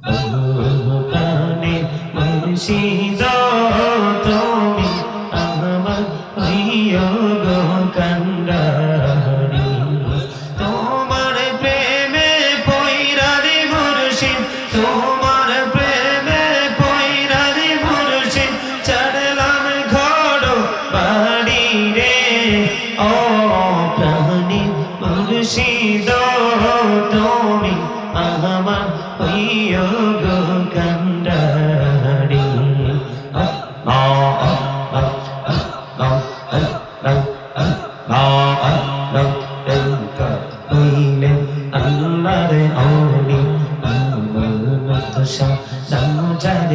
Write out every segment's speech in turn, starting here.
প্রাণে মুর্শিদ তুমি আমার হইও গো কান্ডারি তোমার প্রেমে পয়রা রে মুর্শিদ তোমার প্রেমে পয়রা রে মুর্শিদ চড়লাম ঘর বাড়ি রে ও প্রাণে মুর্শিদ তুমি আমার হইও গো কান্ডারি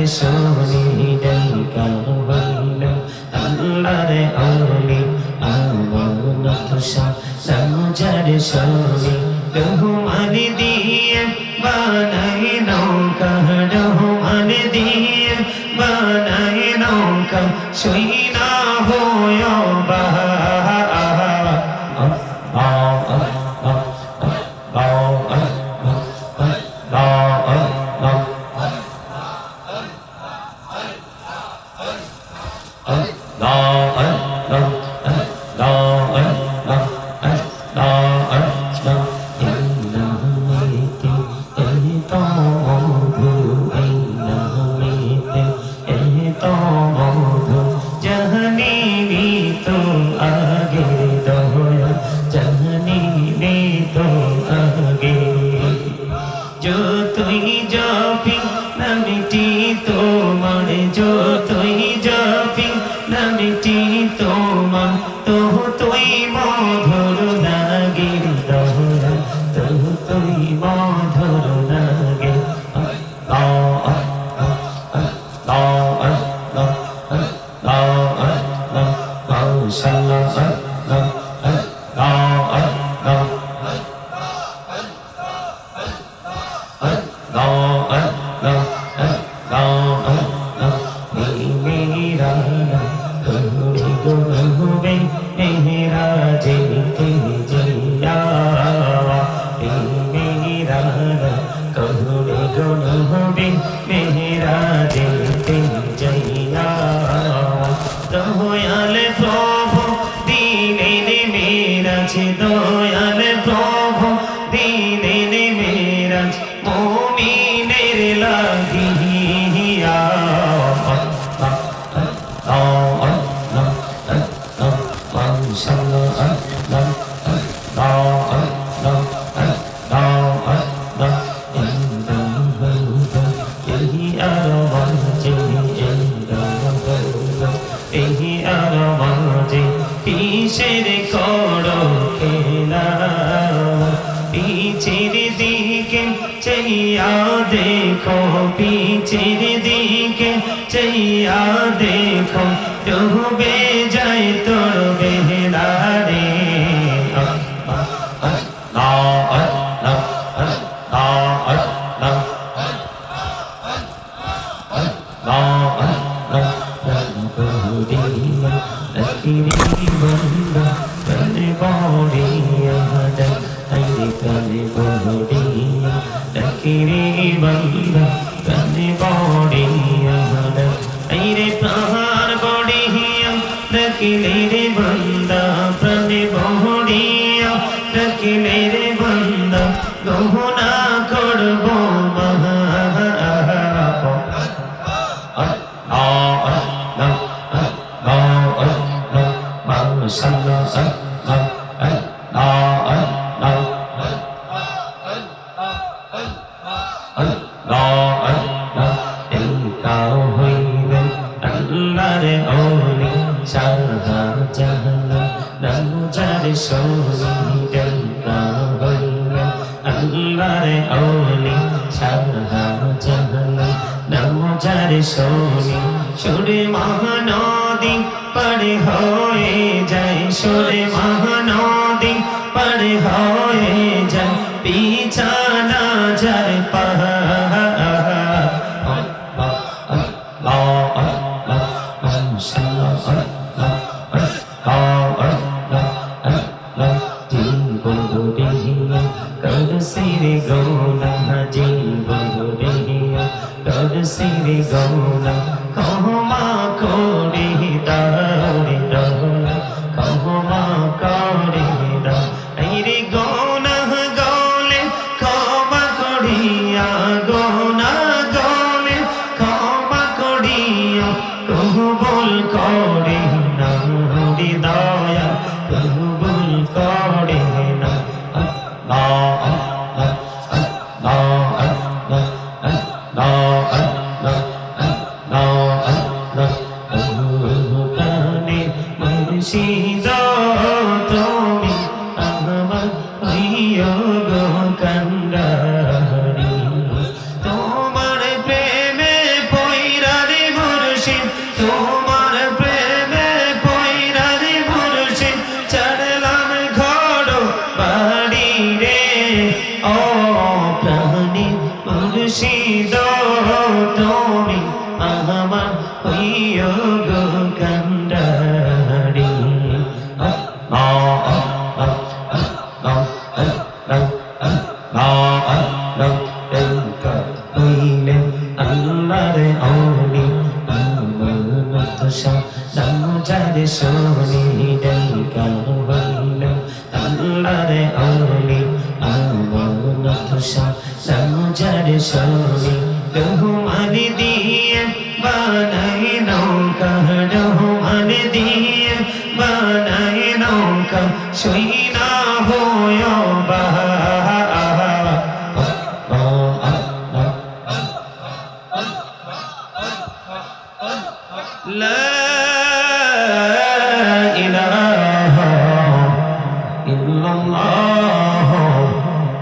সোনি ডেকা হইল আল্লাহরে আউলি আমানত সামজারে সোনি রহমান দিয়ে বানাই নৌকা রহমান দিয়ে বানাই নৌকা সইনা হয় যতই জপি নামটি তোমার যতই জপি নামটি তোমার ততই মধুর লাগে দোহরা ততই মধুর লাগে দয়াল প্রভু দিলেন মেরাজ দয়াল প্রভু দিলেন মেরাজ মুমিনের লাগিয়া কিসের করো খেলা পিছের দিকে চাইয়া দেখো পিছের দিকে চাইয়া দেখো ডুবে যায় তোর বেহলা রে প্রাণ বড়িয়া ডাকিলে রে বন্দা প্রাণে বড়িয়া ডাকিলে রে বন্দা গহনা করব সোনি সুরে মহানদী পারে হয়ে যায় সুরে মহানদী পারে হয়ে যায় বিছানা যায় জীবন করছি রে গৌনা ক্ষমা করে দাও রে রব ক্ষমা করে দাও এই রে গৌনা গলে ক্ষমা করিয়া গৌনা গলে ক্ষমা করিয়া কবুল করে না রে দয়া কবুল করে না মুর্শিদ তুমি আমার প্রিয় কান্ডারি তোমার প্রেমে পয়রা রে মুর্শিদ তোমার প্রেমে পয়রা রে মুর্শিদ চড়লাম ঘর বাড়ি রে ও প্রাণী মুর্শিদ তুমি আমার প্রিয় কান্ডারি সোনি ডেকা হইল আল্লাহরে আউলি আমানত সামজার সোনি রহমান দিয়ে বানাই নৌকা রহমান দিয়ে বানাই নৌকা সইনা হয়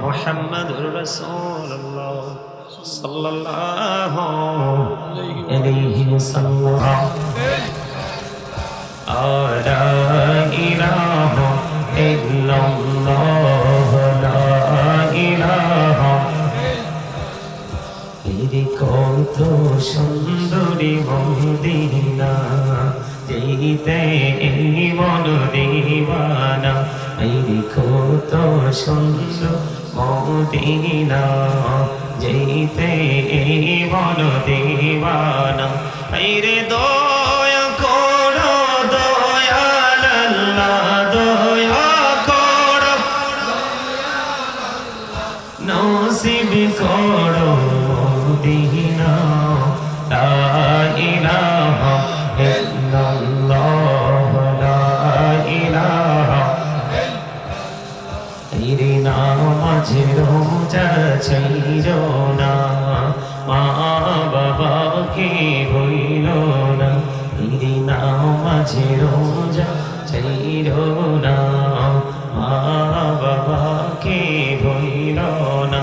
মুহাম্মাদুর রাসূলুল্লাহ সাল্লাল্লাহু আলাইহি ওয়াসাল্লাম লা ইলাহা ইল্লাল্লাহ লা ইলাহা এই কত সুন্দরী মদিনা যেতে এই মন দিবানা এই কত সুন্দর মদিনা যেতে এই মন দিবানা এই রে দয়া করো দয়াল আল্লাহ দয়া করো নসিব করো মদিনা লা ইলাহা ইল্লাল্লাহ লা ইলাহা তেরে নামাজে রোজা ছাইরো না মা বাবাকে ভুইল না তেরে নামাজে রোজা ছাইরো না মা বাবাকে ভুইল না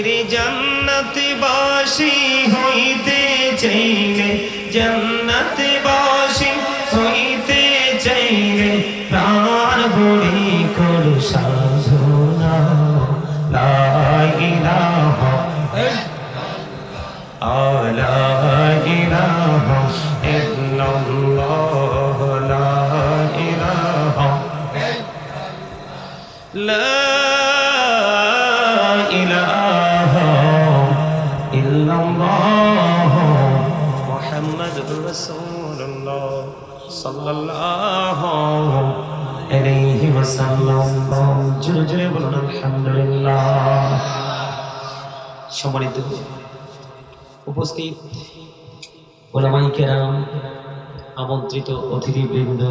রে জান্নাত বাসী হইতে চাইলে জান্নাত বাসী হইতে চাইলে প্রাণ ভরে কর সাধনা লা ইলাহা লা ইলাহা ইল্লাল্লাহ লা ইলাহা লা ইলাহা ইল্লাল্লাহ মুহাম্মাদুর রাসূলুল্লাহ সাল্লাল্লাহু আলাইহি ওয়াসাল্লাম জোরে জোরে বলুন আলহামদুলিল্লাহ। সম্মানিত উপস্থিত ওলামায়ে কেরাম, আমন্ত্রিত অতিথিবৃন্দ,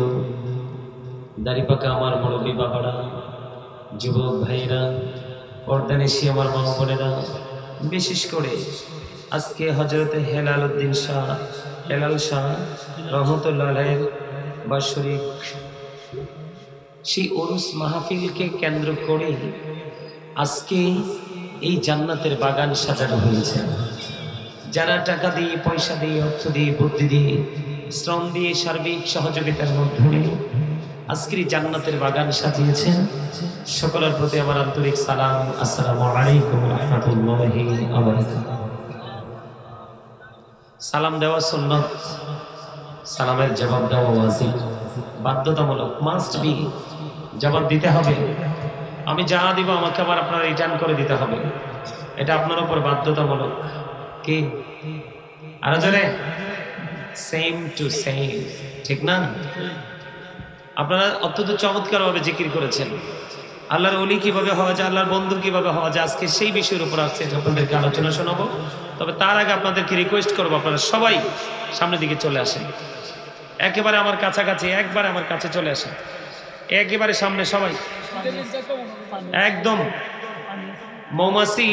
দাড়িপাকা আমার মুরব্বী বাবারা, যুবক ভাইরা, পর্দানিশী আমার মা বোনেরা, বিশেষ করে আজকে হযরতে হেলাল উদ্দিন শাহ হেলাল শাহ রহমতুল্লাহ আলাইহির বাৎসরিক সেই উরুস মাহফিলকে কেন্দ্র করে আজকে এই জান্নাতের বাগান সাজানো হয়েছে। যারা টাকা দিয়ে, পয়সা দিয়ে, অর্থ দিয়ে, বুদ্ধি দিয়ে, শ্রম দিয়ে, সার্বিক সহযোগিতার মাধ্যমে আজকের জান্নাতের বাগান সাজিয়েছেন, সকলের প্রতি আমার আন্তরিক সালাম। আসসালামু আলাইকুম ওয়া রাহমাতুল্লাহি ওয়া বারাকাতুহু। সালাম দেওয়া সুন্নাত, সালামের জবাব দেওয়া ওয়াজিব, বাধ্যতামূলক, মাস্ট বি, জবাব দিতে হবে। আমি যা দিব আমাকে আবার আপনারা রিটার্ন করে দিতে হবে, এটা আপনার উপর বাধ্যতামূলক। কি আরো জোরে সেম টু সেম ঠিক না আপনারা অত্যন্ত চমৎকারভাবে জিকির করেছেন আল্লাহর ওলি কিভাবে হওয়া যায় আল্লাহর বন্ধু কিভাবে হওয়া যায় আজকে সেই বিষয়ের উপর আজকে আপনাদেরকে আলোচনা শোনাবো তবে তার আগে আপনাদেরকে রিকোয়েস্ট করবো আপনারা সবাই সামনের দিকে চলে আসেন একেবারে আমার কাছাকাছি একবার আমার কাছে চলে আসেন একেবারে সামনে সবাই একদম মৌমাছি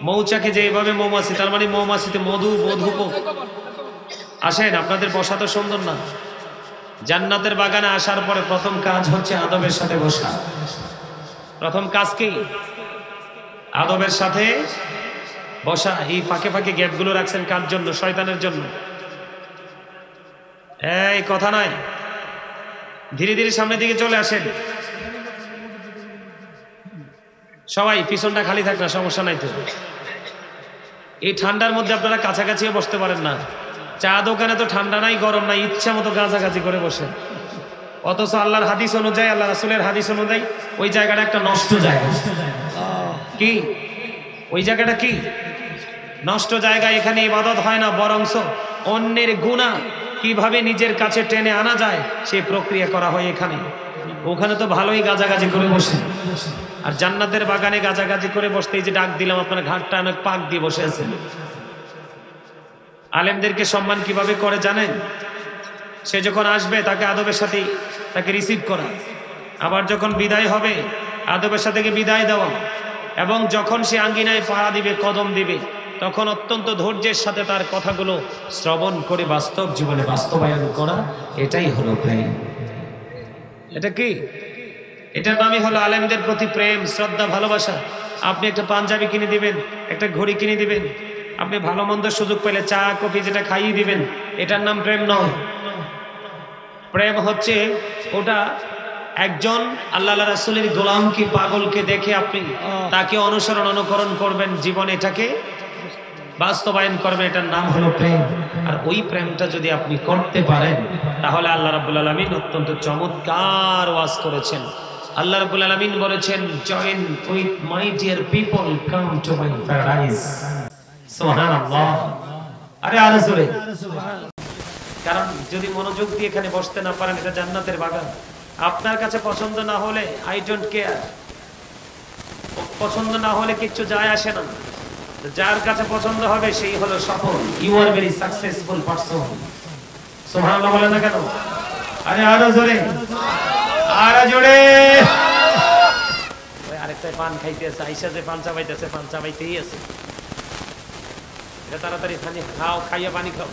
মৌচাকে যেভাবে মৌমাছি তার মানে মৌমাছিতে মধু আসেন আপনাদের বসা তো সুন্দর না জান্নাতের বাগানে আসার পরে প্রথম কাজ হচ্ছে আদবের সাথে বসা প্রথম কাজ কি আদবের সাথে বসা এই ফাঁকে ফাঁকে গ্যাপগুলো রাখছেন কার জন্য শয়তানের জন্য এই কথা নাই ধীরে ধীরে সামনের দিকে চলে আসেন সবাই পিছনটা খালি থাক না সমস্যা নাই তো এই ঠান্ডার মধ্যে আপনারা কাছাকাছিও বসতে পারেন না চা দোকানে তো ঠান্ডা নাই গরম নাই ইচ্ছা মতো গাছাগাছি করে বসে অথচ আল্লাহর হাদিস অনুযায়ী আল্লাহ রাসূলের হাদিস অনুযায়ী ওই জায়গাটা একটা নষ্ট জায়গা কি ওই জায়গাটা কি নষ্ট জায়গা এখানে ইবাদত হয় না বরংস অন্যের গুনাহ কিভাবে নিজের কাছে টেনে আনা যায় সেই প্রক্রিয়া করা হয় এখানে ওখানে তো ভালোই গাছাগাছি করে বসে আর জান্নাতের বাগানে গাছাগাছি করে বসতে এই যে ডাক দিলাম আপনার ঘাটটা অনেক পাক দিয়ে বসে আছেন আলেমদেরকে সম্মান কিভাবে করে জানেন সে যখন আসবে তাকে আদবের সাথে তাকে রিসিভ করা আবার যখন বিদায় হবে আদবের সাথে বিদায় দেওয়া এবং যখন সে আঙ্গিনায় পা দিবে কদম দিবে তখন অত্যন্ত ধৈর্যের সাথে তার কথাগুলো শ্রবণ করে বাস্তব জীবনে বাস্তবায়ন করা এটাই হলো প্রেম এটা কি এটার নামই হলো আলেমদের প্রতি প্রেম শ্রদ্ধা ভালোবাসা আপনি একটা পাঞ্জাবি কিনে দিবেন একটা ঘড়ি কিনে দিবেন আপনি ভালো মন্দ সুযোগ পেলে চা কফি যেটা খাইয়ে দিবেন এটার নাম প্রেম নয় প্রেম হচ্ছে ওটা একজন আল্লাহ রাসূলের গোলামকে পাগলকে দেখে আপনি তাকে অনুসরণ অনুকরণ করবেন জীবনে এটাকে বাস্তবায়ন করবেন এটার নাম হলো প্রেম আর ওই প্রেমটা যদি আপনি করতে পারেন তাহলে আল্লাহ রাব্বুল আলামিন অত্যন্ত চমৎকার ওয়াজ করেছেন আল্লাহ রাব্বুল আলামিন বলেছেন join with my dear people come to my paradise সুবহানাল্লাহ আরে আরজুরে কারণ যদি মনোযোগ দিয়ে এখানে বসতে না পারেন এটা জান্নাতের বাগান আপনার কাছে পছন্দ না হলে আই ডোন্ট কেয়ার পছন্দ না হলে কিছু যায় আসে না যার কাছে পছন্দ হবে সেই হলো সফল you are very successful person সুবহানাল্লাহ বলেন না কেন আরে আরো জোরে ওই আরেকটা পান খাইতে আছে আয়েশা যে পান চাবাইতেছে পান চাবাইতেই আছে এটা তাড়াতাড়ি খাও খাইয়া পানি খাও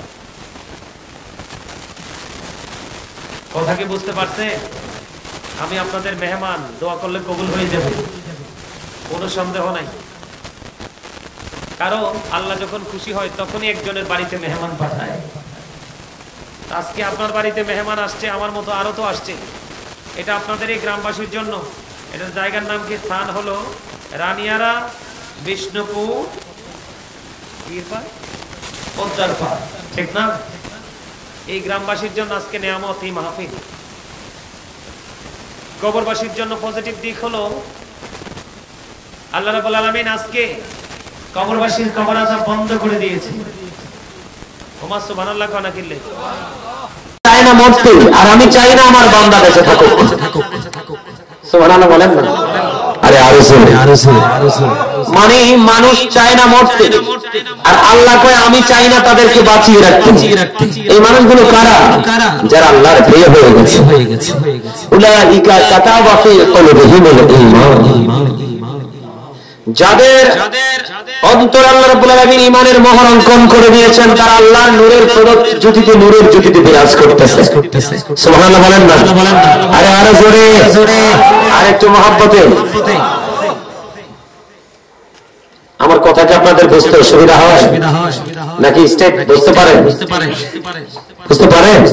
কথা কি বুঝতে পারছে আমি আপনাদের মেহমান দোয়া করলে কবুল হয়ে যাবে কোনো সন্দেহ নাই কারণ আল্লাহ যখন খুশি হয় তখনই একজনের বাড়িতে মেহমান পাঠায় আজকে আপনার বাড়িতে মেহমান আসছে আমার মতো আরো তো আসছে এটা আপনাদের এই গ্রামবাসীর জন্য এটার জায়গার নাম কি স্থান হলো রানিয়ারা বিষ্ণুপুর ঠিক না এই গ্রামবাসীর জন্য আজকে নিয়ামত এই মাহফিল কবরবাসীর জন্য পজিটিভ দিক হলো আল্লাহ রাব্বুল আলামিন আজকে কবরবাসীর কবর আযাব বন্ধ করে দিয়েছে ওমা সুবহানাল্লাহ কানা কিল্লে চাই না মরতে আর আমি চাই না আমার বান্দা বেঁচে থাকুক সুবহানাল্লাহ বলেন না আরে আরো মানে মানুষ চায় না মরতে আর আল্লাহ কয় আমি চাই না তাদেরকে বাঁচিয়ে রাখতে এই মানুষগুলো কারা যারা আল্লাহর প্রিয় হয়ে গেছে উলাইকা কাতাবা ফি কুলুবিহিমুল ঈমান যাদের অন্তরে আল্লাহ রাব্বুল আলামিন ঈমানের মোহর অঙ্কন করে দিয়েছেন তারা আল্লাহর নূরের জ্যোতিতে বিরাজ করতেছে সুবহানাল্লাহ বলেন না আরে আরো জোরে আরেকটু মহব্বতে আমার কথা কি আপনাদের বুঝতে অসুবিধা হয় নাকি স্টেপ বুঝতে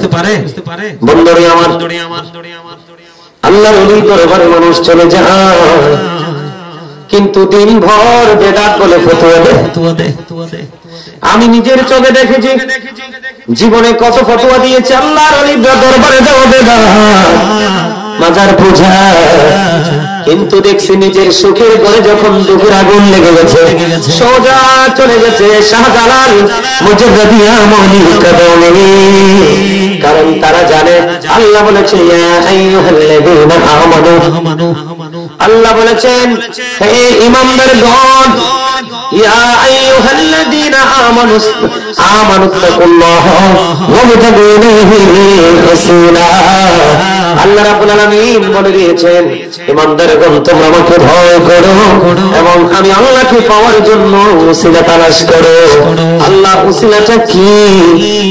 পারে বন্ধুরে আমার আল্লাহর ওলি দরবারে মানুষ চলে যায় কিন্তু দিনভর বেদাত বলে ফতোয়া দেয় আমি নিজের চোখে দেখেছি জীবনে কত ফতোয়া দিয়েছে আল্লাহর ওলির দরবারে যাও বেদাত মাজার পূজা। কিন্তু দেখছি নিজের সুখের ঘরে যখন দুঃখের আগুন লেগে গেছে, সোজা চলে গেছে শাহজালাল মুজাদ্দিদিয়া মনিকা দৌড়ে। কারণ তারা জানে আল্লাহ বলেছে ইয়া আইয়ুহাল্লাযীনা আমানু, আল্লাহ বলেছেন হে ঈমানদারগণ, ইয়া আইয়ুহাল্লাযীনা আমানুত্তাকুল্লাহা ওয়াবতাগু ইলাইহি ওয়াসিলা। আল্লাহ রাব্বুল আলামিন বলে দিয়েছেন ঈমানদারগণ তোমরা আমাকে ভয় করো এবং আমি আল্লাহকে পাওয়ার জন্য ওসিলা তালাশ করো। আল্লাহ ওসিলাটা কি?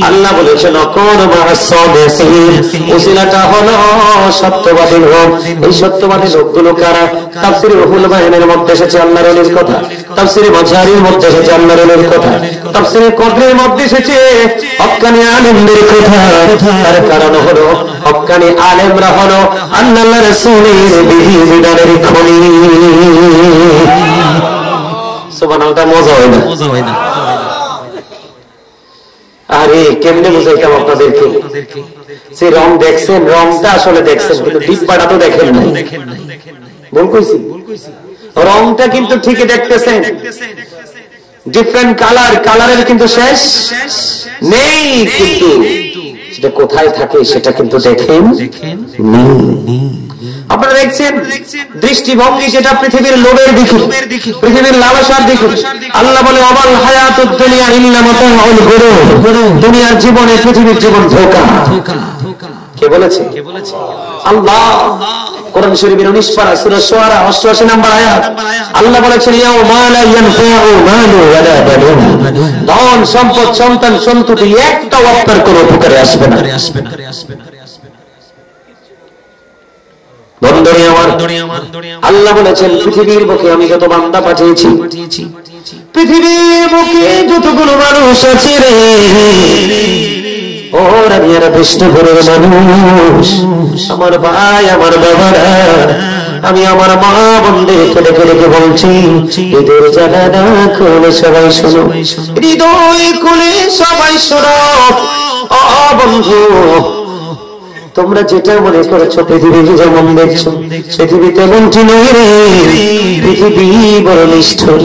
আল্লাহ বলেছেন অকর মা'আস-সাদিকিন, ওসিলাটা হলো সত্যবাদী লোক। এই সত্যবাদী লোকগুলো কারা? তাফসীরে রুহুল বায়ানের মধ্যে এসেছে আল্লাহর ওলির কথা, তাফসীরে মাঝারির মধ্যে এসেছে আল্লাহর ওলির কথা, তাফসীরে কদরের মধ্যে এসেছে হক্কানি আলেমদের কথা। তার কারণ হলো হক্কানি আলেমরা হলো আল্লাহর রাসূলের বিধিবিধানের খনি। সুবহানাল্লাহ, মজা হয় না? আরে কেমনে বুঝাইতাম আপনাদেরকে? যে রং দেখছেন, রংটা আসলে দেখছেন কিন্তু ডিব্বাটা তো দেখেন নাই। ভুল কইছি? রংটা কিন্তু ঠিকই দেখতেছেন, ডিফারেন্ট কালার, কালারের কিন্তু শেষ নেই, কিন্তু সেটা কোথায় থাকে সেটা কিন্তু দেখেন নেই। আপনারা দেখছেন দৃষ্টিভঙ্গি যেটা পৃথিবীর লোভের দিকে, পৃথিবীর লালসার দিকে। আল্লাহ বলে ওয়াল হায়াতুদ দুনিয়া ইল্লা মাতাউল গুরুর, দুনিয়ার জীবনে পৃথিবীর জীবন ধোঁকা। কে বলেছে? আল্লাহ। কোরআন শরীফের 19 পারা সূরা শুআরা 88 নম্বর আয়াত আল্লাহ বলেছেন ইয়াউমা লা ইয়ানফাউ মালু ওয়ালা বানুন, ধন সম্পদ সন্তান সন্ততি একটাও আপনার কোনো উপকারে আসবে না। বন্ধুরে আমার, আল্লাহ বলেছেন পৃথিবীর বুকে আমি যত বান্দা পাঠিয়েছি, পৃথিবীর বুকে যতগুলো মানুষ আছে রে, ওরা যারা বিষ্ণুপুরের মানুষ, আমার ভাই আমার বাবারা, আমি আমার মা বোনদেরকে ডেকে ডেকে বলছি ঈদের জানানা খুলে সবাই শোনো, হৃদয় খুলে সবাই শোনো। ও বন্ধু, তোমরা যেটা মনে করেছো পৃথিবীকে যেমন দেখছো, পৃথিবী তেমনটি নয় রে। পৃথিবী বড় নিষ্ঠুর।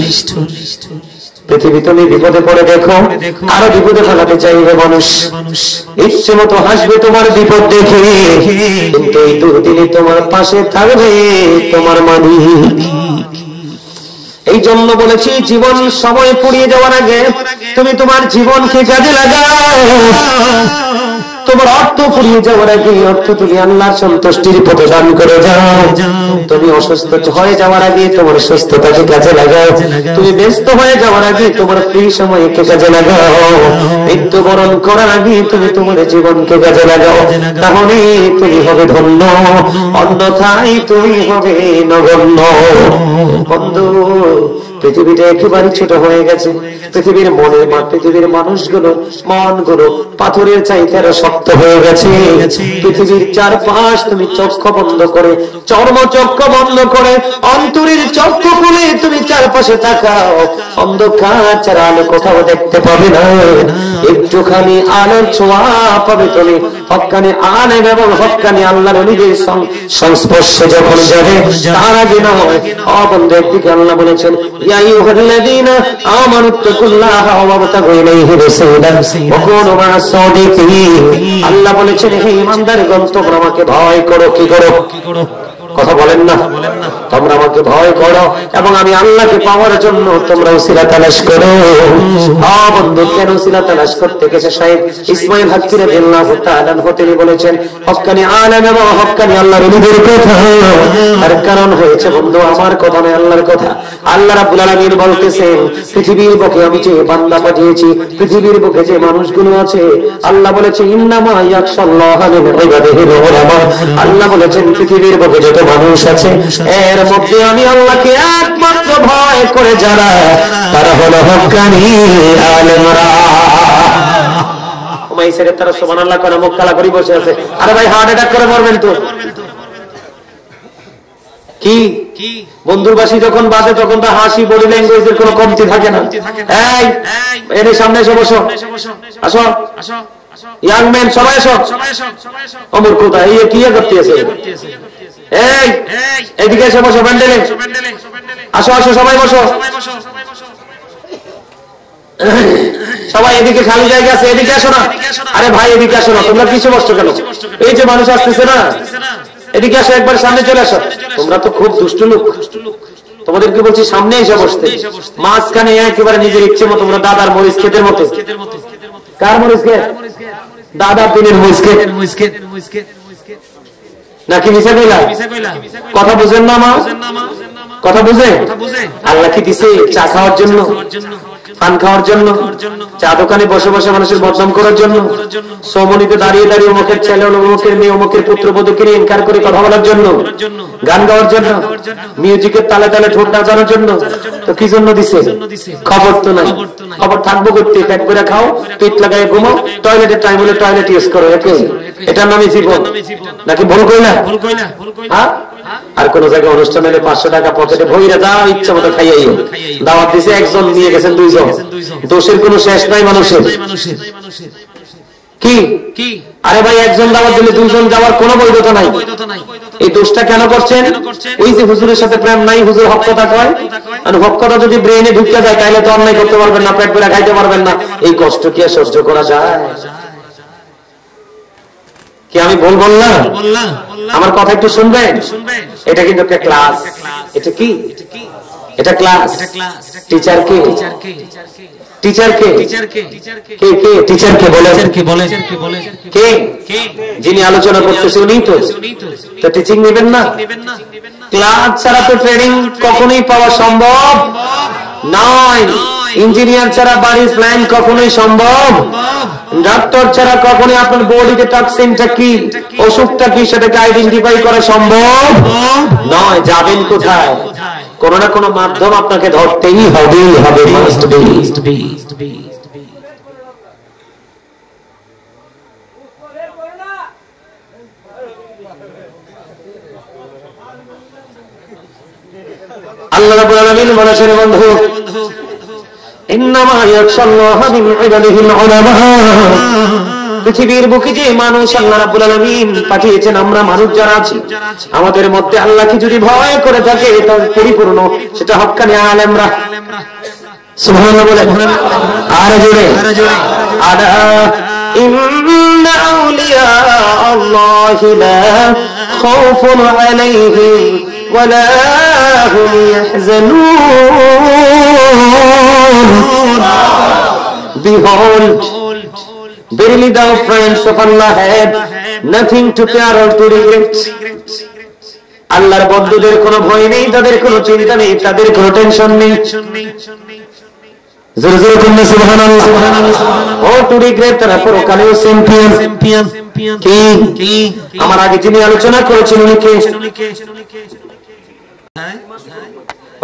পৃথিবী তুমি বিপদে পড়ে দেখো, আরো বিপদে ফেলাতে চাইবে মানুষ, ইচ্ছে মতো হাসবে তোমার বিপদ দেখে, কিন্তু এই দুর্দিনে তোমার পাশে থাকবে তোমার মালিক। এই জন্য বলেছি জীবন সময় পুড়িয়ে যাওয়ার আগে তুমি তোমার জীবনকে কাজে লাগাও। তোমার অর্থ ফুরিয়ে যাওয়ার আগে অর্থ তুমি আল্লাহর সন্তুষ্টির পথে দান করে যাও। তুমি অসুস্থ হয়ে যাওয়ার আগে তোমার সুস্থতাকে কাজে লাগাও। তুমি ব্যস্ত হয়ে যাওয়ার আগে তোমার ফ্রি সময়কে কাজে লাগাও। মৃত্যুবরণ করার আগে তুমি তোমার জীবনকে কাজে লাগাও, তাহলে তুমি হবে ধন্য, অন্যথায় তুমি হবে নগণ্য। বন্ধু, পৃথিবীটা একেবারে ছোট হয়ে গেছে। পৃথিবীর পৃথিবীর মানুষগুলো মনগুলো পাথরের চাইতে আরো শক্ত হয়ে গেছে। পৃথিবীর চারপাশ তুমি চক্ষু বন্ধ করে, চর্ম চক্ষু বন্ধ করে, অন্তরের চক্ষু খুলে তুমি চারপাশে তাকাও, অন্ধকার ছাড়া আলো কোথাও দেখতে পাবে না। একটুখানি আলোর ছোঁয়া পাবে তুমি হক্কানি আলেম এবং হক্কানি আল্লাহর ওলিদের সংস্পর্শে যখন যাবে, তার আগে নয়। বন্ধু, একদিকে আল্লাহ বলেছেন ইয়া আইয়ুহাল্লাযীনা আমানুত্তাকুল্লাহা ওয়াবতাগু ইলাইহি ওয়াসিলা ওয়া কুনু মা'আস-সাদিকিন। আল্লাহ বলেছেন হে ঈমানদারগণ তোমরা আমাকে ভয় করো। কি করো? কথা বলেন না? তোমরা আমাকে ভয় করো এবং আমি আল্লাহকে পাওয়ার জন্য তোমরা ওসিলা তালাশ করো। বন্ধু, কেন ওসিলা তালাশ করতে গেছে? শাইখ ইসমাঈল হাক্কি রাদিয়াল্লাহু তাআলা আনহু তিনি বলেছেন হক্কানি আলেম এবং হক্কানি আল্লাহর ওলিদের কথা। তার কারণ হয়েছে বন্ধু আমার কথা নয়, আল্লাহর কথা। আল্লাহ রাব্বুল আলামিন বলতেছেন পৃথিবীর বুকে আমি যে বান্দা পাঠিয়েছি, পৃথিবীর বুকে যে মানুষগুলো আছে, আল্লাহ বলেছে ইন্নামা ইয়াখশাল্লাহা মিন ইবাদিহিল উলামা। আল্লাহ বলেছেন পৃথিবীর বুকে যত মানুষ আছে এর মধ্যে আমি আল্লাহকে একমাত্র ভয় করে যারা, তারা হলো হক্কানি আলেমরা। ওমাই ছেড়ে তারা সুবহানাল্লাহ করে মুখ কালা করে বসে আছে। আরে ভাই, হার্ট অ্যাটাক করে মরবেন তো। কি বন্ধুর বাসী যখন বাজে তখন তো হাসি, বডি ল্যাঙ্গুয়েজের কোনো কমতি থাকে না। এই এর সামনে এসে বসো, আসো ইয়াং ম্যান, সবাই আসো। অমর কোথায়? এই কি করতে আছে? এই এদিকে এসে বসো প্যান্ডেলে, আসো আসো সবাই বসো, সবাই এদিকে খালি জায়গা আছে, এদিকে আসো না। আরে ভাই এদিকে আসো না, তোমরা পিছু বসছো কেন? এই যে মানুষ আসতেছে না, এদিকে আসো, একবার সামনে চলে আসো। তোমরা তো খুব দুষ্টু লোক, তোমাদেরকে বলছি সামনে এসে বসতে, মাঝখানে একেবারে নিজের ইচ্ছে মতো। তোমরা দাদার মরিচ ক্ষেতের মতো। কার মরিচ ক্ষেত? দাদার দিনের মরিচ ক্ষেত নাকি মিশা কইলা? কথা বুঝেন না মা? কথা বুঝে? আল্লাহ কি দিছে চা খাওয়ার জন্য, পান খাওয়ার জন্য, চা দোকানে বসে বসে মানুষের বদনাম করার জন্য, সমনিতে দাঁড়িয়ে দাঁড়িয়ে অমুকের ছেলে অমুকের মেয়ে অমুকের পুত্রবধূকে নিয়ে ইনকার করে কথা বলার জন্য, গান গাওয়ার জন্য, মিউজিকের তালে তালে ঠোঁট নাচানোর জন্য? তো কি জন্য দিছে? খবর তো নাই। খবর থাকবো করতে, পেট করে খাও, পেট লাগাই ঘুমাও, টয়লেটের টাইম হলে টয়লেট ইউজ করো, এটার নামে জীবন নাকি? ভুল কই না? হ্যাঁ, আর কোন জায়গায় অনুষ্ঠান হলে 500 টাকা পকেটে ভইরা যাও, ইচ্ছা মতো খাইয়াইও। দাওয়াত দিছে একজন, নিয়ে গেছেন 2 জন, দোষের কোনো শেষ নাই মানুষের। কি আরে ভাই, একজন দাওয়াত দিলে 2 জন যাওয়ার কোনো বৈধতা নাই। এই দোষটা কেন করছেন? ওই যে হুজুরের সাথে প্রেম নাই, হুজুর হক কথা কয়, আর হক কথা যদি ব্রেনে ঢুকে যায় তাহলে তো অন্যায় করতে পারবেন না, পেট ভরে খাইতে পারবেন না। এই কষ্ট কি আর সহ্য করা যায়? কি আমি ভুল বললাম? আমার কথা একটু শুনবেন। এটা কিন্তু একটা ক্লাস। এটা কি? এটা ক্লাস। টিচার কে? টিচার কে? কে কে টিচার কে বলে? কে যিনি আলোচনা করতেছে উনি তো। তো টিচিং নেবেন না? ক্লাস ছাড়া তো ট্রেনিং কখনোই পাওয়া সম্ভব নয়। ইঞ্জিনিয়ার ছাড়া বাড়ির প্ল্যান কখনোই সম্ভব, ডাক্তার ছাড়া কখনোই আপনার বডিতে টক্সিনটা কি, অসুখটা কি, সেটাকে আইডেন্টিফাই করা সম্ভব নয়। যাবেন কোথায়? কোন না কোন মাধ্যম আপনাকে ধরতেই হবে। Must be. আল্লাহ রাব্বুল আলামিন বলেছেন, বন্ধু, ইন্নামা ইয়াখশাল্লাহা মিন ইবাদিহিল উলামা। পৃথিবীর বুকে যে মানুষ আল্লাহ রাব্বুল আলামিন পাঠিয়েছেন, আমরা মানুষ যারা আছি, আমাদের মধ্যে আল্লাহকে যদি ভয় করে থাকে তাহলে পরিপূর্ণ সেটা হক্কানি আলেমরা। সুবহানাল্লাহ বলে আর জোরে আলা ইন্না আউলিয়া আল্লাহি লা খাউফুন আলাইহিম ওয়ালা হুম ইয়াহজানুন। Behold, verily thou friends of Allah have nothing to fear or to regret. আল্লাহর বন্ধুদের কোনো ভয় নেই, তাদের কোনো চিন্তা নেই, তাদের কোনো টেনশন নেই। জোরে জোরে বলুন সুবহানাল্লাহ। ও টু রিগ্রেট, তারা পরকালেও চ্যাম্পিয়ন। কি আমার আগে যিনি আলোচনা করেছেন উনি কে?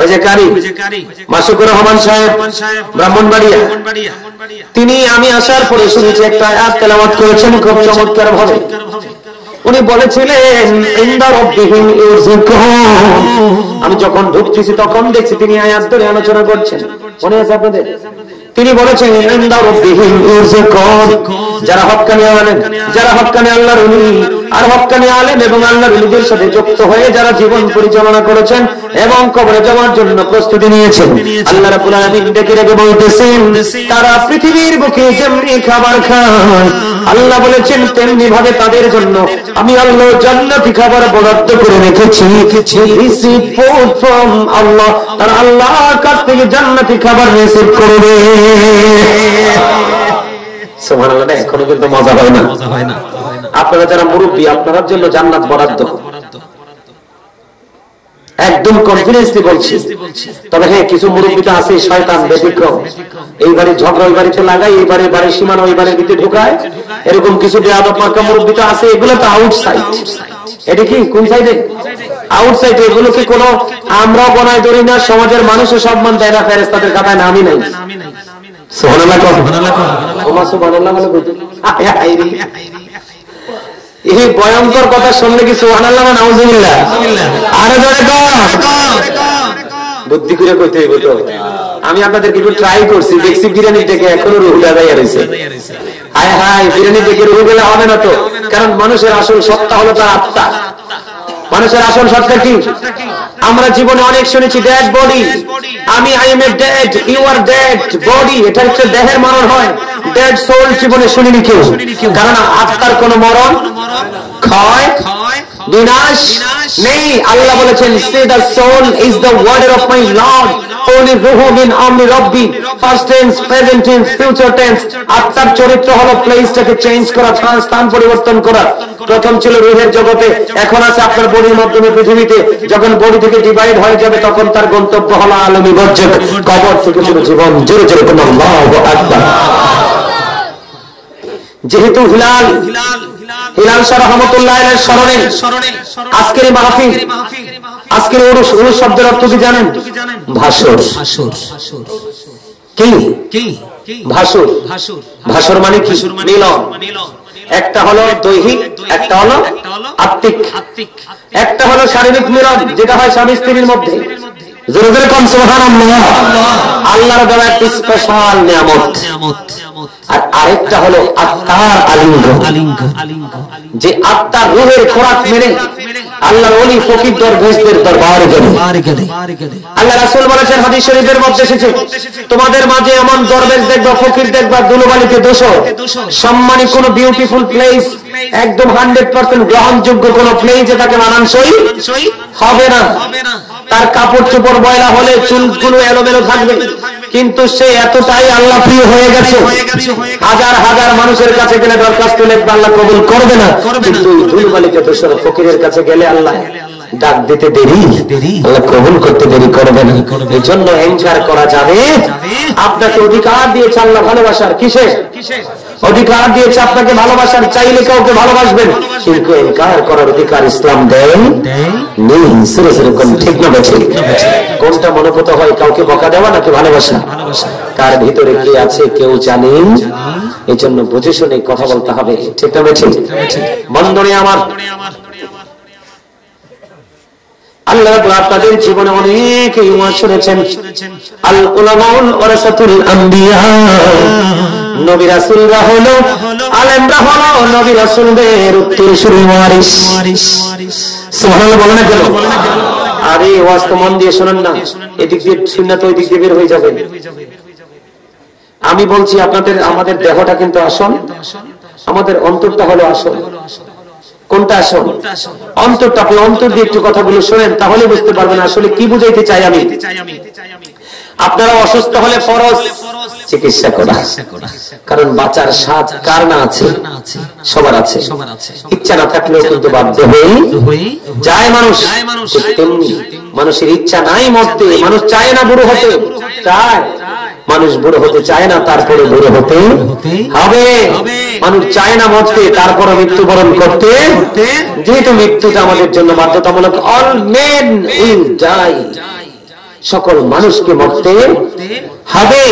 ওই যে কারি মাসুকুর রহমান সাহেব, ব্রাহ্মণবাড়িয়া। তিনি আমি আসার পরে শুনেছি একটা আয়াত তেলাওয়াত করেছেন খুব চমৎকার ভাবে। উনি বলেছিলেন ইনদা রাব্বিহিম ইউরযুকুন। আমি যখন ঢুকতেছি তখন দেখছি তিনি আয়াত ধরে আলোচনা করছেন, মনে আছে আপনাদের? তিনি বলেছেন ইনদা রাব্বিহিম ইউরযুকুন। যারা হক্কানি আলেম, যারা হক্কানি আল্লাহর ওলি আর হক্কানি আলেম এবং আল্লাহর ওলিদের সাথে যুক্ত হয়ে যারা জীবন পরিচালনা করেছেন এবং কবরে যাওয়ার জন্য প্রস্তুতি নিয়েছেন, আল্লাহ রাব্বুল আলামিন ডেকে ডেকে বলতেছেন তারা পৃথিবীর বুকে যেমনি খাবার খায়, আল্লাহ বলেছেন তেমনি ভাবে তাদের জন্য আমি আল্লাহ জান্নাতি খাবার বরাদ্দ করে রেখেছি। রিসিভ ফুড ফ্রম আল্লাহ, তারা আল্লাহর কাছ থেকে জান্নাতি খাবার রিসিভ করবে। সুবহানাল্লাহ। এখনো কিন্তু মজা হয় না। আপনারা যারা মুরব্বী, আপনাদের জন্য জান্নাত বরাদ্দ, একদম কনফিডেন্সলি বলছি। তবে হ্যাঁ, কিছু মুরব্বী তো আছে শয়তান ব্যতিক্রম, এই বাড়ির ঝগড়া ওই বাড়িতে লাগায়, এই বাড়ির বাড়ির সীমানা ওই বাড়ির ভিতরে ঢুকায়, এরকম কিছু বেয়াদব মার্কা মুরব্বী তো আছে। এগুলো তো আউটসাইড। এটা কি কোন সাইডে? আউটসাইড। এগুলোকে কোনো আমরাও বনায় ধরি না, সমাজের মানুষও সম্মান দেয় না, ফেরেশতাদের খাতায় নামই নাই। সুবহানাল্লাহ সুবহানাল্লাহ বলে কইতে এই ভয়ঙ্কর কথা শুনলে কি সুবহানাল্লাহ না নাউজুবিল্লাহ? আরে জোরে বুদ্ধি করে কইতে হইব তো। আমি আপনাদেরকে একটু ট্রাই করছি, দেখছি বিরিয়ানি থেকে এখনো রুহ লাগাইয়া রয়েছে। হায় হায়, বিরিয়ানি থেকে রুহ গেলে হবে না তো, কারণ মানুষের আসল সত্তা হলো তার আত্মা। মানুষের আসল সত্তা কি? আমরা জীবনে অনেক শুনেছি ডেড বডি, আমি I am a dead, you are dead body, এটা হচ্ছে দেহের মরণ হয়। ডেড সোল জীবনে শুনিনি কেউ, কারণ আত্মার কোন মরণ ক্ষয় বিনাশ নেই। আল্লাহ বলেছেন say the soul is the word of my lord, only ruhu min amri rabbi, past tense, present tense, future tense। আত্মার চরিত্র হলো প্লেসটাকে চেঞ্জ করা, স্থান পরিবর্তন করা। প্রথম ছিল রুহের জগতে, এখন আছে আপনার বডির মাধ্যমে পৃথিবীতে। যখন বডি থেকে ডিভাইড হয়ে যাবে তখন তার গন্তব্য হলো আলমী বর্জক, কবর থেকে শুরু জীবন। জোরে জোরে কোন আল্লাহু আকবার। যেহেতু হিলাল শাহ রহমাতুল্লাহ আলাইহির স্মরণে আজকের এই মাহফিল, আজকের উরুস শব্দের অর্থ কি জানেন? ভাসর। কি ভাসর? ভাসর মানে কি? মিলন। একটা হলো দৈহিক, একটা হলো আত্মিক, একটা হলো শারীরিক মিলন যেটা হয় স্বামী স্ত্রীর মধ্যে। জোরে জোরে কোন সুবহানাল্লাহ। আল্লাহর দেওয়া একটা স্পেশাল নিয়ামত। আর আরেকটা হলো আত্মার আলিঙ্গন, যে আত্মার রূহের খোরাক মেনে আল্লাহর ওলি ফকির দরবেশদের দরবারে গেলেন। আল্লাহ রাসূল বলেছেন, হাদিস শরীফের মধ্যে এসেছে, তোমাদের মাঝে এমন দরবেশ দেখবা, ফকির দেখবা, দুলুবালিতে দোষো সম্মানী কোন বিউটিফুল প্লেস, একদম 100% গ্রহণযোগ্য কোন প্লেসে তাকে মানানসই হবে না। তার কাপড় চোপড় ময়লা হলে চুলগুলো এলোমেলো থাকবে, কিন্তু সে এতটাই আল্লাহ প্রিয় হয়ে গেছে, হাজার হাজার মানুষের কাছে গেলে দরখাস্ত লিখবে, আল্লাহ কবুল করবে না। কিন্তু দুলুবালিতে দোষর ফকিরের কাছে গেলে আল্লাহ ডাক দিতে দেরি, আল্লাহ কবুল করতে দেরি করবে না। এই জন্য এনকার করা যাবে। আপনাকে অধিকার দিয়েছে আল্লাহ ভালোবাসার। কিসে অধিকার দিয়েছে? আপনাকে ভালোবাসার। চাইলে কাউকে ভালোবাসবেন, কিন্তু এনকার করার অধিকার ইসলাম দেয় নেই। ঠিক না বেছে? কোনটা মনোভূত হয়, কাউকে বকা দেওয়া নাকি ভালোবাসা? কার ভিতরে কি আছে কেউ জানেন? এই জন্য বুঝে শুনে কথা বলতে হবে। ঠিক না বেছে? বন্ধনে আমার, আল্লাহ আপনাদের জীবনে অনেক ইমান শুনেছেন। আল উলামাউল ওয়ারাসাতুল আম্বিয়া, নবী রাসূলরা হলো, আলেমরা হলো নবী রাসূলদের উত্তরসূরি ওয়ারিস। সুবহানাল্লাহ বলেন না কেন? আরে ওয়াজ তো মন দিয়ে শুনেন না, এদিক দিয়ে সুন্নাত ওই দিক দিয়ে বের হয়ে যাবে। আমি বলছি আপনাদের, আমাদের দেহটা কিন্তু আসল, আমাদের অন্তরটা হলো আসল। কোনটা আসল? অন্তরটা। আপনি অন্তর দিয়ে একটু কথাগুলো শোনেন, তাহলে বুঝতে পারবেন আসলে কি বুঝাইতে চাই আমি। আপনারা অসুস্থ হলে ফরজ চিকিৎসা করা, কারণ বাঁচার স্বাদ কার না আছে? সবার আছে। ইচ্ছা না থাকলেও কিন্তু বাধ্য হয়ে যায় মানুষ। তেমনি মানুষের ইচ্ছা নাই মরতে, মানুষ চায় না বুড়ো হতে, চায় মানুষ বুড়ো হতে চায় না, তারপরে বুড়ো হতে হবে। মানুষ চায় না মরতে, তারপরে মৃত্যুবরণ করতে, যেহেতু মৃত্যুটা আমাদের জন্য বাধ্যতামূলক। অল মেন উইল ডাই, সকল মানুষকে মরতে হবে।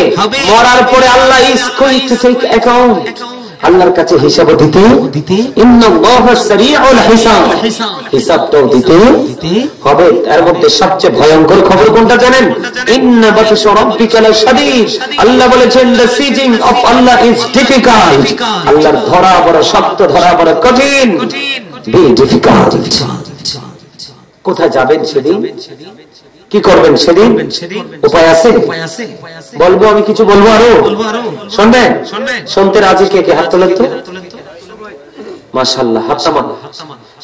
মরার পরে Allah is going to take account, আল্লাহর কাছে হিসাব দিতে, ইন্নাল্লাহা সারিউল হিসাব, হিসাবটাও দিতে হবে। এর মধ্যে সবচেয়ে ভয়ঙ্কর খবর কোনটা জানেন? ইন্না বাতশা রাব্বিকা লাশাদীদ। আল্লাহ বলেছেন the sieging of Allah is difficult, আল্লাহর ধরা বড় শক্ত, ধরা বড় কঠিন। be difficult। কোথায় যাবেন সেদিন? কি করবেন সেদিন? উপায় আছে? বলবো আমি কিছু, বলবো আরো শুনবেন? শুনতে রাজি কে কে? হাত তোলেন তো। মাশাআল্লাহ, হাত নামান।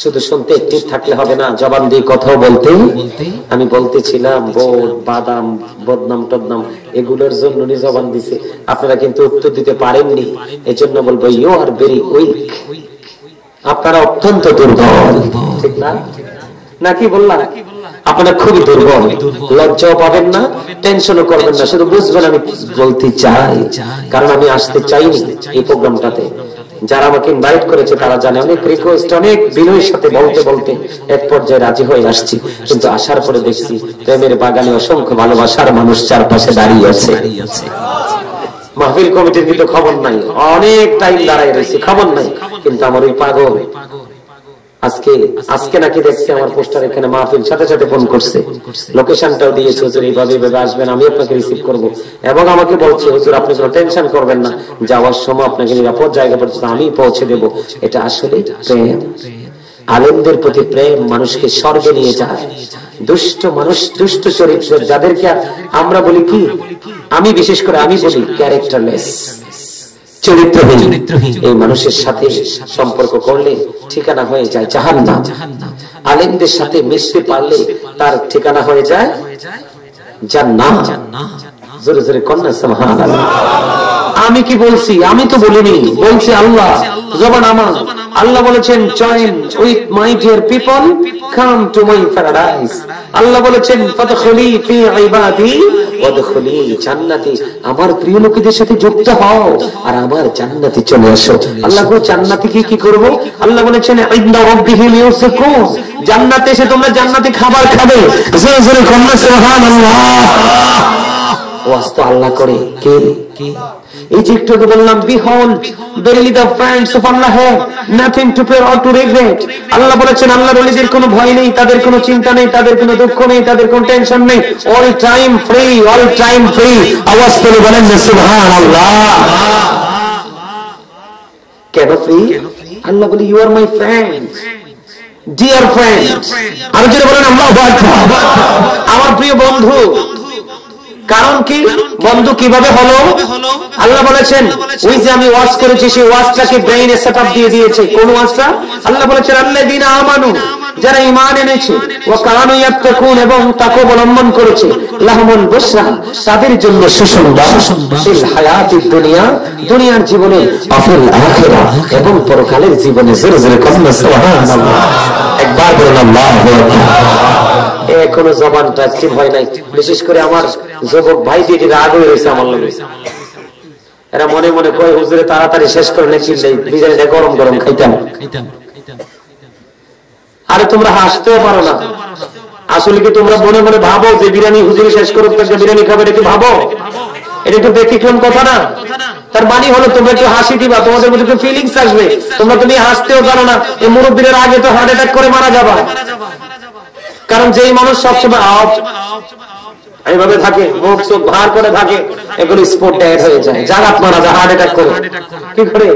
শুধু শুনতে ঠিক থাকলে হবে না, জবান দিয়ে কথাও বলতে। আমি বলতেছিলাম বোর্ড, বাদাম, বদনাম টদনাম এগুলোর জন্য জবান দিছে, আপনারা কিন্তু উত্তর দিতে পারেননি। এজন্য বলবো ইউ আর ভেরি উইক, আপনারা অত্যন্ত দুর্বল। ঠিক না? নাকি বললাম? আপনারা খুবই দুর্বল। লজ্জাও পাবেন না, টেনশনও করবেন না, শুধু বুঝবেন আমি বলতে চাই, কারণ আমি আসতে চাইনি এই প্রোগ্রামটাতে। যারা আমাকে ইনভাইট করেছে তারা জানে, অনেক রিকোয়েস্ট, অনেক বিনয়ের সাথে বলতে বলতে এক পর্যায়ে রাজি হয়ে আসছি। কিন্তু আসার পরে দেখছি প্রেমের বাগানে অসংখ্য ভালোবাসার মানুষ চারপাশে দাঁড়িয়ে আছে। মাহফিল কমিটির কিন্তু খবর নাই, অনেক টাইম দাঁড়ায় রয়েছে, খবর নাই। কিন্তু আমার ওই পাগল আজকে নাকি দেখছি আমার পোস্টার এখানে মাহফিল, সাথে সাথে ফোন করছে, লোকেশনটাও দিয়েছে, হুজুর এইভাবে এইভাবে আসবেন, আমি আপনাকে রিসিভ করব। এবং আমাকে বলছে হুজুর আপনি কোনো টেনশন করবেন না, যাওয়ার সময় আপনাকে নিরাপদ জায়গা পর্যন্ত আমি পৌঁছে দেব। এটা আসলে প্রেম। আলেমদের প্রতি প্রেম মানুষকে স্বর্গে নিয়ে যায়। দুষ্ট মানুষ, দুষ্ট চরিত্র, যাদেরকে আমরা বলি কি, আমি বিশেষ করে আমি বলি ক্যারেক্টারলেস, চরিত্রহীন, এই মানুষের সাথে সম্পর্ক করলে ঠিকানা হয়ে যায় জাহান্নাম। আলেমদের সাথে মিশতে পারলে তার ঠিকানা হয়ে যায় জান্নাত। জোরে জোরে কন্যা সুবহানাল্লাহ। আমি কি বলছি? আমি তো বলিনি, বলছি আল্লাহ, জবান আমার। আল্লাহ বলেছেন join with my dear people, come to my paradise. Allah বলেছেন ফাদখুলি ফি ইবাদি ওয়াদখুলি জান্নাতি, আমার প্রিয় লোকেদের সাথে যুক্ত হও আর আমার জান্নাতে চলে আসো। আল্লাহ গো জান্নাতে কি করব? আল্লাহ বলেছেন ইনদা রাব্বিহিম ইউসিকুন, জান্নাতে এসে তোমরা জান্নাতি খাবার খাবে। জোরে জোরে কন্যা সুবহানাল্লাহ। ওয়াজ তো আল্লাহ করে, কে? এই যে একটু বললাম, behold verily the friends of Allah have nothing to fear or to regret। আল্লাহ বলেছেন আল্লাহর ওলিদের কোনো ভয় নেই, তাদের কোনো চিন্তা নেই, তাদের কোনো দুঃখ নেই, তাদের কোনো টেনশন নেই, all time free, all time free। আওয়াজ করে বলেন সুবহানাল্লাহ। কেন ফ্রি? আল্লাহ বলে you are my friends, dear friends। আর যারা বলেন আল্লাহু আকবার, আমার প্রিয় বন্ধু। কারণ কি? বন্ধু কিভাবে হলো? আল্লাহ বলেছেন ওই যে আমি ওয়াজ করেছি, সেই ওয়াজটাকে ব্রেইনে সেটআপ দিয়ে দিয়েছে। কোন ওয়াজটা? আল্লাহ বলেছেন আল্লাযীনা আমানু, যারা ঈমান এনেছে, ওয়া কানু ইয়াত্তাকুন, এবং তাকওয়া অবলম্বন করেছে, লাহুমুল বুশরা, তাদের জন্য সুসংবাদ, ফিল হায়াতিদ দুনিয়া, দুনিয়ার জীবনে, আফিল আখিরা, এবং পরকালের জীবনে। জোরে জোরে কন্যা সুবহানাল্লাহ। একবার বলুন আল্লাহু আকবার। এখনো জবানটা ঠিক হয় নাই। বিশেষ করে আমার যুবক ভাই দিয়ে রাগ হয়ে রয়েছে আমার লগে। এরা মনে মনে কয় হুজুরে তাড়াতাড়ি শেষ করে নেই, বিরিয়ানিটা গরম গরম খাইতাম। আরে তোমরা হাসতেও পারো না। আসলে কি তোমরা মনে মনে ভাবো যে বিরিয়ানি হুজুরে শেষ করুক, একটা বিরিয়ানি খাবে, এটা কি ভাবো? এটা একটু ব্যতিক্রম কথা না? তার মানে হলো তোমরা একটু হাসি দিবা, তোমাদের মধ্যে একটু ফিলিংস আসবে। তোমরা তুমি হাসতেও পারো না, এই মুরব্বীদের আগে তো হার্ট অ্যাটাক করে মারা যাবা। কারণ যেই মানুষ সবসময় এইভাবে থাকে, মুখ চোখ ভার করে থাকে, এগুলো স্পট ডেড হয়ে যায়, জাগাত মারা যায়, হার্ট অ্যাটাক করে। কি করে?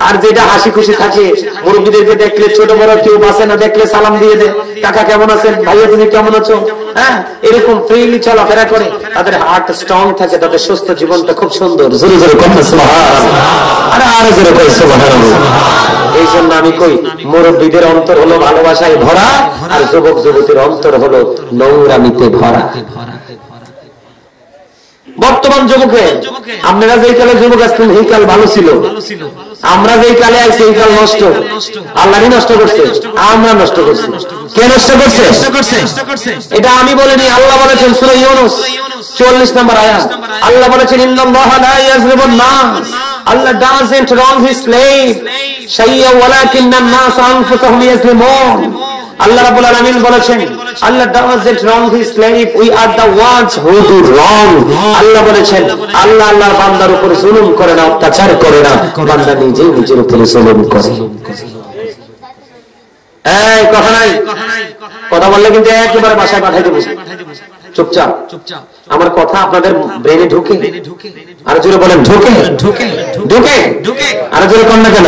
আর যেটা হাসি খুশি থাকে, মুরব্বীদেরকে দেখলে ছোট বড় কেউ বাসে না, দেখলে সালাম দিয়ে দেয়, কাকা কেমন আছেন, ভাইয়া তুমি কেমন আছো, হ্যাঁ, এরকম ফ্রিলি চলাফেরা করে, তাদের হার্ট স্ট্রং থাকে, তাদের সুস্থ জীবনটা খুব সুন্দর। জোরে জোরে কন্যা সুবহানাল্লাহ। আরে আরো জোরে কই সুবহানাল্লাহ। এই জন্য আমি কই মুরব্বীদের অন্তর হলো ভালোবাসায় ভরা, আর যুবক যুবতীর অন্তর হলো নোংরামিতে ভরা। বর্তমান যুবকে, আপনারা যেই কালে যুবক আসতেন এই কাল ভালো ছিল, আমরা যেই কালে আইছি এই কাল নষ্ট। আল্লাহই নষ্ট করছে, আমরা নষ্ট করছি। কে নষ্ট করছে? এটা আমি বলিনি, আল্লাহ বলেছেন সূরা ইউনূস 44 নম্বর আয়াত। আল্লাহ বলেছেন ইন্নাল্লাহা লা ইয়াযলিমুন নাস, Allah doesn't wrong his slave shay'a walakinnan nas anfusuhum yazlimun। আল্লাহ রাব্বুল আলামিন বলেছেন আল্লাহ doesn't wrong his slave, we are the ones who do wrong। আল্লাহ বলেছেন আল্লাহ আল্লাহর বান্দার উপর জুলুম করে না, অত্যাচার করে না, বান্দা নিজেই নিজের উপর জুলুম করে। এই কথা নাই, কথা বললে কিন্তু একেবারে বাসায় পাঠাই দেব। চুপচাপ। আমার কথা আপনাদের ব্রেনে ঢুকে? আর জোরে বলেন ঢুকে? ঢুকে। আর জোরে কন না কেন?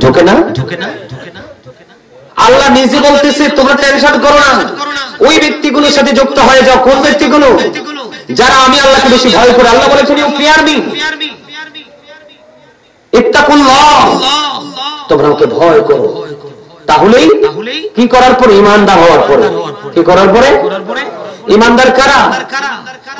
ঢুকে না? আল্লাহ নিজে বলতেছে তোমরা টেনশন করো না, ওই ব্যক্তিগুলোর সাথে যুক্ত হয়ে যাও। কোন ব্যক্তিগুলো? যারা আমি আল্লাহকে বেশি ভয় করে। আল্লাহ বলেছেন ইউ ফিয়ার মি, ইত্তাকুল্লাহ, তোমরা ওকে ভয় করো। তাহলেই কি করার পরে? ঈমানদার হওয়ার পরে। কি করার পরে? ঈমানদার কারা?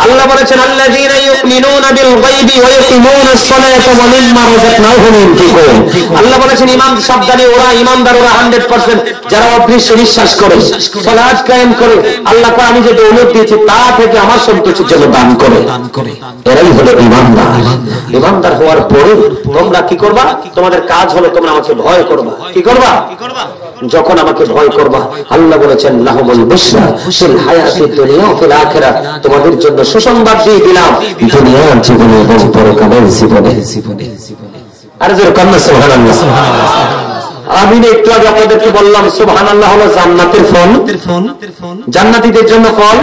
আল্লাহ বলেছেন আল্লাযীনা ইউমিনুনা বিল গায়বি ওয়া ইয়াকিমুনাস সালাতা ওয়া মিম্মা রাযাকনাহুম ইউনফিকুন। আল্লাহ বলেছেন ঈমান শব্দে ওরা ঈমানদার, ওরা 100% যারা অদৃশ্য বিশ্বাস করে, সালাত কায়েম করে, আল্লাহ কয় আমি যে দৌলত দিয়েছি তা থেকে আমার সন্তুষ্টির জন্য দান করে, এরাই হলো ঈমানদার। ঈমানদার হওয়ার পরে তোমরা কি করবা? তোমাদের কাজ হলো তোমরা আমাকে ভয় করবা। কি করবা? যখন আমাকে ভয় করবা, আল্লাহ বলেছেন লাহুমুল বুশরা ফিল হায়াতিদ দুনিয়া ওয়া ফিল আখিরাহ, তোমাদের জন্য সুসংবাদ দিয়ে দিলাম দুনিয়ার জীবনে এবং পরকালের জীবনে। আর জোরে কন্যা সুবহানাল্লাহ। আমি একটু আগে আপনাদেরকে বললাম সুবহানাল্লাহ হলো জান্নাতের ফল, জান্নাতীদের জন্য ফল।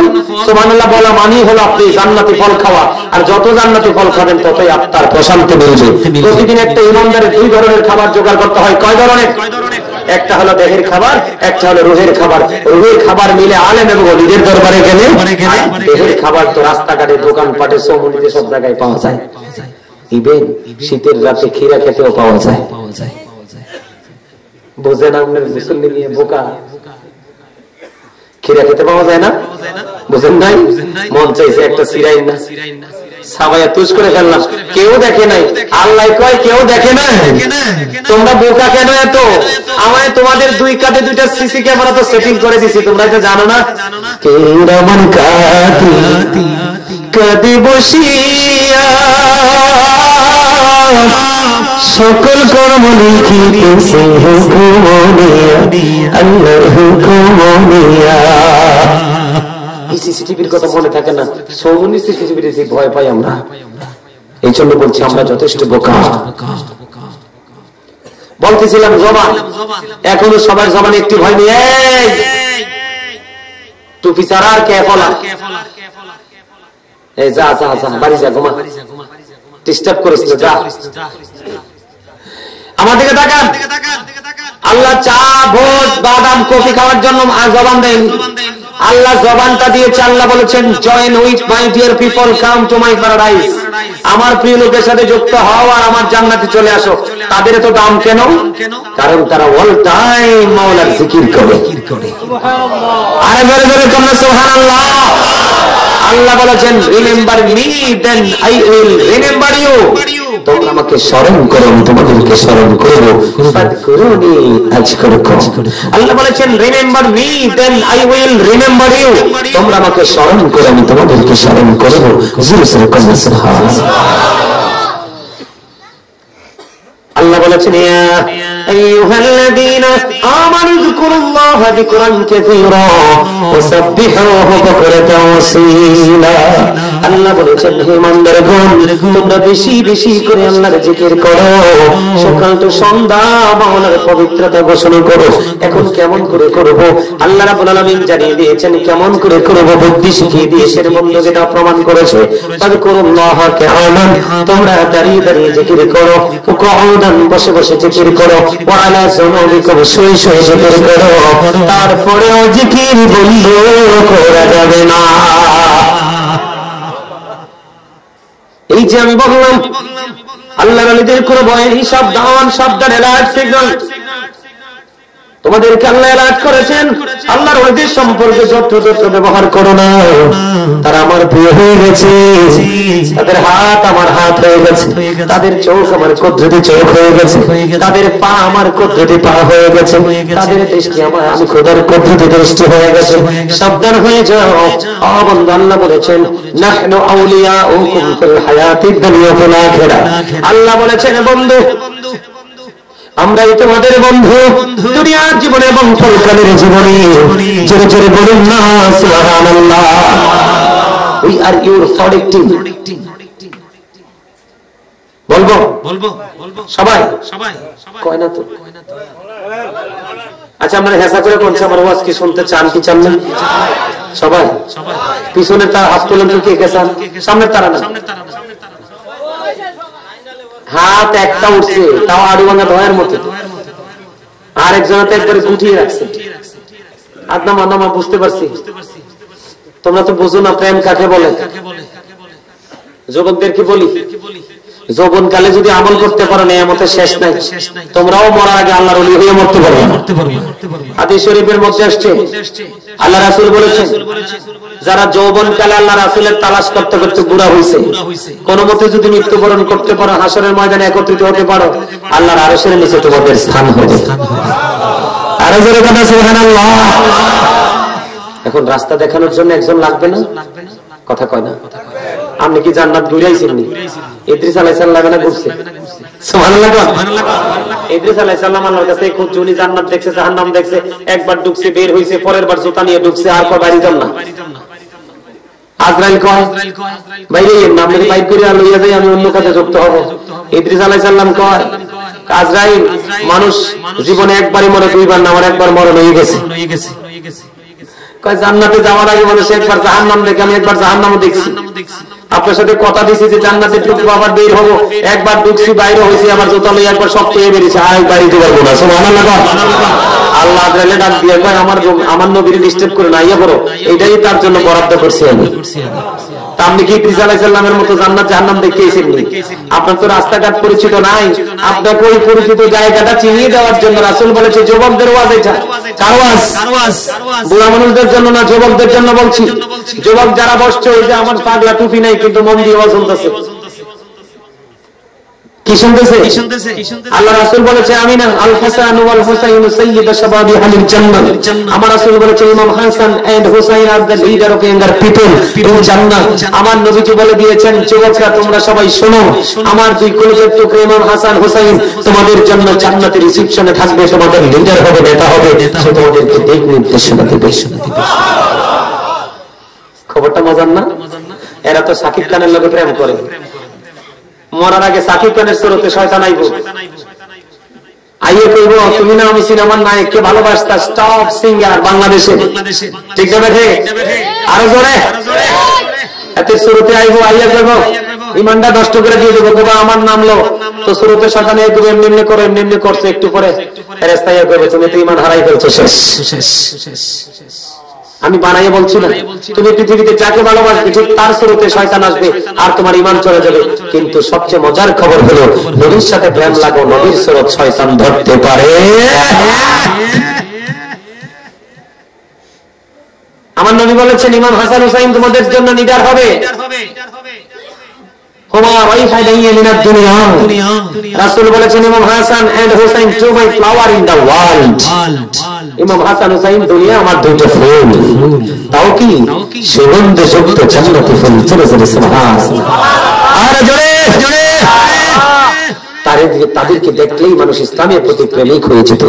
সুবহানাল্লাহ বলা মানে হলো আপনি জান্নাতি ফল খাওয়া, আর যত জান্নাতি ফল খাবেন ততই আপনার প্রশান্তি মিলবে। প্রতিদিন একটা ঈমানদারের 2 ধরনের খাবার জোগাড় করতে হয়। কয় ধরনের? একটা হলো দেহের খাবার, একটা হলো রুহের খাবার। রুহের খাবার মিলে আলেম এবং ওলিদের দরবারে গেলে, দেহের খাবার তো রাস্তাঘাটে, দোকানপাটে, চৌমুনিতে সব জায়গায় পাওয়া যায়। ইভেন শীতের রাতে খিরা খেতেও পাওয়া যায়। বোঝেন আপনার মুসল্লি নিয়ে বোকা, খিরা খেতে পাওয়া যায় না, বুঝেন নাই? মন চাইছে একটা সিরাই না, সাবাইয়া তুজ করে ফেললাম, কেউ দেখে নাই। আল্লাহ কয় কেউ দেখে নাই, তোমরা বোকা কেন এত? আমায় তোমাদের দুই কাঁধে দুইটা সিসি ক্যামেরা তো সেটিং করে দিছি, তোমরা এটা জানো না? কেরামান কাতি কাঁদে বসিয়া সকল কর্ম লিখিতেছে হুকুমনিয়া, আল্লাহর হুকুমনিয়া। এই সিসিটিভির কথা মনে থাকে না, সৌমনি সিসিটিভির ভয় পাই আমরা। এই জন্য বলছি আমরা যথেষ্ট বোকা। বলতেছিলাম জবান, এখনো সবার জবানে একটি ভয় নিয়ে টুপি ছাড়া আর কে ফলা, এই যা যা যা বাড়ি যা, ঘুমা, ডিস্টার্ব করিস না, যা। আমার দিকে তাকান। আল্লাহ চা, ভোজ, বাদাম, কফি খাওয়ার জন্য জবান দেন। আল্লাহ জবানটা দিয়েছে। আল্লাহ বলেছেন join with my dear people, come to my paradise. আমার প্রিয় লোকের সাথে যুক্ত হও আর আমার জান্নাতে চলে আসো। তাদের তো দাম কেন? কারণ তারা অল টাইম মাওলার জিকির করে। আরে জোরে জোরে তোমরা সুবহানাল্লাহ। আল্লাহ বলেছেন remember me then I will remember you. তোমরা আমাকে স্মরণ করো, আমি তোমাদেরকে স্মরণ করব। ফাদকুরুনি আযকুরকুম। আল্লাহ বলেছেন remember me then I will remember you. তোমরা আমাকে স্মরণ করো, আমি তোমাদেরকে স্মরণ করব। জোরে জোরে তোমরা সুবহানাল্লাহ। আল্লাহ বলেছেন ইয়া আইয়ুহাল্লাযীনা আমানু যিকুরুল্লাহা যিকরান কাসীরা ওয়াসাব্বিহুহু বুকরাতাও ওয়াসীলা। আল্লাহ বলেছেন হে ইমানদারগণ, তোমরা বেশি বেশি করে আল্লাহর জিকির করো, সকাল তো সন্ধ্যা মাওলার পবিত্রতা ঘোষণা করো। এখন কেমন করে করব? আল্লাহ রাব্বুল আলামিন জানিয়ে দিয়েছেন কেমন করে করব, বুদ্ধি শিখিয়ে দিয়েছেন, বন্ধুকে তা প্রমাণ করেছে। ফাযকুরুল্লাহা কিয়ামান, তোমরা দাঁড়িয়ে দাঁড়িয়ে জিকির করো, কুউদান বসে বসে জিকির করো, ওয়া আলা যুনুবিকুম শুয়ে শুয়ে জিকির করো। তারপরেও জিকির বন্ধ করা যাবে না। এই যে আমি বললাম আল্লাহর ওলিদের কোন ভয়ের হিসাব দাওয়ান সাবধান এলার্ট সিগন্যাল, তোমাদেরকে আল্লাহ এলার্ট করেছেন। আল্লাহর ওলিদের সম্পর্কে যত্র ব্যবহার করো না। তারা আমার প্রিয় হয়ে গেছে, তাদের হাত আমার হাত হয়ে গেছে, তাদের চোখ আমার কুদরতি চোখ হয়ে গেছে, তাদের পা আমার কুদরতি পা হয়ে গেছে, তাদের দৃষ্টি আমি খোদার কুদরতি দৃষ্টি হয়ে গেছে। সাবধান হয়ে যাও। বন্ধু আল্লাহ বলেছেন নাহনু আউলিয়াউকুম ফিল হায়াতিদ দুনিয়া ওয়াল আখিরাহ। আল্লাহ বলেছেন বন্ধু আমরাই তোমাদের বন্ধু দুনিয়ার জীবনে এবং পরকালের জীবনে। জোরে জোরে বলুন না সুবহানাল্লাহ। We are your protective. বলবো সবাই কয় না তো? আচ্ছা আমরা হেসা করে বলছি আমার ওয়াজ কি শুনতে চান কি চান না? সবাই পিছনে তার হাত তোলেন তো, কে কে চান? সামনের তারা না, হাত একটা উঠছে, তাও আড়ু ভাঙা ধোয়ার মতো। আর একজনটা একবারে গুটিয়ে রাখছে। আদনামা নামা বুঝতে পারছি। তোমরা তো বুঝো না প্রেম কাকে বলে। যুবকদেরকে বলি, যৌবনকালে যদি আমল করতে পারো নিয়ামতের শেষ নাই। তোমরাও মরার আগে আল্লাহর ওলি হয়ে মরতে পারবে। হাদিস শরীফের মধ্যে আসছে আল্লাহ রাসূল বলেছেন যারা যৌবনকালে আল্লাহ রাসূলের তালাশ করতে করতে বুড়া হইছে, কোন মতে যদি মৃত্যুবরণ করতে পারো, হাসরের ময়দানে একত্রিত হতে পারো, আল্লাহর আরশের নিচে তোমাদের স্থান হবে। আরো জোরে কথা সুবহানাল্লাহ। এখন রাস্তা দেখানোর জন্য একজন লাগবে না? কথা কয় না? আপনি কি জান্নাত ঘুরাইছেন? ইদ্রিস আলাইহিস সালাম লাগে না ঘুরছে? সুবহানাল্লাহ। ইদ্রিস আলাইহিস সালাম আল্লাহর কাছে খুব জুনি জান্নাত দেখছে, জাহান্নাম দেখছে, একবার ঢুকছে বের হইছে, পরের বার জুতা নিয়ে ঢুকছে, আর কয় বাড়ি যাম না। আজরাইল কয় বাইরে নামে বাইক করে লইয়া যাই, আমি অন্য কাজে যুক্ত হব। ইদ্রিস আলাইহিস সালাম কয় আজরাইল মানুষ জীবনে একবারই মরে, দুইবার না, আমার একবার মরণ হয়ে গেছে। কয় জান্নাতে যাওয়ার আগে মানুষ একবার জাহান্নাম দেখে, আমি একবার জাহান্নামও দেখছি। আপনার সাথে কথা দিছি যে জান্নাতে ঢুকবো আবার বের হবো, একবার ঢুকছি বাইরে হয়েছি আমার জুতা লই একবার শক্ত হয়ে বেরিয়েছে, আর বাড়িতে পারবো না। সুবহানাল্লাহ। আল্লাহ তাআলা ডাক দিয়ে কয় আমার নবীর ডিস্টার্ব করে না, ইয়া করো, এটাই তার জন্য বরাদ্দ করছি আমি। আপনি কি ঈসা আলাইহিস সালামের মতো জান্নাত জাহান্নাম দেখেছেন? আপনার তো রাস্তাঘাট পরিচিত নাই, আপনাকে ওই পরিচিত জায়গাটা চিনিয়ে দেওয়ার জন্য রাসূল বলেছে যুবকদের ওয়াজ এটা। কার ওয়াজ? বুড়া মানুষদের জন্য না, যুবকদের জন্য বলছি। যুবক যারা বসছে, ওই যে আমার পাগলা টুপি নাই কিন্তু মন দিয়ে ওয়াজ শুনতেছে, কি শুনতেছে? আল্লাহ রাসূল বলেছে আমি না, আল হাসান ওয়াল হুসাইন সাইয়্যিদু শাবাবি আহলিল জান্নাহ। আমার রাসূল বলেছে ইমাম Hasan and Husain are the leader of younger people in জান্নাহ। আমার নবীজি বলে দিয়েছেন যুবকরা তোমরা সবাই শোনো, আমার দুই কলিজার টুকরা ইমাম হাসান হুসাইন তোমাদের জন্য জান্নাতের রিসেপশনে থাকবে, তোমাদের লিডার হবে, নেতা হবে, সে তোমাদেরকে দিক নির্দেশনা দেবে। খবরটা মজার না? এরা তো সাকিব খানের লগে প্রেম করে, মরার আগে সাকিব খানের সুরতে শয়তান আইব, আইয়ে কইব তুমি না আমি সিনেমার নায়ককে ভালোবাসতা, টপ সিঙ্গার বাংলাদেশে, ঠিক না বেঠে? আরো জোরে এতে সুরতে আইব, আইয়া কইব ইমানটা নষ্ট করে দিয়ে দেবো, বাবা আমার নামলো তো সুরতে শয়তান আইব, এমনি এমনি করে এমনি এমনি করছে, একটু পরে ফেরেশতা আইয়া কইবে তুমি তো ঈমান হারাই ফেলছো, শেষ। আমি বানাইয়ে বলছি না, তুমি পৃথিবীতে যাকে ভালোবাসবে ঠিক তার স্রোতে শয়তান আসবে আর তোমার ঈমান চলে যাবে। কিন্তু সবচেয়ে মজার খবর হলো নবীর সাথে প্রেম লাগো, নবীর স্রোত শয়তান ধরতে পারে। আমার নবী বলেছেন ইমাম হাসান হুসাইন তোমাদের জন্য নিডার হবে। রাসূল বলেছেন ইমাম Hasan and Husain to my flower in the world. ইমাম হাসান হুসাইন দুনিয়া আমার দুটো ফুল, তাও কি সুগন্ধযুক্ত জান্নাতি ফুল। চলে চলে সুবহানাল্লাহ, আর জোরে জোরে। তাদেরকে দেখলেই মানুষ ইসলামের প্রতি প্রেমিক হয়ে যেত,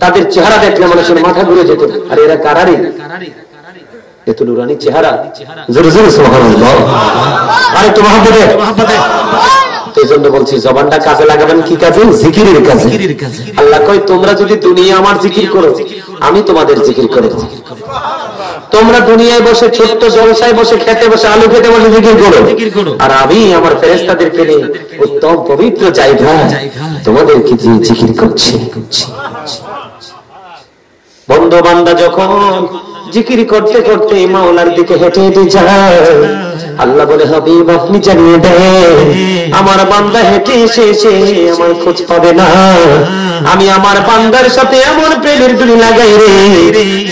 তাদের চেহারা দেখলে মানুষের মাথা ঘুরে যেত। আর এরা কারারি, এত নুরানি চেহারা, জোরে জোরে সুবহানাল্লাহ। আরে তো মহব্বতে, এই জন্য বলছি জবানটা কাজে লাগাবেন, কি কাজে? জিকিরের কাজে। আল্লাহ কয় তোমরা যদি দুনিয়া আমার জিকির করো, আমি তোমাদের জিকির করব। তোমরা দুনিয়ায় বসে ছোট্ট জলসায় বসে খেতে বসে আলু খেতে বসে জিকির করো, আর আমি আমার ফেরেশতাদেরকে নিয়ে উত্তম পবিত্র জায়গা তোমাদেরকে দিয়ে জিকির করছি। বন্ধু বান্দা যখন জিকির করতে করতে মাওলার দিকে হেঁটে হেঁটে যায়, আল্লাহ বলে হাবিব আপনি জানিয়ে দেন আমার বান্দা হেঁটে এসে আমার খোঁজ পাবে না। আমি আমার বান্দার সাথে এমন প্রেমের ডুরি লাগাই রে,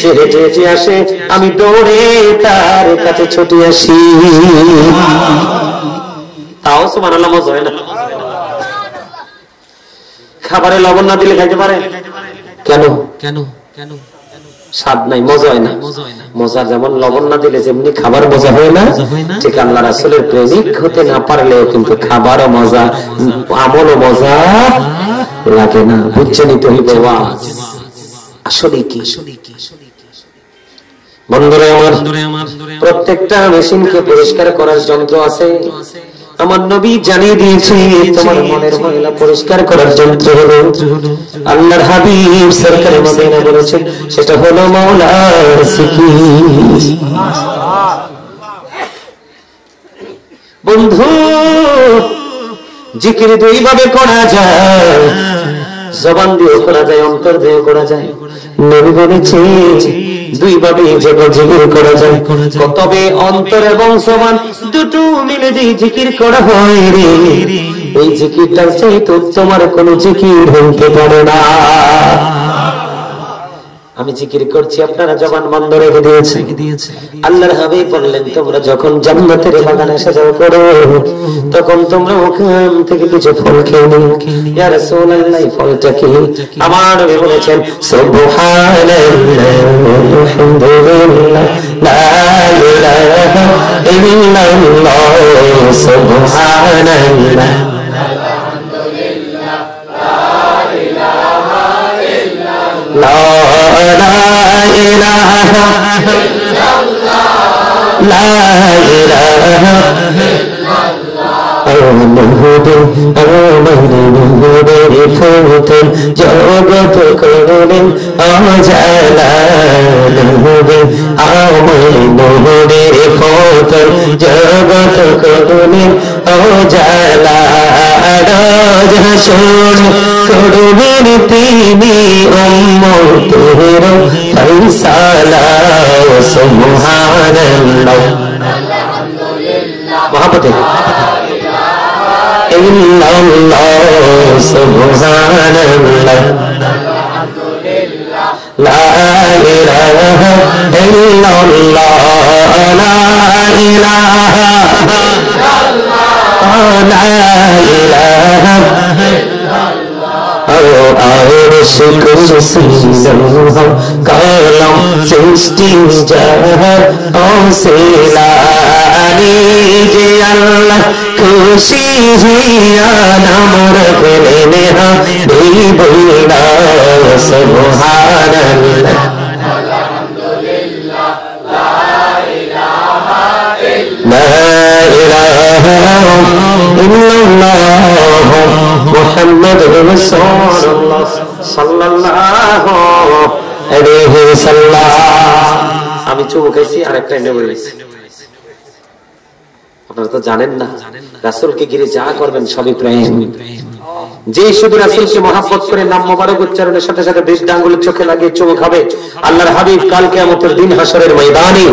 সে হেঁটে হেঁটে আসে, আমি দৌড়ে তার কাছে ছুটে আসি। তাও সুবহানাল্লাহ, মজা হয় না? খাবারে লবণ না দিলে খাইতে পারে? কেন? স্বাদ নাই, মজা হয় না। মজা যেমন লবণ না দিলে যেমনি খাবার মজা হয় না, ঠিক আল্লাহ রাসূলের প্রেমিক হতে না পারলেও কিন্তু খাবারও মজা, আমলও মজা লাগে না। বুঝছে নিতে হইবে ওয়াজ আসলে কি। বন্ধুরা আমার, প্রত্যেকটা মেশিনকে পরিষ্কার করার যন্ত্র আছে। আমার নবী জানিয়ে দিয়েছে তোমার মনের ময়লা পরিষ্কার করার যন্ত্র হলো আল্লাহর হাবিব সরকারে মদিনা বলেছেন, সেটা হলো মাওলার জিকির। বন্ধু জিকির দুই ভাবে করা যায়, জবান দিয়ে করা যায়, অন্তর দিয়ে করা যায়। নবী বলেছে দুই ভাবে জিকির করা যায়, তবে অন্তর এবং জবান দুটো মিলে যে জিকির করা হয় রে, এই জিকিরটার চাইতে উত্তম আর কোনো জিকির হইতে পারে না। আমি জিকির করছি, আপনারা জবান বন্ধ রেখে দিয়েছে। আল্লাহর হাবিব বললেন তোমরা যখন জান্নাতের বাগানে সাজাও করো, তখন তোমরা ওখান থেকে কিছু ফল খেয়ে নিও। ইয়া রাসূলুল্লাহ, ফলটা কি? আমার নবী বলেছেন সুবহানাল্লাহ আলহামদুলিল্লাহ লা ইলাহা ইল্লাল্লাহ সুবহানাল্লাহ লা ইলাহা ইল্লাল্লাহ লা ইলাহা ইল্লাল্লাহ ফুতুল জগত করুন অজালা নূরে আমার নূরের ফুতুল জগত করুন অজালা রাজহাসুর করবেন তিনি উম্মতের ফয়সালা সুবহানাল্লাহ মহব্বতে ইল্লাল্লাহ সুবহানাল্লাহ লা ইলাহা ইল্লাল্লাহ লা ইলাহা কালাম সৃষ্টি যাহার অসিলানি যে আল্লাহ খুশি হইয়া নাম রাখলেন হাবিবুল্লাহ সুবহানাল্লাহ لا إله إلا الله محمد رسول الله صلى الله عليه وسلم আমি চুমুকেছি আর একটা এনে বলেছি আপনারা তো জানেন না রাসূলকে ঘিরে যা করবেন সবই প্রেম যে শুধু রাসূলকে মহব্বত করে নাম মোবারক উচ্চারণের সাথে সাথে বৃদ্ধ আঙ্গুলের চোখে লাগিয়ে চুমু খাবে আল্লাহর হাবিব কাল কিয়ামতের দিন হাশরের ময়দানে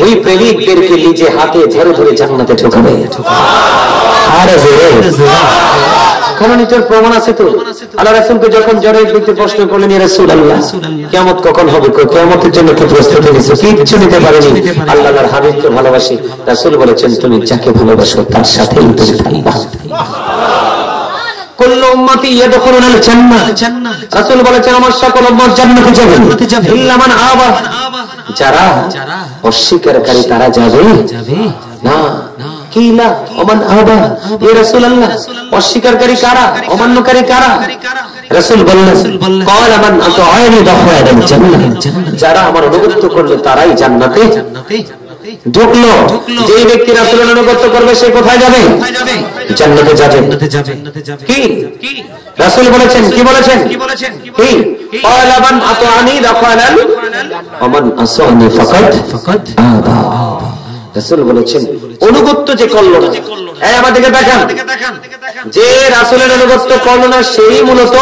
ওই প্রেমিকদেরকে নিজে হাতে ধরে ধরে জান্নাতে ঢোকাবে আরে কারণ এটার প্রমাণ আছে তো আল্লাহ রাসূলকে যখন জড়িয়ে দিতে প্রশ্ন করলেন ইয়া রাসূলুল্লাহ কিয়ামত কখন হবে কিয়ামতের জন্য কি প্রস্তুতি নিছো কিছু নিতে পারেনি আল্লাহর হাবিবকে ভালোবাসি রাসূল বলেছেন তুমি যাকে ভালোবাসো তার সাথেই তুমি থাকবা কুল্লু উম্মতি ইয়াদখুলুনাল জান্নাহ রাসূল বলেছেন আমার সকল উম্মত জান্নাতে যাবে ইল্লা মান আবা যারা অস্বীকারী তারা যাবে না কিলা ওমান আবা ইয়া রাসূলুল্লাহ অস্বীকারী কারা অমান্যকারী কারা রাসূল বললেন ক্বালা মান আতাআনি দাখালাল জান্নাহ যারা আমার অনুগত করবে তারাই জান্নাতে ঢুকলো যে ব্যক্তি রাসূলের অনুগত করবে সে কোথায় যাবে জান্নাতে যাবে কি রাসূল বলেছেন কি বলেছেন কি ক্বালা মান আতাআনি দাখালাল ওমান আসানি ফাকাদ আবা রাসূল বলেছেন অনুগত যে করলো না এই আমাদেরকে দেখান যে রাসূলের অনুগত করলো না সেই মূলত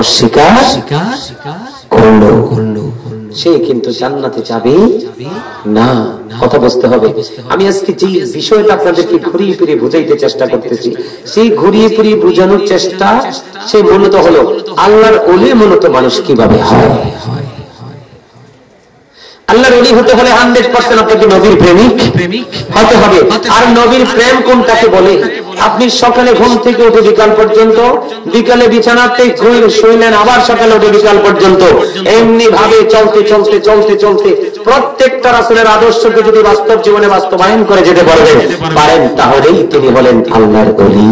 অস্বীকার করলো সে কিন্তু জান্নাতে যাবে না কথা বুঝতে হবে আমি আজকে যে বিষয়টা আপনাদেরকে ঘুরিয়ে ফিরিয়ে বুঝাইতে চেষ্টা করতেছি সেই ঘুরিয়ে ফিরিয়ে বোঝানোর চেষ্টা সেই মূলত হলো আল্লাহর ওলি মূলত মানুষ কিভাবে হয় আল্লাহর ওলি হতে হলে 100% আপনাকে নবীর প্রেমিক হতে হবে আর নবীর প্রেম কোনটাকে বলে আপনি সকালে ঘুম থেকে উঠে বিকাল পর্যন্ত বিকালে বিছানাতে শুইলেন আবার সকালে উঠে বিকাল পর্যন্ত এমনি ভাবে চলতে চলতে চলতে চলতে প্রত্যেকটা রাসূলের আদর্শকে যদি বাস্তব জীবনে বাস্তবায়ন করে যেতে পারেন তাহলেই তিনি হলেন আল্লাহর ওলি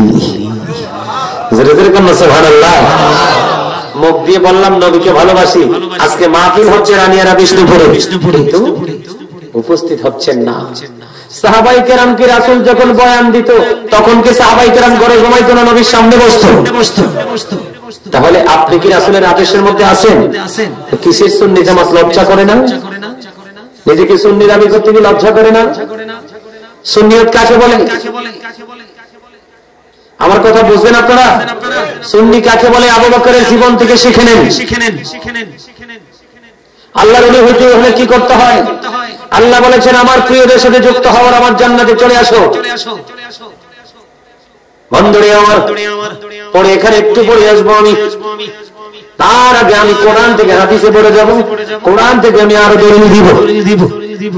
জোরে জোরে বলুন সুবহানাল্লাহ মুখ দিয়ে বললাম নবীকে ভালোবাসি আজকে মাহফিল হচ্ছে রানিয়ারা বিষ্ণুপুরে কিন্তু উপস্থিত হচ্ছেন না সাহাবায়ে কেরাম কি রাসূল যখন বয়ান দিত তখন কি সাহাবায়ে কেরাম ঘরে ঘুমাইতো না নবীর সামনে বসতো তাহলে আপনি কি রাসূলের আদেশের মধ্যে আছেন কিসের সুন্নি জামাত লজ্জা করে না নিজেকে সুন্নি দাবি করতে কি লজ্জা করে না সুন্নিয়ত কাকে বলে আমার কথা বুঝবেন আপনারা সুন্নি কাকে বলে আবু বকরের জীবন থেকে শিখে নেন আল্লাহর ওলি হইতে হলে কি করতে হয় আল্লাহ বলেছেন আমার প্রিয়দের সাথে যুক্ত হওয়ার আমার জান্নাতে চলে আসো বন্ধুরে আমার পরে এখানে একটু পড়ে আসবো আমি তার আগে আমি কোরআন থেকে হাদিসে পড়ে যাব কোরআন থেকে আমি আরো দলিল দিব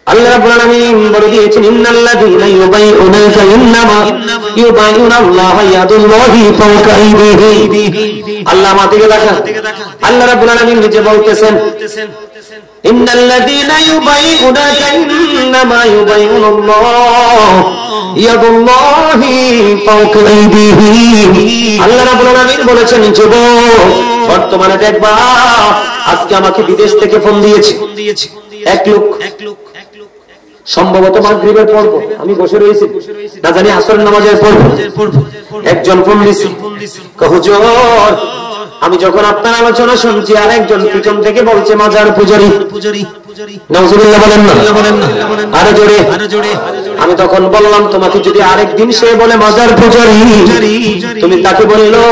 আল্লাহ রাব্বুল আলামিন বলে দিয়েছেন ইন্নাল্লাযীনা ইউবাইউনাকা ইন্নামা ইউবাইউনাল্লাহা ইয়াদুল্লাহি ফাওকা আইদিহি আল্লাহ আমাদেরকে দেখা আল্লাহ রাব্বুল আলামিন নিজে বলতেছেন ইন্নাল্লাযীনা ইউবাইউনাকা ইন্নামা ইউবাইউনাল্লাহা ইয়াদুল্লাহি ফাওকা আইদিহি আল্লাহ রাব্বুল আলামিন বলেছেন যুবক বর্তমানে দেখবা আজকে আমাকে বিদেশ থেকে ফোন দিয়েছে এক লোক সম্ভবত মাগরিবের পড়বো, আমি বসে রয়েছি, না জানি আসরের নামাজের পড়বো। একজন ফোন দিছি, হুজুর আমি যখন আপনার আলোচনা শুনছি আর একজন পিছন থেকে বলছে মাজার পূজারি। নাউজুবিল্লাহ বলেন না, আরো জোরে। আমি তখন বললাম তোমাকে যদি আরেকদিন সে বলে মাজার পূজারি, তুমি তাকে বললো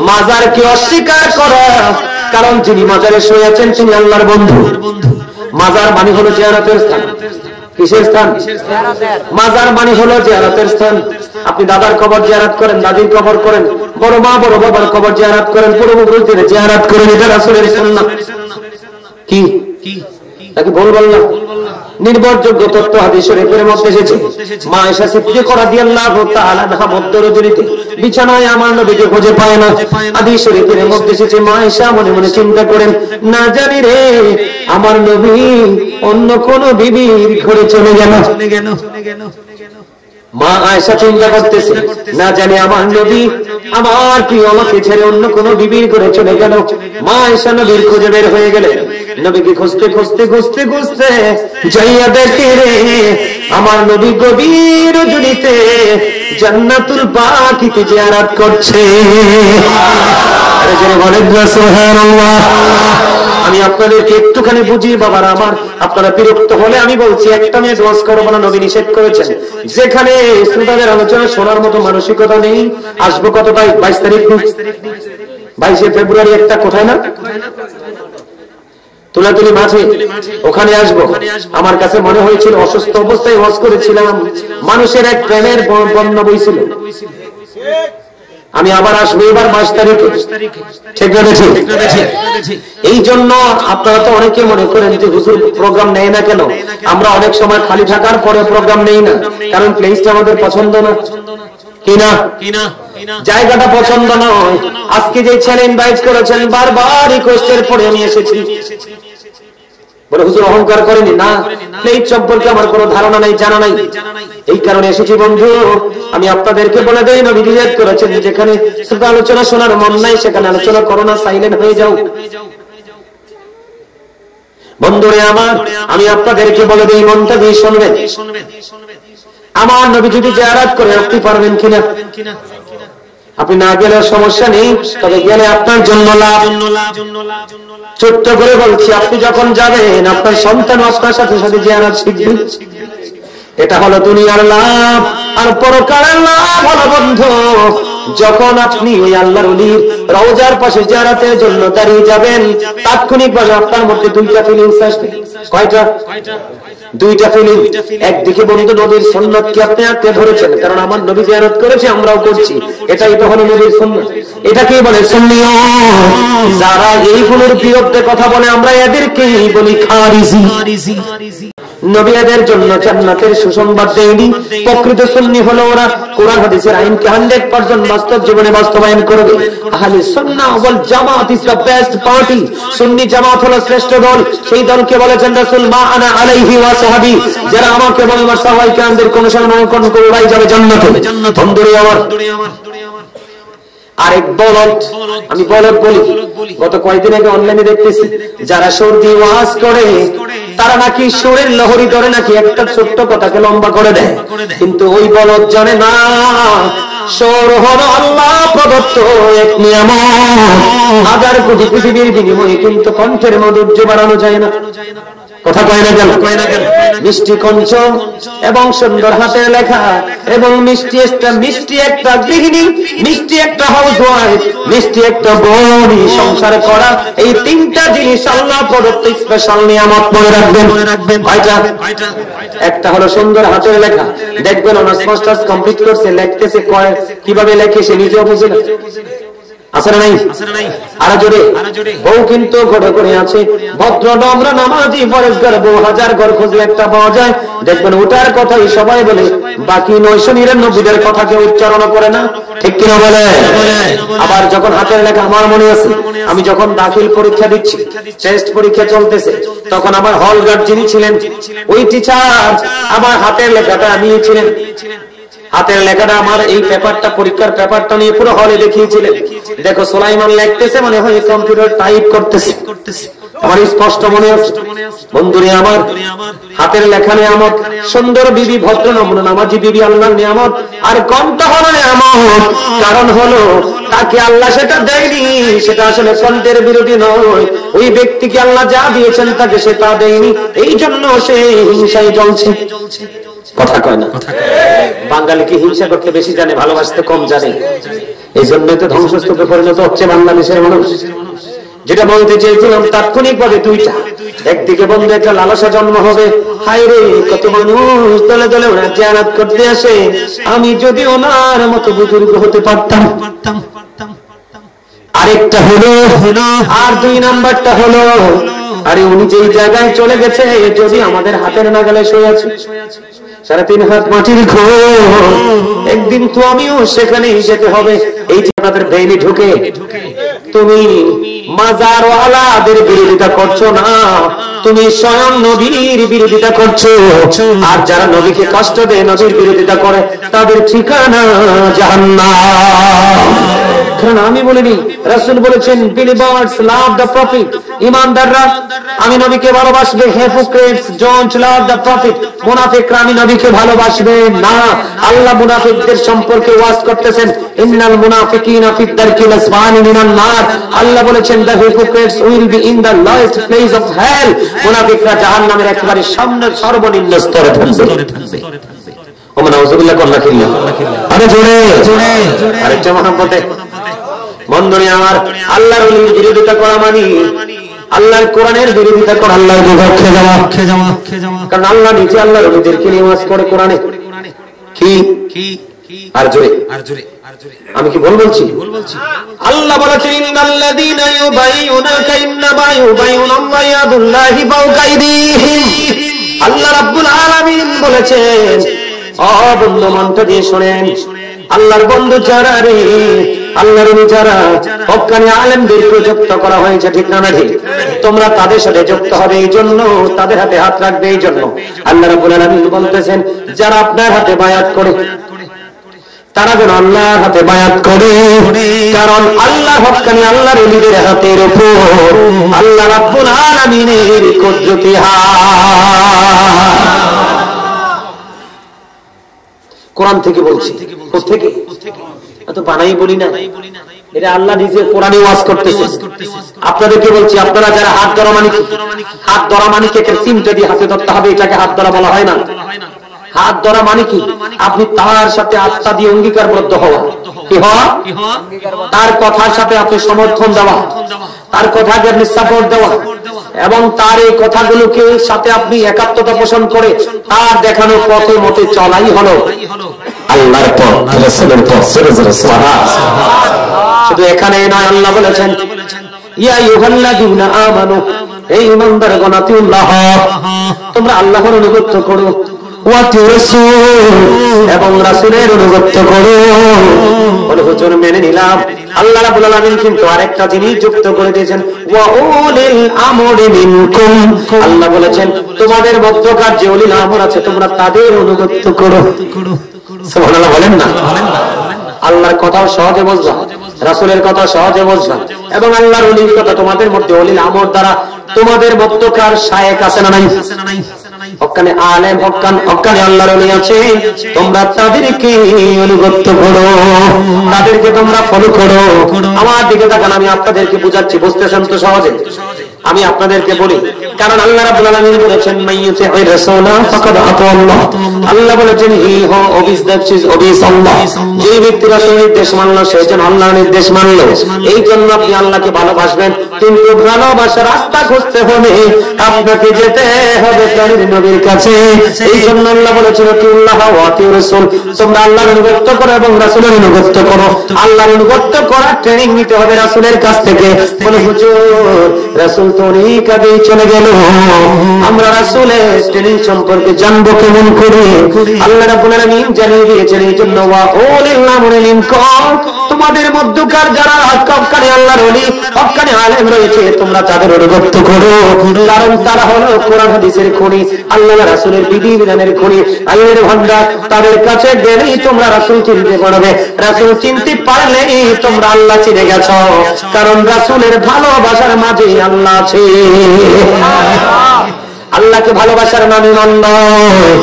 মাজারকে অস্বীকার করা, কারণ যিনি মাজারে শুয়ে আছেন তিনি আল্লাহর বন্ধু। মাজার মানে হলো জিয়ারতের স্থান। কিসের স্থান? মাজার মানে হলো জিয়ারতের স্থান। আপনি দাদার কবর জিয়ারত করেন, দাদির কবর করেন, বড় মা বড় বাবার কবর জিয়ারত করেন, পূর্বপুরুষদের জিয়ারত করেন, এটা রাসূলের সুন্নাত। কি তাকে বলবো না? নির্ভরযোগ্য তথ্য হাদিস শরীফের মধ্যে এসেছে। মা আয়েশা সিদ্দিকা রাদিয়াল্লাহু তাআলা আনহা মধ্যরজনীতে বিছানায় আমার নবীকে খুঁজে পায় না। হাদিস শরীফের মধ্যে এসেছে মা আয়েশা মনে মনে চিন্তা করেন, না জানি রে আমার নবী অন্য কোন বিবির ঘরে চলে গেল। মা আয়েশা চিন্তা করতেছে, না জানি আমার নবী আমার প্রিয় আমাকে ছেড়ে অন্য কোন বিবির ঘরে চলে গেল। মা আয়েশা নবীর খুঁজে বের হয়ে গেলেন। নবীকে খুঁজতে খুঁজতে খুঁজতে খুঁজতে যাইয়া দেখে রে আমার নবী গভীর রজনীতে জান্নাতুল বাকিতে জিয়ারত করছে। আরে জোরে বলেন সুবহানাল্লাহ। আমি আপনাদেরকে একটুখানি বুঝিয়ে বাবারা আমার, আপনারা বিরক্ত হলে আমি বলছি একটা মেয়ে দোয়াজ করবো না, নবী নিষেধ করেছেন। যেখানে শ্রোতাদের আলোচনা শোনার মতো মানসিকতা নেই, আসবো কত তাই 22 তারিখ 22শে ফেব্রুয়ারি একটা কোথায় না তুলাতুলি মাঠে, ওখানে আসবো। আমার কাছে মনে হয়েছিল অসুস্থ অবস্থায় ওয়াজ করেছিলাম, মানুষের এক প্রেমের বন্যা বইছিল। আমি আবার আসবো এবার 22 তারিখে, ঠিক আছে? এই জন্য আপনারা তো অনেকে মনে করেন যে হুজুর প্রোগ্রাম নেয় না কেন। আমরা অনেক সময় খালি থাকার পরে প্রোগ্রাম নেই না, কারণ প্লেসটা আমাদের পছন্দ না, কিনা জায়গাটা পছন্দ নয়। আজকে যে ছেলে ইনভাইট করেছেন বারবার রিকোয়েস্টের পরে আমি এসেছি। বলে হুজুর অহংকার করেনি না, প্লেট সম্পর্কে আমার কোনো ধারণা নাই, জানা নাই, এই কারণে এসেছি। বন্ধু আমি আপনাদেরকে বলে দেই নবী নিষেধ করেছেন যেখানে শ্রোতা আলোচনা শোনার মন নাই সেখানে আলোচনা করো না, সাইলেন্ট হয়ে যাও। বন্ধুরে আমার আমি আপনাদেরকে বলে দেই মনটা দিয়ে শুনবেন। আমার নবী যদি জিয়ারত করে আপনি পারবেন কিনা? আপনি না গেলে সমস্যা নেই, তবে গেলে আপনার জন্য লাভ। ছোট্ট করে বলছি, আপনি যখন যাবেন আপনার সন্তান আপনার সাথে সাথে জিয়ারত শিখবে। এটা হলো দুনিয়ার লাভ। আর পরকালের লাভ হলো বন্ধু যখন আপনি ওই আল্লাহর ওলির রওজার পাশে জিয়ারতের জন্য দাঁড়িয়ে যাবেন, তাৎক্ষণিকভাবে আপনার মধ্যে দুইটা ফিলিংস আসবে। কয়টা? দুইটা ফিলিং। একদিকে বন্ধু নবীর সুন্নাতকে আপনি আঁকড়ে ধরেছেন, কারণ আমার নবী জিয়ারত করেছে আমরাও করছি, এটাই তো হলো নবীর সুন্নাত। এটাকেই বলে সুন্নিয়ত। যারা এইগুলোর বিরুদ্ধে কথা বলে আমরা এদেরকেই বলি খারিজি। নবী এদের জন্য জান্নাতের সুসংবাদ দেয়নি। প্রকৃত সুন্নি হলো ওরা কোরআন হাদিসের আইনকে 100% বাস্তব জীবনে বাস্তবায়ন করবে। আহলে সুন্নাহ ওয়াল জামাত ইজ দ্য বেস্ট পার্টি। সুন্নি জামাত হলো শ্রেষ্ঠ দল। সেই দলকে বলেছেন রাসূল মা আনা আলাইহি ওয়া সাহাবী, যারা আমাকে এবং আমার সাহাবায়ে কেরামদের অনুসরণ করে ওরাই যাবে জান্নাতে। বন্ধুরে আমার আরেক বলদ, আমি বলদ বলি, গত কয়েকদিন আগে অনলাইনে দেখতেছি যারা সর্দি ওয়াজ করে তারা নাকি সুরের লহরী ধরে নাকি একটা ছোট্ট কথাকে লম্বা করে দেয়, কিন্তু ওই বলদ জানে না সুর হলো আল্লাহ প্রদত্ত এক নিয়ামত। হাজার কোটি পৃথিবীর বিনিময়ে কিন্তু কণ্ঠের মাধুর্য বাড়ানো যায় না। কথা কয় না কেন? মিষ্টি কঞ্চ এবং সুন্দর হাতের লেখা এবং মিষ্টি একটা গৃহিণী, মিষ্টি একটা হাউসওয়াইফ, মিষ্টি একটা বোনই সংসার করা, এই তিনটা জিনিস আল্লাহ প্রদত্ত স্পেশাল নিয়ামত। মনে রাখবেন কয়টা? একটা হলো সুন্দর হাতের লেখা। দেখবেন অনার্স মাস্টার্স কমপ্লিট করছে, লিখতেছে কিভাবে লেখে সে নিজেও বুঝে না। আসলে নাই আরো জোরে। বউ কিন্তু ঘরে ঘরে আছে, ভদ্র নম্র নামাজি পরেশগার বউ, হাজার ঘর খুঁজলে একটা পাওয়া যায়। দেখবেন ওটার কথাই সবাই বলে, বাকি 999 কথা কেউ উচ্চারণ করে না, ঠিক কিনা বলে? আবার যখন হাতের লেখা, আমার মনে আছে আমি যখন দাখিল পরীক্ষা দিচ্ছি, টেস্ট পরীক্ষা চলতেছে, তখন আমার হল গার্ড যিনি ছিলেন ওই টিচার আমার হাতের লেখাটা নিয়েছিলেন। হাতের লেখাটা আমার এই পেপারটা, পরীক্ষার পেপারটা নিয়ে পুরো হলে দেখিয়েছিলেন। দেখো সুলাইমান লিখতেছে, মনে হয় কম্পিউটার টাইপ করতেছে। আমার স্পষ্ট মনে আছে বন্ধুরে আমার, হাতের লেখা নিয়ামত, সুন্দর বিবি, ভদ্র নম্র নামাজি বিবি আল্লাহর নিয়ামত, আর কণ্ঠ হলো নিয়ামত। কারণ হলো তাকে আল্লাহ সেটা দেয়নি, সেটা আসলে কণ্ঠের বিরোধী নয়, ওই ব্যক্তিকে আল্লাহ যা দিয়েছেন তাকে সেটা দেয়নি, এই জন্য সে হিংসায় জ্বলছে। কথা কয় না? বাঙালি কি হিংসা করতে বেশি জানে, ভালোবাসতে কম জানে, এই জন্যই তো ধ্বংসস্তূপে পরিণত হচ্ছে বাংলাদেশের মানুষ। যেটা বলতে চেয়েছিলাম তাৎক্ষণিক ভাবে দুইটা, একদিকে বন্ধু একটা লালসা জন্ম হবে, হায় রে কত মানুষ দলে দলে ওনার জিয়ারত করতে আসে, আমি যদি ওনার মতো বুজুর্গ হতে পারতাম। আরেকটা হলো, আর দুই নাম্বারটা হলো, আরে উনি যেই জায়গায় চলে গেছে যদি আমাদের হাতের নাগালে শুয়ে আছে, 3.5 হাত মাটির ঘর, একদিন তো আমিও সেখানেই যেতে হবে। এই যে আমাদের ব্রেইনে ঢুকে তুমি মাজারওয়ালাদের বিরোধিতা করছো না, তুমি স্বয়ং নবীর বিরোধিতা করছো। আর যারা নবীকে কষ্ট দেয়, নবীর বিরোধিতা করে, তাদের ঠিকানা জাহান্নাম। কারণ আমি বলিনি, রাসূল বলেছেন believers love the prophet, ঈমানদাররা আমি নবীকে ভালোবাসবে, hypocrites don't love the prophet, মুনাফিকরা আমি নবীকে ভালোবাসবে না। আল্লাহ মুনাফিকদের সম্পর্কে ওয়াজ করতেছেন, ইন্নাল মুনাফিকিনা ফি দারকিল আসফালি মিনান নার। আল্লাহ বলেছেন the hypocrites will be in the lowest place of hell, মুনাফিকরা জাহান্নামের একেবারে সামনের সর্বনিম্ন স্তরে থাকবে। ওমা নাউযুবিল্লাহ আল্লাহ কিল্লা, আরে জোরে জোরে, আরে জামাতে বন্ধুরে আমার, আল্লাহর ওলির বিরোধিতা করা মানে আল্লাহর কোরআনের বিরোধিতা করা, আল্লাহর বিপক্ষে যাওয়া। কারণ আল্লাহ নিজে আল্লাহর ওলিদেরকে নিয়ে ওয়াজ করে কোরআনে। কি আর জোরে, আমি কি ভুল বলছি? আল্লাহ বলেছেন ইন্নাল্লাযীনা ইউবাইয়ুনাকা ইন্নামা ইউবাইয়ুনাল্লাহু ইয়াদুল্লাহি ফাওকা আইদিহিম। আল্লাহ রাব্বুল আলামিন বলেছেন, ও বন্ধু মনটা দিয়ে শুনেন, আল্লাহর বন্ধু যারা রে, আল্লাহর ওলি যারা, হক্কানি আলেমদেরকে যুক্ত করা হয়েছে, ঠিক না? ঠিক। তোমরা তাদের সাথে যুক্ত হবে, এই জন্য তাদের হাতে হাত রাখবে। এই জন্য আল্লাহ রাব্বুল আলামিন বলতেছেন, যারা আপনার হাতে বায়াত করে তারা যেন আল্লাহর হাতে বায়াত করে, কারণ আল্লাহ হক্কানি আল্লাহর ওলিদের হাতের উপর আল্লাহ রাব্বুল আলামিনের কুদরতি হাত। কোরআন থেকে বলছি, কোথেকে এত বানাই বলি না, এটা আল্লাহ নিজে কোরআনে ওয়াজ করতেছে। আপনাদেরকে বলছি, আপনারা যারা হাত ধরা মানে কি, হাত ধরা মানে কি এর সিমটা দিয়ে হাতে ধরতে হবে, এটাকে হাত ধরা বলা হয় না। হাত ধরা মানে কি, আপনি তার সাথে আত্মা দিয়ে অঙ্গীকারবদ্ধ হওয়া, কি হওয়া, তার কথার সাথে আপনি সমর্থন দেওয়া, তার কথাকে আপনি সাপোর্ট দেওয়া, এবং তার এই কথাগুলোকে সাথে আপনি একাত্মতা পোষণ করে তার দেখানো পথে মতে চলাই হলো আল্লাহর পথ, রাসূলের পথ। শুধু এখানে নয়, আল্লাহ বলেছেন ইয়া আইয়ুহাল্লাযীনা আমানু, হে ঈমানদারগণ, আতিউল্লাহ, তোমরা আল্লাহর অনুগত করো, ওয়া রাসূল, এবং রাসূলের অনুগত করো। বলে হুজুর মেনে নিলাম, আল্লাহ রাব্বুল আলামিন কিন্তু আরেকটা জিনিস যুক্ত করে দিয়েছেন, ওয়া উলিল আমরি মিনকুম। আল্লাহ বলেছেন তোমাদের মধ্যকার যে উলিল আমর আছে তোমরা তাদের অনুগত করো। সুবহানাল্লাহ বলেন না? আল্লাহর কথা সহজে বুঝবা, রাসূলের কথা সহজে বুঝবা, এবং আল্লাহর ওলির কথা তোমাদের মধ্যে উলিল আমর দ্বারা তোমাদের মধ্যকার শায়েখ আছে না নাই? হক্কানি আলেম, হক্কানি আল্লাহর ওলি আছে, তোমরা তাদেরকে অনুগত করো, তাদেরকে তোমরা ফলো করো। আমার দিকে তাকান, আমি আপনাদেরকে বুঝাচ্ছি, বুঝতেছেন তো সহজে? আমি আপনাদেরকে বলি, কারণ আল্লাহ রাব্বুল আলামিন বলেছেন মাইয়ুতি'র রাসূলা ফাকাদ আতাআল্লাহ। আল্লাহ বলেছেন হি হো ওবিস দ্যাট ইজ ওবিস আল্লাহ। যে ব্যক্তি রাসূলের নির্দেশ মানলো সে যেন আল্লাহর নির্দেশ মানলো। এই জন্য আপনি আল্লাহকে ভালোবাসবেন, কিন্তু ভালোবাসার রাস্তা খুঁজতে হলে আপনাকে যেতে হবে প্রাণের নবীর কাছে। এই জন্য আল্লাহ বলেছেন আতিউল্লাহ ওয়া আতিউর রাসূল, তোমরা আল্লাহর অনুগত করো এবং রাসূলের অনুগত করো। আল্লাহর অনুগত করার ট্রেনিং নিতে হবে রাসূলের কাছ থেকে। বলে হুজুর রাসূল তো অনেক আগে চলে গেল, আমরা রাসূলের ট্রেনিং সম্পর্কে জানবো কেমন করে? আল্লাহ রাব্বুল আলামিন জানিয়ে দিয়েছেন, এই জন্য ওয়া উলিল আমরি মিনকুম, তোমাদের মধ্যকার যারা হক্কানি আল্লাহর ওলি, হক্কানি আলেম রয়েছে, তোমরা তাদের অনুগত করো, কারণ তারা হলো কোরআন হাদিসের খনি। আল্লাহ রাসূলের বিধি বিধানের খনি আইনের ভান্ডার তাদের কাছে গেলেই তোমরা রাসূল চিনতে পারবে, রাসূল চিনতে পারলেই তোমরা আল্লাহ চিনে গেছো, কারণ রাসূলের ভালোবাসার মাঝে আল্লাহ আছে। আল্লাহকে ভালোবাসার নামে ইমান নয়,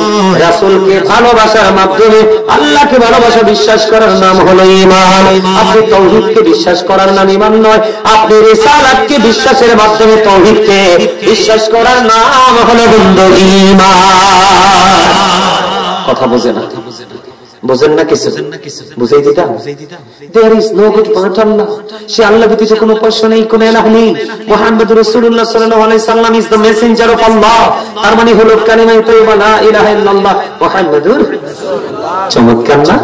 রাসূলকে ভালোবাসার মাধ্যমে আল্লাহকে ভালোবাসা বিশ্বাস করার নাম হলো ঈমান। আপনি তাওহীদকে বিশ্বাস করার নাম ঈমান নয়, আপনি রিসালাতকে বিশ্বাসের মাধ্যমে তাওহীদকে বিশ্বাস করার নাম হলো বন্ধু ঈমান। কথা বোঝেন না? বুঝেন না কিছু? বুঝাই দিতাম। There is no good but Allah. সে আল্লাহ ব্যতীত কোনো উপাস্য নেই, কোনো ইলাহ নেই। মুহাম্মদুর রাসূলুল্লাহ সাল্লাল্লাহু আলাইহি সাল্লাম is the messenger of Allah. তার মানে হলো কালিমা তাইয়্যিবা লা ইলাহা ইল্লাল্লাহ মুহাম্মাদুর রাসূলুল্লাহ। চমৎকার না?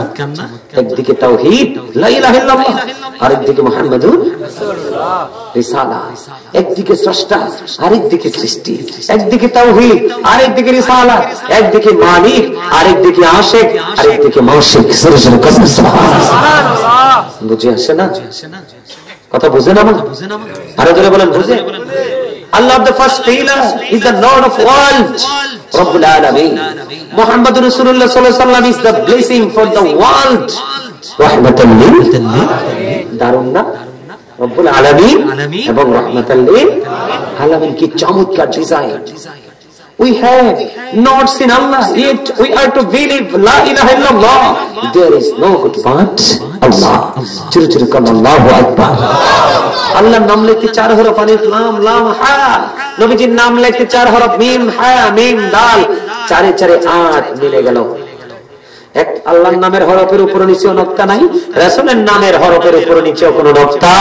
একদিকে তাওহীদ লা ইলাহা ইল্লাল্লাহ, আরেকদিকে মুহাম্মাদুর রাসূলুল্লাহ রিসালাত। একদিকে স্রষ্টা, আরেকদিকে সৃষ্টি। একদিকে তাওহীদ, আরেকদিকে রিসালাত। একদিকে মালিক, আরেকদিকে আশিক, আরেকদিকে মাশিক। সুবহানাল্লাহ। বুঝে আসে না? কথা বুঝেন আমার? আরে জোরে বলেন বুঝে? Allah the first healer is the Lord of world, Rabbul Alamin. Muhammadur Rasulullah sallallahu alaihi wasallam is the blessing for the world, rahmatan lil দারুন না? রব্বুল আলামিন এবং রাহমাতাল লিল আলামিন, কি চমৎকার design. We have not seen Allah, yet we are to believe La ilaha illallah. There is no good but Allah. Churu churu kam Allahu Akbar. আল্লাহর নাম লিখতে 4 হরফ আলিফ লাম লাম হা, নবীজির নাম লিখতে 4 হরফ মিম হা মিম দাল, 4 4 8 মিলে গেল। এক আল্লাহর নামের হরফের উপর নিচেও নকতা নাই, রাসূলের নামের হরফের উপর নিচেও কোনো নকতা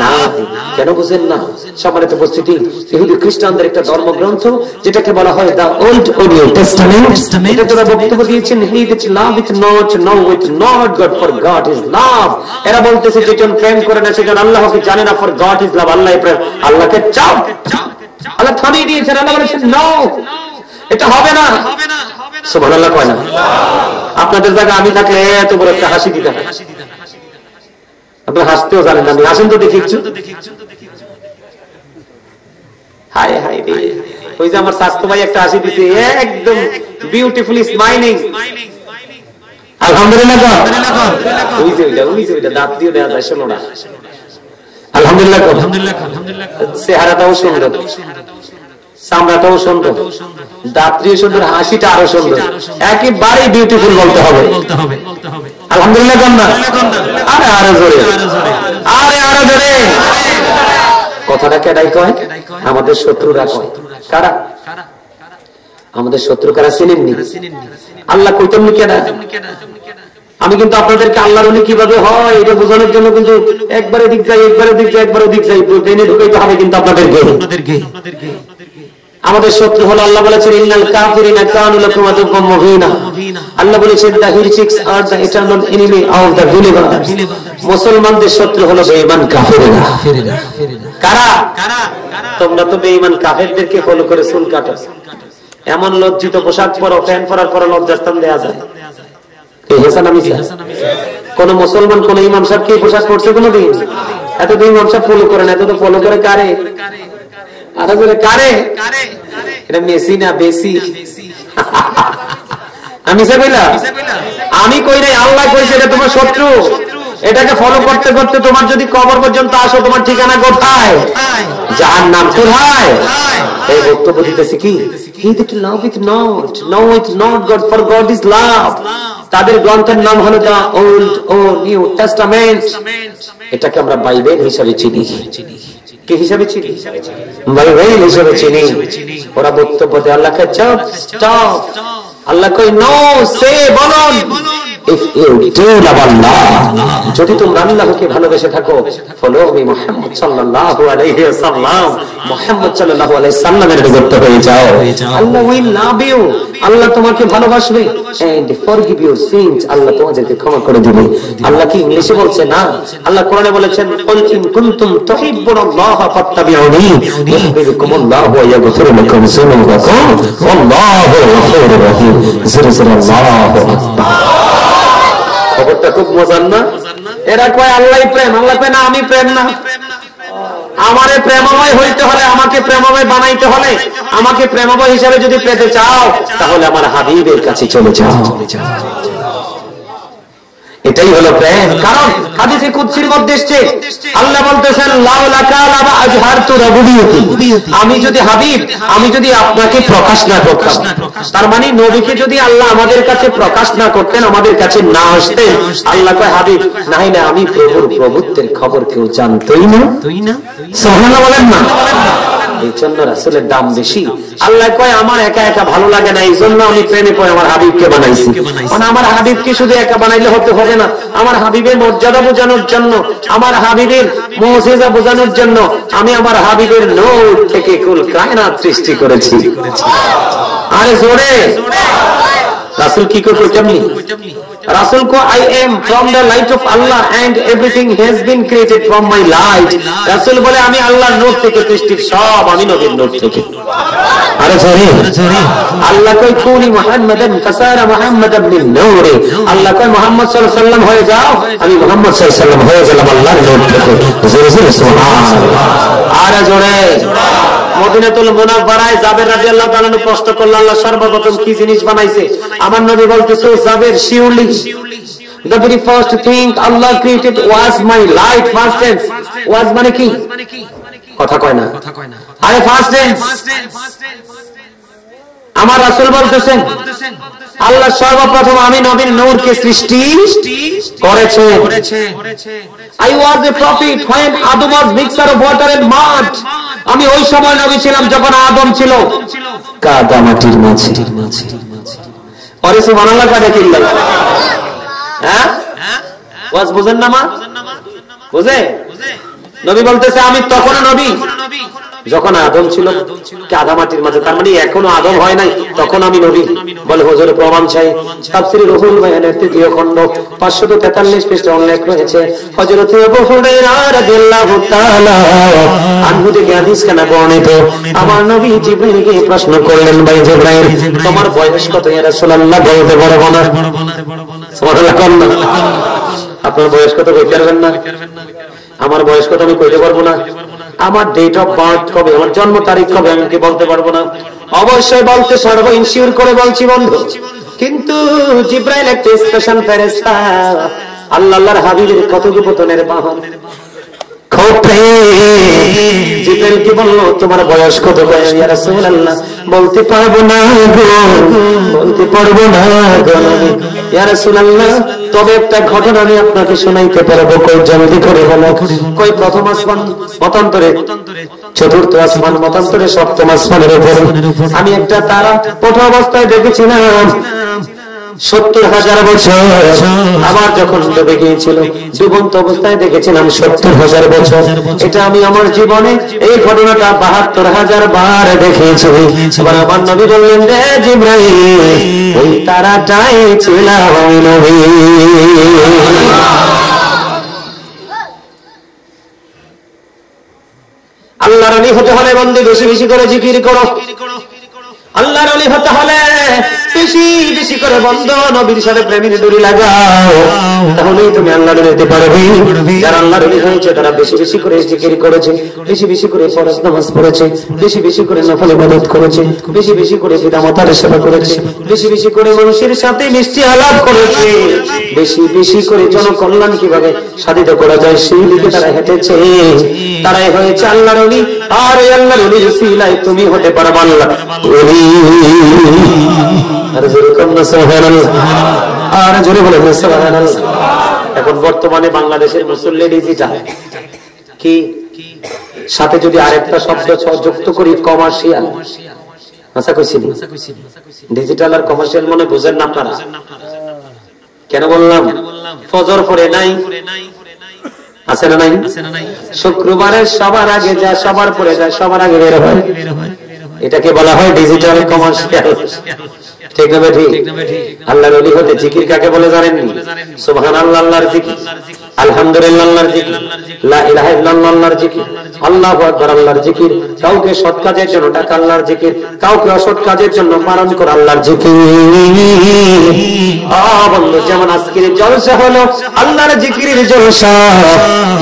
নাই। কেন বুঝেন না? সম্মানিত উপস্থিতি, ইহুদি খ্রিস্টানদের একটা ধর্মগ্রন্থ যেটাকে বলা হয় দা ওল্ড ও নিউ টেস্টামেন্ট, এটা তারা বক্তব্য দিয়েছেন he that love it not know with not God for God is love. এরা বলতেছে যেজন প্রেম করে না সেজন আল্লাহকে জানে না, ফর গড ইজ লাভ, আল্লাহ প্রেম। আল্লাহকে চাও, আল্লাহ থামিয়ে দিয়েছেন। আল্লাহ বলেছেন নো, এটা হবে না। সুবহানাল্লাহ কয় না? আপনাদের জায়গা আমি থাকলে এত বড় একটা হাসি দিতাম। আপনারা হাসতেও জানেন না, আমি হাসেন তো দেখি একটু। হায় হায় রে, ওই যে আমার স্বাস্থ্য ভাই একটা হাসি দিছে, একদম বিউটিফুলি স্মাইলিং। আলহামদুলিল্লাহ। ওই যে ওইটা দাঁত দিয়ে দেওয়া যায়, শোনো না। আলহামদুলিল্লাহ। চেহারাটাও সুন্দর, চামড়াটাও সুন্দর, দাঁতটিও সুন্দর, হাসিটা আরো সুন্দর, একেবারে বিউটিফুল বলতে হবে। আলহামদুলিল্লাহ। আরে আরো জোরে, আরে আরো জোরে। কথাটা কেডাই কয়? আমাদের শত্রুরা কয়। কারা? আমাদের শত্রু কারা চিনেননি? আল্লাহ কইতেন নি কেডা? আমি কিন্তু আপনাদেরকে আল্লাহর ওলি কিভাবে হয় এটা বোঝানোর জন্য কিন্তু একবারে দিক যাই, একবারে দিক যাই, একবারে দিক যাই, ট্রেনে ঢুকাইতে হবে কিন্তু আপনাদেরকে। আমাদের শত্রু হলো, আল্লাহ বলেছেন ইন্নাল কাফিরিনা কানু লাকুম আদুওয়াম মুবিনা। আল্লাহ বলেছেন the heretics are the eternal enemy of the believers. মুসলমানদের শত্রু হলো বেঈমান কাফেররা। কারা? তোমরা তো বেঈমান কাফেরদেরকে ফলো করে চুল কাটো, এমন লজ্জিত পোশাক পরো, ফ্যান পরার পর লজ্জাস্থান দেয়া যায়। এই হাসান আমি কোন মুসলমান কোন ইমাম সাহেব কি পোশাক পরছে কোনদিন? এতদিন ইমাম সাহেব ফলো করে না, এত তো ফলো করে কারে? আরে বলে কারে? এটা মেসি না বেশি? আমি সে কইলা? আমি কই নাই, আল্লাহ কইছে এটা তোমার শত্রু। এটাকে ফলো করতে করতে তোমার যদি কবর পর্যন্ত আসো, তোমার ঠিকানা কোথায়? জাহান্নাম। কোথায়? এই বক্তব্য দিতেছে কি? He that loveth not knoweth not God, for God is love. তাদের গ্রন্থের নাম হলো দা ওল্ড ও নিউ টেস্টামেন্ট। এটাকে আমরা বাইবেল হিসাবে চিনি। কি হিসাবে চিনি? বাইবেল হিসাবে চিনি। ওরা বক্তব্য দেয় আল্লাহকে চপ স্টপ, আল্লাহ কই নো সে বলুন if you do love Allah, যদি তোমরা আল্লাহকে ভালোবেসে থাকো, follow me মুহাম্মদ সাল্লাল্লাহু আলাইহি ওয়াসাল্লাম, মুহাম্মদ সাল্লাল্লাহু আলাইহি সাল্লামের অনুগত হয়ে যাও। আল্লাহ will love you, আল্লাহ তোমাকে ভালোবাসবে, and forgive your sins, আল্লাহ তোমাদেরকে ক্ষমা করে দিবে। আল্লাহ কি ইংলিশে বলছে? না, আল্লাহ কোরআনে বলেছেন কুল ইন কুনতুম তুহিব্বুনাল্লাহা ফাত্তাবিউনি ইউহিব্বুকুমুল্লাহু ওয়া ইয়াগফির লাকুম যুনুবাকুম ওয়াল্লাহু গফুরুর রহিম। আল্লাহু আকবার। খবরটা খুব মজার না? এরা কয় আল্লাহই প্রেম, আল্লাহ কয় না আমি প্রেম না। আমারে প্রেমময় হইতে হলে, আমাকে প্রেমময় বানাইতে হলে, আমাকে প্রেমময় হিসাবে যদি পেতে চাও তাহলে আমার হাবিবের কাছে চলে যাও। এটাই হলো প্রেম। কারণ হাদিসে কুদসির মধ্যে এসেছে আল্লাহ বলতেছেন লাউলাকা লাবা আজহারতু রাবুবিয়তি, আমি যদি হাবিব, আমি যদি আপনাকে প্রকাশ না করতাম, তার মানে নবীকে যদি আল্লাহ আমাদের কাছে প্রকাশ না করতেন, আমাদের কাছে না আসতেন, আল্লাহ কয় হাবিব নাই না আমি প্রভুর প্রভুত্বের খবর কেউ জানতই না। সুবহানাল্লাহ বলেন না? এই জন্য রাসূলের দাম বেশি। আল্লাহ কয় আমার একা একা ভালো লাগে না, এই জন্য আমি প্রেমে পড়ে আমার হাবিবকে বানাইছি। মানে আমার হাবিবকে শুধু একা বানাইলে হতে হবে না, আমার হাবিবের মর্যাদা বোঝানোর জন্য, আমার হাবিবের মুজিজা বোঝানোর জন্য আমি আমার হাবিবের নূর থেকে কুল কায়নাত সৃষ্টি করেছি। আরে জোরে রাসূল কি করে কেমনি? রাসূল কো I am from the light of Allah and everything has been created from my light। রাসূল বলে আমি আল্লাহর নূর থেকে সৃষ্টি, সব আমি নবীর নূর থেকে। আরে জোরে আল্লাহ কই কুনি মুহাম্মাদান ফাসারা মুহাম্মাদান মিন নূরে, আল্লাহ কই মুহাম্মদ সাল্লাল্লাহু আলাইহি ওয়াসাল্লাম হয়ে যাও, আমি মুহাম্মদ সাল্লাল্লাহু আলাইহি ওয়াসাল্লাম হয়ে গেলাম আল্লাহর নূর থেকে। জোরে জোরে সুবহানাল্লাহ। আরে জোরে মদিনাতুল মুনাওয়ারায় জাবের রাদিয়াল্লাহু তাআলা প্রশ্ন করলেন আল্লাহ সর্বপ্রথম কি জিনিস বানাইছে? আমার নবী বলতেছে জাবের শিউলি, the very first thing Allah created was my light। first tense was মানে কি? কথা কয় না, আরে ফার্স্ট টেন্স। আমার রাসূল বলতেছেন আল্লাহ সর্বপ্রথম আমি নবীর নূরকে সৃষ্টি করেছে। I was a prophet when Adam was mixture of water and mud। আমি ওই সময় নবী ছিলাম যখন আদম ছিল কাদা মাটির মাঝে। আরে সুবহানাল্লাহ কাদা কিল্লা, হ্যাঁ ওয়াজ বুঝেন না মা? বুঝে? নবী বলতেছে আমি তখন নবী যখন আদম ছিল কাদা মাটির মাঝে, তার মানে এখনো আদম হয় নাই, তখন আমি নবী। বলে হুজুর প্রমাণ চাই। তাফসীরে রুহুল বায়ানের 3য় খণ্ড 543 পৃষ্ঠা উল্লেখ রয়েছে হযরত আবু হুরায়রা রাদিয়াল্লাহু তাআলা আনহু থেকে হাদিস কানা বর্ণিত, আমার নবী জিবরাইলকে প্রশ্ন করলেন ভাই জিবরাইল তোমার বয়স কত ইয়া রাসূলুল্লাহ? বলতে পারবো না। সুবহানাল্লাহ কোন না? আপনার বয়স কত কইতে পারবেন না? আমার বয়স কত আমি কইতে পারবো না। আমার ডেট অফ বার্থ কবে, আমার জন্ম তারিখ কবে আমি কি বলতে পারবো না। অবশ্যই বলতে পারবো, ইনসিওর করে বলছি বন্ধু। কিন্তু জিবরাইল একটা স্পেশাল ফেরেশতা, আল্লাহর হাবিবের কথোপকথনের বাহন। জিবরাইল কি বললো তোমার বয়স কত? ইয়া রাসূলুল্লাহ বলতে পারবো না গো, বলতে পারবো না গো ইয়া রাসূলুল্লাহ, তবে একটা ঘটনা আমি আপনাকে শোনাইতে পারবো। কই জলদি করে বলো। কই প্রথম আসমান মতান্তরে, চতুর্থ আসমান মতান্তরে, সপ্তম আসমানের উপরে আমি একটা তারা ওঠা অবস্থায় দেখেছিলাম 70,000 বছর। আবার যখন ডুবে গিয়েছিল ডুবন্ত অবস্থায় দেখেছিলাম 70,000 বছর। এটা আমি আমার জীবনে এই ঘটনাটা 72,000 বার দেখেছি। এবার আমার নবী বললেন রে জিবরাইল ওই তারাটাই ছিলাম আমি নবী। আল্লাহর ওলি হতে হলে বন্ধু বেশি বেশি করে জিকির করো। আল্লাহর ওলি হতে হলে বেশি বেশি করে বন্ধু নবীর সাথে প্রেমের ডুরি লাগাও, তাহলেই তুমি আল্লাহর ওলি হতে পারবে। যারা আল্লাহর ওলি হয়েছে তারা বেশি বেশি করে জিকির করেছে, বেশি বেশি করে ফরজ নামাজ পড়েছে, বেশি বেশি করে নফল ইবাদত করেছে, বেশি বেশি করে পিতামাতার সেবা করেছে, বেশি বেশি করে মানুষের সাথে মিষ্টি আলাপ করেছে, বেশি বেশি করে জনকল্যাণ কিভাবে সাধিত করা যায় সেই দিকে তারা হেঁটেছে। তারাই হয়েছে আল্লাহর ওলি। আর এই আল্লাহর ওলির উসিলায় তুমি হতে পারবে আল্লাহর ওলি। আর জোরে কম না সুবহানাল্লাহ, আর জোরে বলে সুবহানাল্লাহ। এখন বর্তমানে বাংলাদেশের মুসল্লি ডিজিটাল কি সাথে যদি আরেকটা শব্দ যুক্ত করি কমার্শিয়াল, আচ্ছা কইছি ডিজিটাল আর কমার্শিয়াল মনে বুঝেন না আপনারা? কেন বললাম? ফজর পড়ে নাই আছে না নাই? শুক্রবারে সবার আগে যায়, সবার পরে যায়, সবার আগে বের হয়, এটাকে বলা হয় ডিজিটাল কমার্শিয়াল। ঠিক না ঠিক? আল্লাহর ওলি হতে জিকির কাকে বলে জানেননি? সুবহানাল্লাহ, আল্লাহর জিকির। আলহামদুলিল্লাহ আল্লাহর জিকির, লা ইলাহা ইল্লাল্লাহ আল্লাহর জিকির, আল্লাহু আকবার আল্লাহর জিকির, কাউকে সৎ কাজের জন্য ডাকা আল্লাহর জিকির, কাউকে অসৎ কাজের জন্য বারণ করা আল্লাহর জিকির। বন্ধু, যেমন আজকের জলসা হলো আল্লাহর জিকিরের জলসা,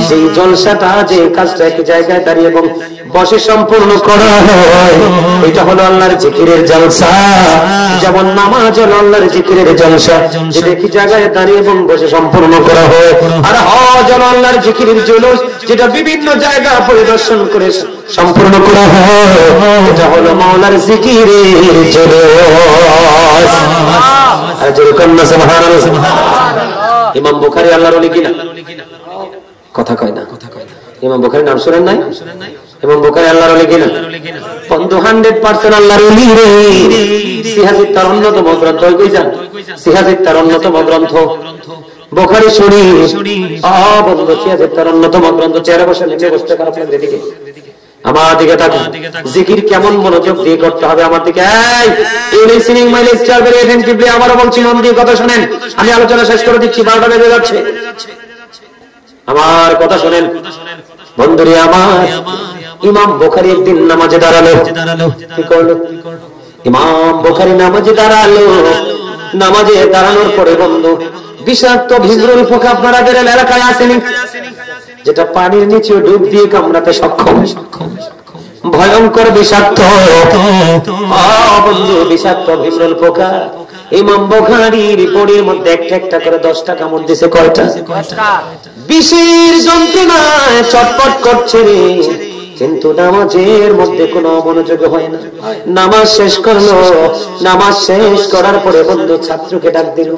সেই জলসাটা যে কাজটা এক জায়গায় দাঁড়িয়ে এবং বসে সম্পূর্ণ করা হয়, এটা হলো আল্লাহর জিকিরের জলসা। যেমন নামাজ হলো আল্লাহর জিকিরের জলসা, যেটা একই জায়গায় দাঁড়িয়ে এবং বসে সম্পূর্ণ করা হয়। আর হজ হলো আল্লাহর জিকিরের জুলুস, যেটা বিভিন্ন জায়গা পরিদর্শন করে সম্পূর্ণ করা হয়, এটা হলো মাওলার জিকিরের জুলুস। আর যেরকম না সুবহানাল্লাহ। ইমাম বুখারী আল্লাহর ওলি কিনা? কথা কয় না। ইমাম বুখারীর নাম শুনেন নাই? ইমাম বুখারী আল্লাহর ওলি কিনা? 100% আল্লাহর ওলি রে। সিহাহ তার অন্যতম গ্রন্থ, কই যান? সিহাহ তার অন্যতম গ্রন্থ বুখারী শরীফ। বন্ধু, সিহাহ তার অন্যতম গ্রন্থ। চেয়ারে বসে, নিচে বসতে খারাপ লাগবে দিকে। আমার দিকে তাকান। জিকির কেমন মনোযোগ দিয়ে করতে হবে আমার দিকে। এই listening my lecture very attentively. আমারও বলছি, মন দিয়ে কথা শুনেন। আমি আলোচনা শেষ করে দিচ্ছি, 12টা বেজে যাচ্ছে। আমার কথা শুনেন বন্ধুরে আমার। ইমাম বুখারী একদিন নামাজে দাঁড়ালো। কি করলো? ইমাম বুখারী নামাজে দাঁড়ালো। নামাজে দাঁড়ানোর পরে বন্ধু, বিষাক্ত ভিজরুল পোকা আপনাদের এলাকায় আসেনি, যেটা পানির নিচে ডুব দিয়ে কামড়াতে সক্ষম, ভয়ঙ্কর বিষাক্ত বন্ধু, বিষাক্ত ভিজরুল পোকা। ইমাম বুখারীর বডির মধ্যে একটা একটা করে 10টা কামড় দিয়েছে। কয়টা? বিষের যন্ত্রণায় চটপট করছে রে, কিন্তু নামাজের মধ্যে কোনো মনোযোগ হয় না। নামাজ শেষ করলো। নামাজ শেষ করার পরে বন্ধু ছাত্রকে ডাক দিল।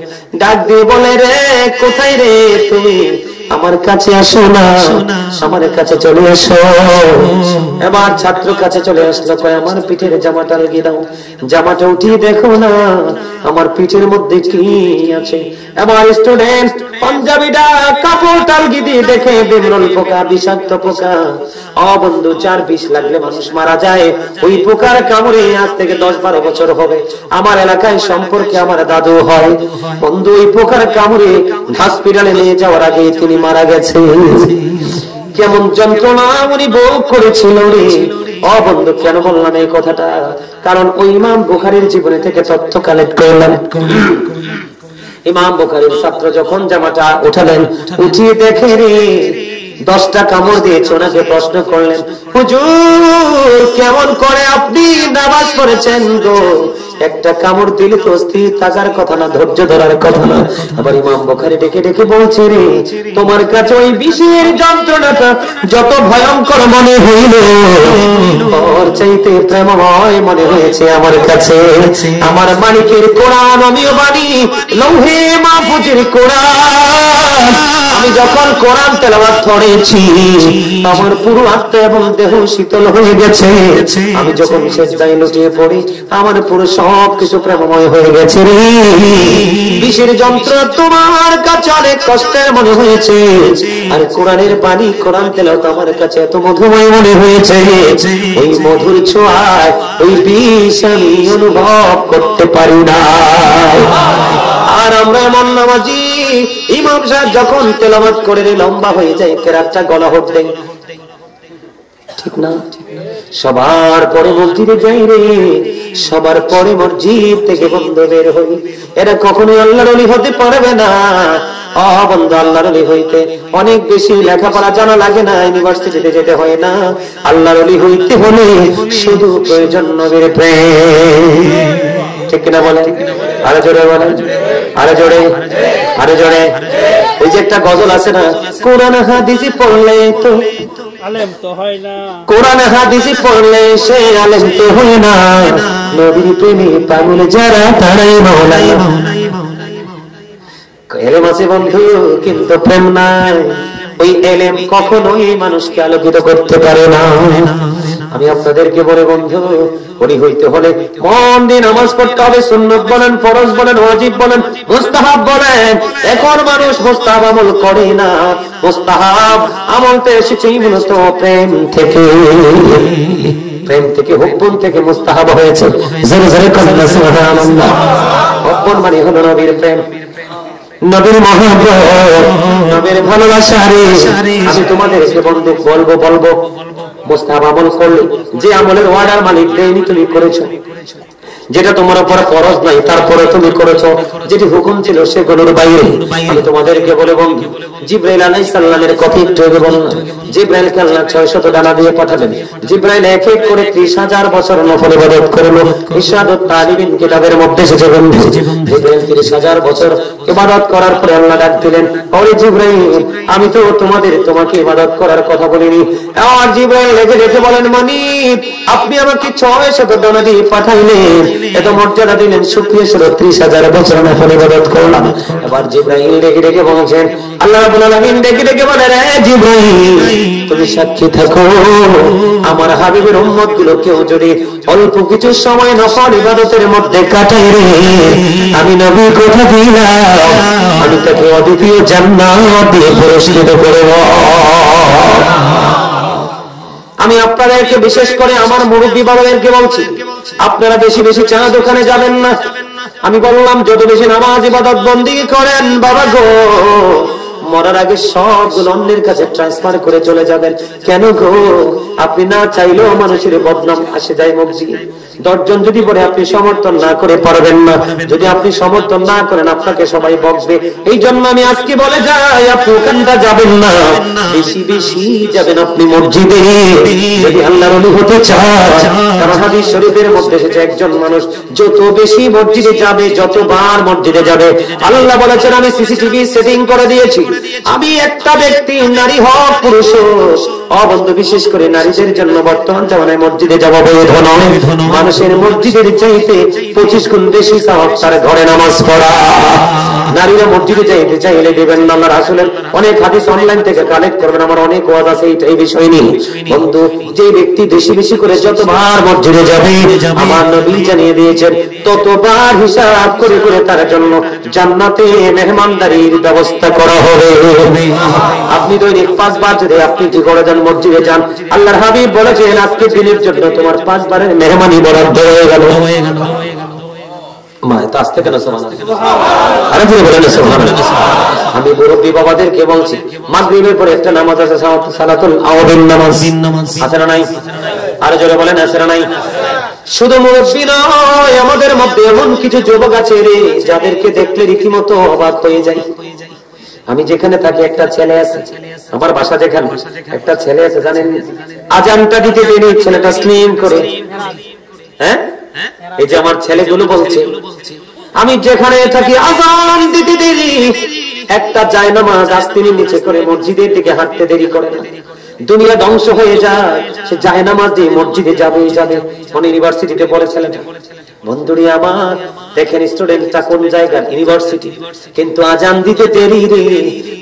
ডাক দিয়ে বলে, রে কোথায় রে তুমি? আমার কাছে আসো না, আমার কাছে চলে আসো। এবার ছাত্র কাছে চলে আসলো। কয়, আমার পিঠের জামাটা লাগিয়ে দাও। জামাটা উঠিয়ে দেখো না আমার পিঠের মধ্যে কি আছে। এবার স্টুডেন্ট পাঞ্জাবিটা কাপড়টা লাগিয়ে দিয়ে দেখে বিমরুল পোকা, বিষাক্ত পোকা। বন্ধু, 4-20 লাগলে মানুষ মারা যায় ওই পোকার কামড়ে। আজ থেকে 10-12 বছর হবে। আমার এলাকায় সম্পর্কে আমার দাদু হয় বন্ধু, ওই পোকার কামড়ে হসপিটালে নিয়ে যাওয়ার আগে তিনি মারা গেছে। কেমন যন্ত্রণা উনি ভোগ করেছিল রে। বন্ধু, কেন বললাম এই কথাটা? কারণ ওই ইমাম বুখারীর জীবনে থেকে তথ্য কালেক্ট করলাম। ইমাম বুখারীর ছাত্র যখন জামাটা উঠালেন, উঠিয়ে দেখে রে 10টা কামড় দিয়েছে। ওনাকে প্রশ্ন করলেন, হুজুর কেমন করে আপনি নামাজ পড়েছেন গো? একটা কামড় দিলে তো স্থির থাকার কথা না, ধৈর্য ধরার কথা না। আবার ইমাম বুখারী ডেকে ডেকে বলছে, রে তোমার কাছে ওই বিষের যন্ত্রণাটা যত ভয়ঙ্কর মনে হইল, ওর চাইতে প্রেমময় মনে হয়েছে আমার কাছে। আমার মালিকের কোরআন, আমিও বাণী লৌহে মাহফুজের কোরআন। আমি যখন কোরআন তেলাওয়াত করেছি আমার পুরো আত্মা এবং দেহ শীতল হয়ে গেছে। আমি যখন সেজদায় লুটিয়ে পড়ি আমার পুরো সবকিছু প্রেমময় হয়ে গেছে রে। বিষের যন্ত্র তোমার কাছে অনেক কষ্টের মনে হয়েছে, আর কোরআনের বাণী, কোরআন তেলাওয়াত আমার কাছে এত মধুময় মনে হয়েছে। ওই মধুর ছোঁয়ায় ওই বিষ আমি অনুভব করতে পারি না। আর আমরা এমন নামাজি, ইমাম সাহেব যখন তেলাওয়াত করে লম্বা হয়ে যায়, কেরাতটা গলা হতে, ঠিক না? সবার পরে মসজিদে যাই রে, সবার পরে মসজিদ থেকে বন্ধ বের হই। এরা কখনোই আল্লাহর ওলি হতে পারবে না। বন্ধু, আল্লাহর ওলি হইতে অনেক বেশি লেখাপড়া জানা লাগে না, ইউনিভার্সিটিতে যেতে হয় না। আল্লাহর ওলি হইতে হলে শুধু প্রয়োজন নবীর প্রেম। ঠিক কিনা বলেন? আরে জোরে বলেন, আরে জোরে, আরে জোরে। ওই যে একটা গজল আছে না, কোরআন হাদিস পড়লে তো আলেম তো হয় না, কোরআন হাদিস পড়লে সে আলেম তো হয় না। নবীর প্রেমে পাগল যারা তারাই মাওলানা। এলেম আছে বন্ধু, কিন্তু প্রেম নাই। ওই এলেম কখনোই মানুষকে আলোকিত করতে পারে না। আমি আপনাদেরকে বলে বন্ধু, ওলি হইতে হলে মন দিয়ে নামাজ পড়তে হবে। সুন্নত বলেন, ফরজ বলেন, ওয়াজিব বলেন, মুস্তাহাব বলেন। এখন মানুষ মুস্তাহাব আমল করে না। মুস্তাহাব আমলতে এসেছে মূলত প্রেম থেকে। প্রেম থেকে, হুব্বুন থেকে মুস্তাহাব হয়েছে। জোরে জোরে কন্যা সুবহানাল্লাহ। হুব্বুন মানে হলো নবীর প্রেম, নবীর মহব্বত, নবীর ভালোবাসা রে, আমি তোমাদেরকে বন্ধু বলবো মুস্তাহাব আমল করলে যে আমলের ওয়ার্ডার মালিক দেয়নি তুমি করেছো, যেটা তোমার উপর ফরজ নাই তারপরে তুমি করেছো, যেটি হুকুম ছিল সেগুলোর বাইরে। আমি তোমাদেরকে বলে বন্ধু, জিব্রাইল আলাইহিস সালামের কথা একটু আগে বললাম, জিব্রাইলকে আল্লাহ 600 ডানা দিয়ে পাঠালেন। জিব্রাইল এক এক করে 30,000 বছর নফল ইবাদত করলো। ইরশাদুত তালিবিন কিতাবের মধ্যে এসেছে বন্ধু, জিব্রাইল 30,000 বছর ইবাদত করার পরে আল্লাহ ডাক দিলেন, ওরে জিব্রাইল, আমি তো তোমাকে ইবাদত করার কথা বলিনি। আর জিব্রাইল রেখে বলেন, মানিক আপনি আমাকে 600 ডানা দিয়ে পাঠাইলেন, এত মর্যাদা দিলেন, শুকরিয়া ছিল 30,000 বছর নফল ইবাদত করলাম। এবার জিব্রাইল রেখে বলছেন, আল্লাহ রাব্বুল আলামিন রেখে বলে, রে জিব্রাইল তুমি সাক্ষী থাকো, আমার হাবিবের উম্মত গুলো কেউ যদি অল্প কিছু সময় নফল ইবাদতের মধ্যে কাটায় রে, আমি নবী কথা দিলাম আমি তাকে অদ্বিতীয় জান্নাত দিয়ে পুরস্কৃত করব। আমি আপনাদেরকে বিশেষ করে আমার মুরব্বী বাবাদেরকে বলছি, আপনারা বেশি বেশি চা দোকানে যাবেন না। আমি বললাম যত বেশি নামাজ ইবাদত বন্দেগী করেন বাবা গো, মরার আগে সবগুলো অন্যের কাছে ট্রান্সফার করে চলে যাবেন। কেন গো, আপনি না চাইলেও মানুষের বদনাম আসে যায় মসজিদে। 10 জন যদি বলে আপনি সমর্থন না করে পারবেন না, যদি আপনি সমর্থন না করেন আপনাকে সবাই বকবে। এই জন্য আমি আজকে বলে যাই, আপনি ওখানটা যাবেন না, বেশি বেশি যাবেন আপনি মসজিদে, যদি আল্লাহর ওলি হতে চান। কারণ হাদিস শরীফের মধ্যে এসেছে, একজন মানুষ যত বেশি মসজিদে যাবে, যতবার মসজিদে যাবে, আল্লাহ বলেছেন আমি সিসিটিভি সেটিং করে দিয়েছি, আমি একটা ব্যক্তি নারী হোক পুরুষ হোক, বন্ধু বিশেষ করে নারীদের জন্য বর্তমান জামানায় মসজিদে যাওয়া বৈধ নয়। মানুষের মসজিদের চাইতে 25 গুণ বেশি সওয়াব তার ঘরে নামাজ পড়া। নারীরা মসজিদে যাইতে চাইলে দেবেন না। আল্লাহর রাসূলের অনেক হাদিস অনলাইন থেকে কালেক্ট করবেন, আমার অনেক ওয়াজ আছে এই বিষয় নিয়ে। বন্ধু, যে ব্যক্তি বেশি বেশি করে যতবার মসজিদে যাবে, আমার নবী জানিয়ে দিয়েছেন ততবার হিসাব করে করে তার জন্য জান্নাতে মেহমানদারির ব্যবস্থা করা হবে। আপনি দৈনিক 5 বার যদি আপনি কি করে যান মসজিদে যান, আল্লাহর হাবিব বলেছেন আজকে দিনের জন্য তোমার 5 বারের মেহমানি বরাদ্দ হয়ে গেল। আমি মুরব্বী বাবাদেরকে বলছি, মাগরিবের পরে একটা নামাজ আছে, সালাতুল আওয়াবিন নামাজ, আছে না নাই? আর জোরে বলেন আছে না নাই? শুধু মুরব্বী নয়, আমাদের মধ্যে এমন কিছু যুবক আছে রে, যাদেরকে দেখলে রীতিমতো অবাক হয়ে যায়। আমি যেখানে থাকি একটা ছেলে আছে, আমার বাসা যেখানে একটা ছেলে আছে, জানেন আজানটা দিতে দেরি, ছেলেটা স্লিম করে, হ্যাঁ এই যে আমার ছেলেগুলো বলছে, আমি যেখানে থাকি আজান দিতে দেরি, একটা জায়নামাজ আস্তিনের নিচে করে মসজিদের দিকে হাঁটতে দেরি করে না। দুনিয়া ধ্বংস হয়ে যায়, সে জায়নামাজ দিয়ে মসজিদে যাবে। ইউনিভার্সিটিতে পড়ে ছেলেটা। বন্ধুরি আমার, দেখেন স্টুডেন্টটা কোন জায়গার, ইউনিভার্সিটি, কিন্তু আজান দিতে দেরি রে।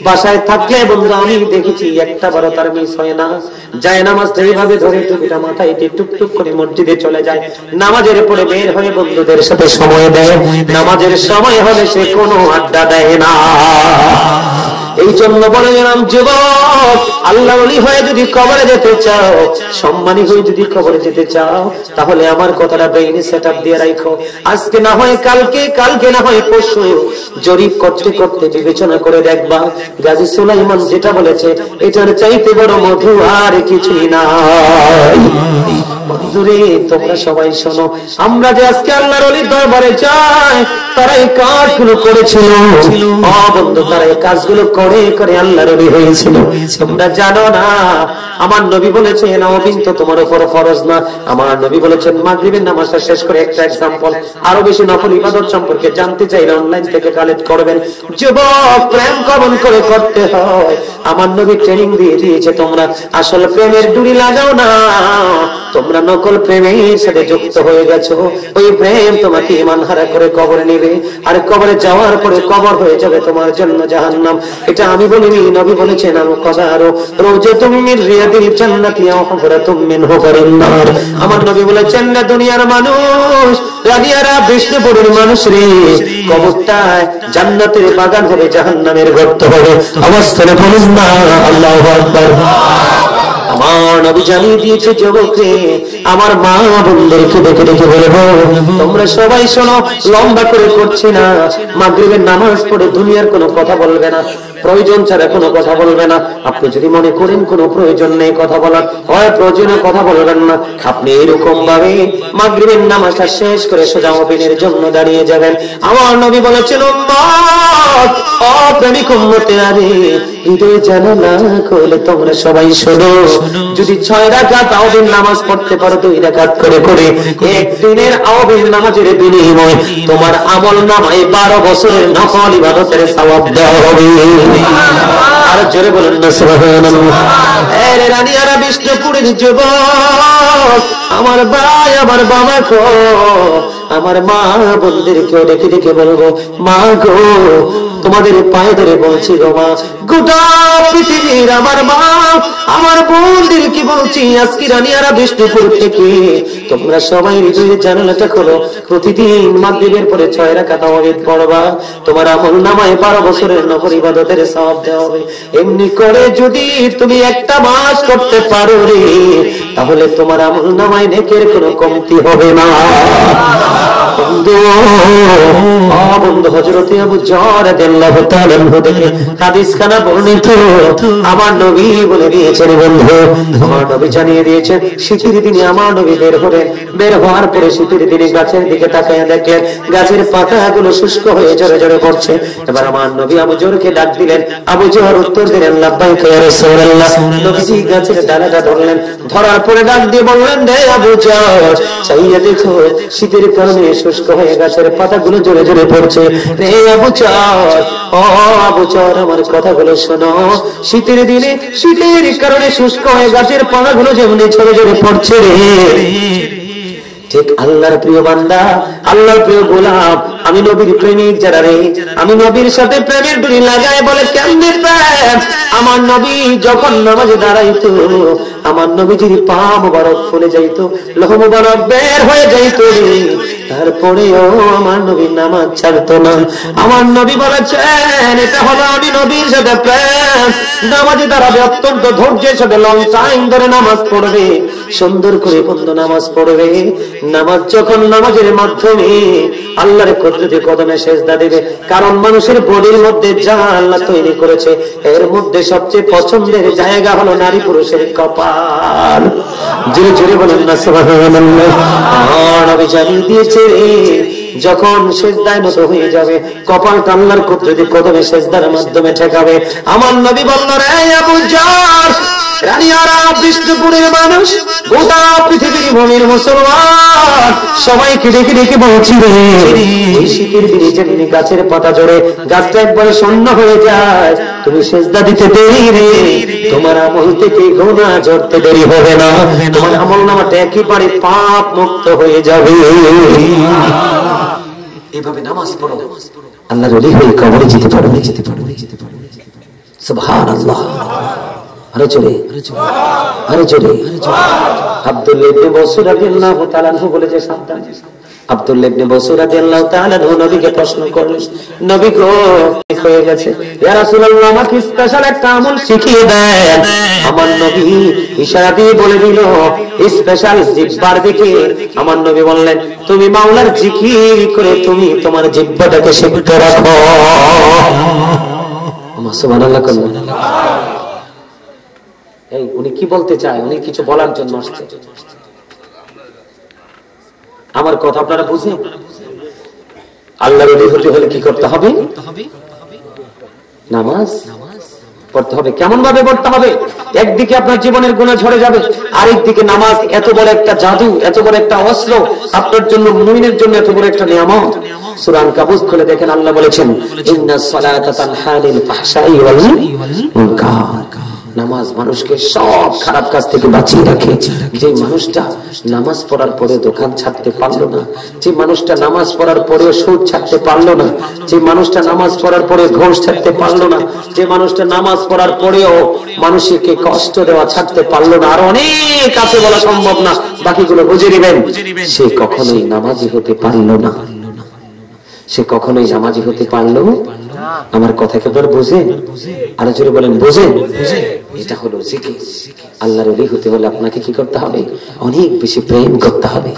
বাসায় থাকলে বন্ধু আমি দেখেছি একটা বারো তার মিস হয় না। জায়নামাজ যেভাবে ধরে টুপিটা মাথায় দিয়ে টুকটুক করে মসজিদে চলে যায়, নামাজের পরে বের হয়ে বন্ধুদের সাথে সময় দেয়। নামাজের সময় হলে সে কোনো আড্ডা দেয় না। এই জন্য বলে গেলাম, যুবক আল্লাহ ওলি হয়ে যদি কবরে যেতে চাও, সম্মানী হয়ে যদি কবরে যেতে চাও, তাহলে আমার কথাটা ব্রেইনে সেটআপ দিয়ে রাখো। আজকে না হয় কালকে না হয় পরশু, জরিপ করতে করতে বিবেচনা করে দেখবা, গাজী সুলাইমান যেটা বলেছে এটার চাইতে বড় মধু আর কিছুই নাই। বন্ধুরে তোমরা সবাই শোনো, আমরা যে আজকে আল্লাহর ওলির দরবারে যাই, তারা এই কাজগুলো করেছিল। বন্ধু, তারা এই কাজগুলো করে করে আল্লাহর ওলি হয়েছিল। তোমরা জানো না, আমার নবী বলেছেন নওয়াবিন তো তোমার উপর ফরজ না। আমার নবী বলেছেন মাগরিবের নামাজটা শেষ করে একটা এক্সাম্পল, আরো বেশি নফল ইবাদত সম্পর্কে জানতে চাইলে অনলাইন থেকে কালেক্ট করবেন। যুবক, প্রেম কেমন করে করতে হয় আমার নবী ট্রেনিং দিয়ে দিয়েছে। তোমরা আসল প্রেমের ডুরি লাগাও না, তোমরা নকল প্রেমের সাথে যুক্ত হয়ে গেছো। ওই প্রেম তোমাকে ইমানহারা করে কবরে নেবে, আর কবরে যাওয়ার পরে কবর হয়ে যাবে তোমার জন্য জাহান্নাম। এটা আমি বলিনি, নবী বলেছেন। আর কদারো রওজাতুম মিন রিয়াদিল জান্নাতি ওয়া হুফরাতুম মিন হুফারিন নার। আমার নবী বলেছেন, না দুনিয়ার মানুষ, রাদিয়ারা বিষ্ণুপুরের মানুষ রে, কবরটায় জান্নাতের বাগান হবে, জাহান্নামের গর্ত হবে। অবস্থানে বলুন না আল্লাহু আকবার। আমার নবী জানিয়ে দিয়েছে, যুবকরে আমার মা বোনদেরকে দেখে দেখে বলবো, তোমরা সবাই শোনো, লম্বা করে করছি না। মাগরিবের নামাজ পড়ে দুনিয়ার কোনো কথা বলবে না। প্রয়োজন ছাড়া কোনো কথা বলবে না। আপনি যদি মনে করেন কোনো প্রয়োজন নেই কথা বলার, হয় প্রয়োজনে কথা বলবেন না। আপনি এরকম ভাবে মাগরিবের নামাজটা শেষ করে সোজা ওপেনের জন্য দাঁড়িয়ে যাবেন। আমার নবী বলেছেন, উম্মত, অপ্রেমিক উম্মতে আরে হৃদয় জানালা খুলে তোমরা সবাই শোনো, যদি 6 রাকাত তাওহীদ নামাজ পড়তে পারো 2 রাকাত করে করে, একদিনের তাওহীদ নামাজের বিনিময়ে তোমার আমল নামায় 12 বছরের নফল ইবাদতের সওয়াব দেওয়া হবে। আর জোরে বলেন না সুবহানাল্লাহ। আরে রানিয়ারা বিষ্ণুপুরের যুবক, আমার ভাই আমার বাবা গো, আমার মা বোনদেরকে ডেকে ডেকে বলবো, মা গো তোমাদের পায়ে ধরে বলছি গো মা, গোটা পৃথিবীর আমার মা আমার বোনদেরকে বলছি, আজকে রানিয়ারা বিষ্ণুপুর থেকে তোমরা সবাই হৃদয়ের জানালাটা খোলো, প্রতিদিন মাগরিবের পরে 6 রাকাত তাওহীদ পড়বা, তোমার আমল নামায় 12 বছরের নফল ইবাদতের সওয়াব দেওয়া হবে। এমনি করে যদি তুমি একটা মাস করতে পারো রে, তাহলে তোমার আমল নামায় নেকের কোনো কমতি হবে না। বন্ধু হযরতে আবু যর রাদিয়াল্লাহু তাআলা থেকে হাদিসখানা বর্ণিত, আমার নবী বলে দিয়েছেন, বন্ধু আমার নবী জানিয়ে দিয়েছেন, শীতের দিনে আমার নবী বের হওয়ার পরে শীতের দিনে গাছের দিকে তাকায় দেখলেন গাছের পাতাগুলো শুষ্ক হয়ে ঝরে ঝরে পড়ছে। এবার আমার নবী আবু যরকে ডাক দিলেন, আবু যর উত্তর দিলেন, লাব্বাইকা ইয়া রাসূলুল্লাহ। নবীজি গাছের ডালাটা ধরলেন, ধরার পরে ডাক দিয়ে বললেন, রে আবু যর, চাইয়া দেখো শীতের কারণে শুষ্ক হয়ে গাছের পাতাগুলো ঝরে ঝরে পড়ছে। রে আবু যর, ও আবু যর, আমার কথাগুলো শোনো, শীতের দিনে শীতের কারণে শুষ্ক হয়ে গাছের পাতাগুলো যেমনি ঝরে ঝরে পড়ছে রে, ঠিক আল্লাহর প্রিয় বান্দা, আল্লাহর প্রিয় গোলাম, আমি নবীর প্রেমিক যারা রে, আমি নবীর সাথে প্রেমের ডুরি লাগায় বলে কেমনে প্রেম। আমার নবী যখন নামাজে দাঁড়াইতো, আমার নবীজির পা মোবারক ফুলে যাইতো, লোহ মোবারক বের হয়ে যাইতো রে, তারপরেও আমার নবী নামাজ ছাড়তো না। আমার নবী বলেছেন, এটা হলো আমি নবীর সাথে প্রেম। নামাজে দাঁড়াবে, অত্যন্ত ধৈর্যের সাথে লং টাইম ধরে নামাজ পড়বে, সুন্দর করে বন্ধ নামাজ পড়বে। নামাজ যখন নামাজের মাধ্যমে আল্লাহর কুদরতি কদমে সেজদা দেবে, কারণ মানুষের বডির মধ্যে যা আল্লাহ তৈরি করেছে এর মধ্যে সবচেয়ে পছন্দের জায়গা হলো নারী পুরুষের কপাল। জোরে জোরে বলেন না সুবহানাল্লাহ। নবী জানিয়ে দিয়েছে, যখন সেজদায় নত হয়ে যাবে, কপালটা আল্লাহর কুদরতি কদমে সেজদার মাধ্যমে ঠেকাবে। আমার নবী বলল, রে আবু যর, রানিয়ারা বিষ্ণুপুরের মানুষ, গোটা পৃথিবীর ভূমির মুসলমান, সবাইকে ডেকে ডেকে বলছি রে, এই শীতের দিনে যেমনি গাছের পাতা জড়ে গাছটা একবারে শূন্য হয়ে যায়, তুমি সেজদা দিতে দেরি রে, তোমার আমল থেকে গুনাহ ঝরতে দেরি হবে না, তোমার আমল নামাটা একেবারে পাপ মুক্ত হয়ে যাবে। এভাবে নামাজ পড়ো, আল্লাহর ওলি হয়ে কবরে যেতে পারবে। সুবহানাল্লাহ। আরে চলে, আরে চলে। আব্দুল্লাহ ইবনে বসর রাদিয়াল্লাহু তাআলা আনহু বলে যে সন্তান, আব্দুল্লাহ ইবনে বসর রাদিয়াল্লাহু তাআলা আনহু নবীকে প্রশ্ন করলেন, নবী গো হয়ে গেছে, ইয়া রাসূলুল্লাহ আমাকে স্পেশাল একটা আমল শিখিয়ে দেন। আমার নবী ইশারা দিয়ে বলে দিল স্পেশাল জিহ্বার দিকে। আমার নবী বললেন, তুমি মাওলার জিকির করে তুমি তোমার জিহ্বাটাকে সিদ্ধ রাখো। সুবহানাল্লাহ। এই উনি কি বলতে চায়? উনি কিছু বলার জন্য আসছে। আমার কথা আপনারা বুঝেন? আল্লাহর ওলি হতে হলে কি করতে হবে? নামাজ পড়তে হবে। কেমন ভাবে পড়তে হবে? একদিকে আপনার জীবনের গুনাহ ঝরে যাবে, আরেকদিকে নামাজ এত বড় একটা জাদু, এত বড় একটা অস্ত্র, আপনার জন্য, মুমিনের জন্য এত বড় একটা নিয়ামত। সূরা আনকাবুত খুলে দেখেন, আল্লাহ বলেছেন, ইন্নাস সালাতা তানহা আনিল ফাহশাই ওয়াল মুনকার। নামাজ মানুষকে সব খারাপ কাজ থেকে বাঁচিয়ে রাখে। যে মানুষটা নামাজ পড়ার পরে দোকান ছাড়তে পারলো না, যে মানুষটা নামাজ পড়ার পরেও সুদ ছাড়তে পারলো না, যে মানুষটা নামাজ পড়ার পরে ঘুষ ছাড়তে পারলো না, যে মানুষটা নামাজ পড়ার পরেও মানুষকে কষ্ট দেওয়া ছাড়তে পারলো না, আর অনেক আছে বলা সম্ভব না, বাকিগুলো বুঝে নেবেন, সে কখনোই নামাজি হতে পারলো না। সে কখনোই নামাজি হতে পারলো। আমার কথা কেবল বুঝেন? আরো জোরে বলেন, বুঝেন? এটা হলো জিকির। আল্লাহর ওলি হতে হলে আপনাকে কি করতে হবে? অনেক বেশি প্রেম করতে হবে।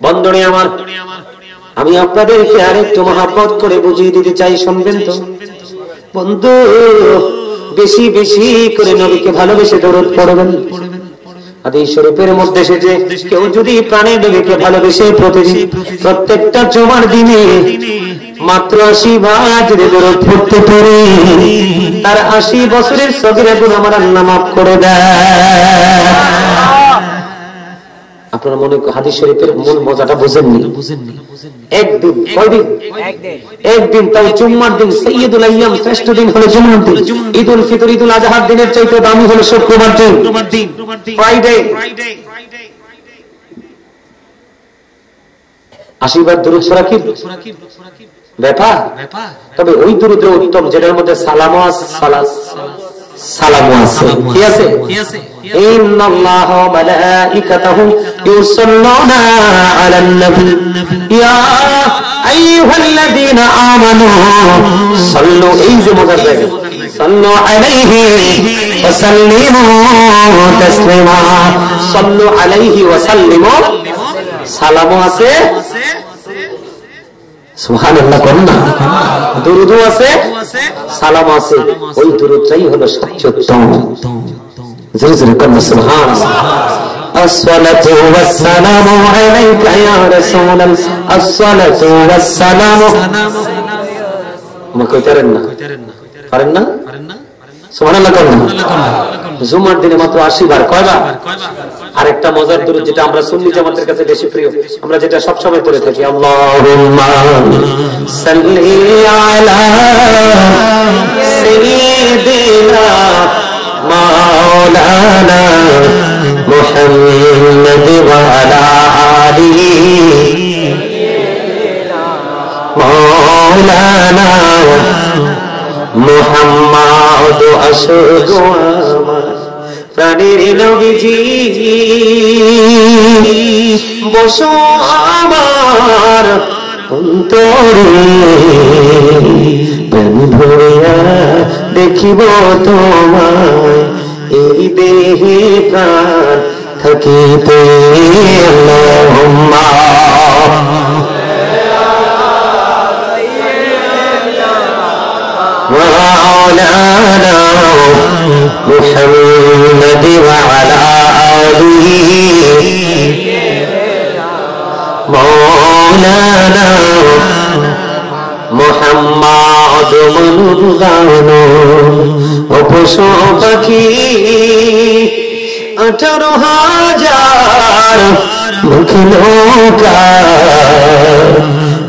বন্ধুরে আমার, আমি আপনাদেরকে আরেকটু মহব্বত করে বুঝিয়ে দিতে চাই, শুনবেন তো? বন্ধু বেশি বেশি করে নবীকে ভালোবেসে দরুদ পড়বেন। হাদিস শরীফের মধ্যে এসেছে কেউ যদি প্রাণে নবীকে ভালোবেসে প্রতিদিন প্রত্যেকটা জুমার দিনে মাত্র 80 বার যদি দরুদ পড়তে পারে তার 80 বছরের সগীরা গুনাহ আমার আল্লাহ মাফ করে দেয়। আপনারা মনে হাদিস শরীফের মূল মজাটা বুঝেননি? একদিন কয়দিন? একদিন, তাই জুম্মার দিন সাইয়্যিদুল আইয়াম, শ্রেষ্ঠ দিন হলো জুম্মার দিন। ঈদুল ফিতর ঈদুল আজহার দিনের চাইতে দামি হলো শুক্রবার দিন, ফ্রাইডে। 80 বার দরুদ পড়া কি ব্যাপার? তবে ওই দরুদের উত্তম যেটার মধ্যে সালামও আছে, সালামও আছে, কি আছে? ইন্নাল্লাহা ওয়া মালাইকাতাহু ইউসাল্লুনা আলান নবী ইয়া আইয়ুহাল্লাযীনা আমানু সাল্লু, এই যে মজার জায়গা, সাল্লু আলাইহি ওয়া সাল্লিমু তাসলিমা, সাল্লু আলাইহি ওয়া সাল্লিমু, সালামও আছে, সুবহানাল্লাহ কোন না, দরুদও আছে, সালাম আছে। ওই দরুদটাই হলো সর্বোত্তম। জোরে জোরে কোন সুবহানাল্লাহ। আসসালাতু ওয়াসসালামু আলাইকা ইয়া রাসূলাল্লাহ, আসসালাতু ওয়াসসালামু, আমাকে কইতারেন না, পারেন না? সুবহানাল্লাহ কোন না। জুমার দিনে মাত্র 80 বার, কয়বার? আরেকটা মজার দরুদ যেটা আমরা সুন্নি জামাতের কাছে বেশি প্রিয়, আমরা যেটা সব সময় পড়ে থাকি, আল্লাহুম্মা সাল্লি আলা সাইয়্যিদিনা মাওলানা মুহাম্মদ ওয়া আলা আলিহি মাওলানা মুহাম্মদ আশহাদু আমার প্রাণের নবীজি বসো আমার অন্তরে, প্রাণ ভরিয়া দেখিব তোমায়, এই দেহে প্রাণ থাকিতে। আল্লাহুম্মা মাওলানা মুহাম্মদ ওয়া আলা আলিহি মাওলানা মুহাম্মদ মনুদানো ও পশু পাখি 18,000 মুখে লোকা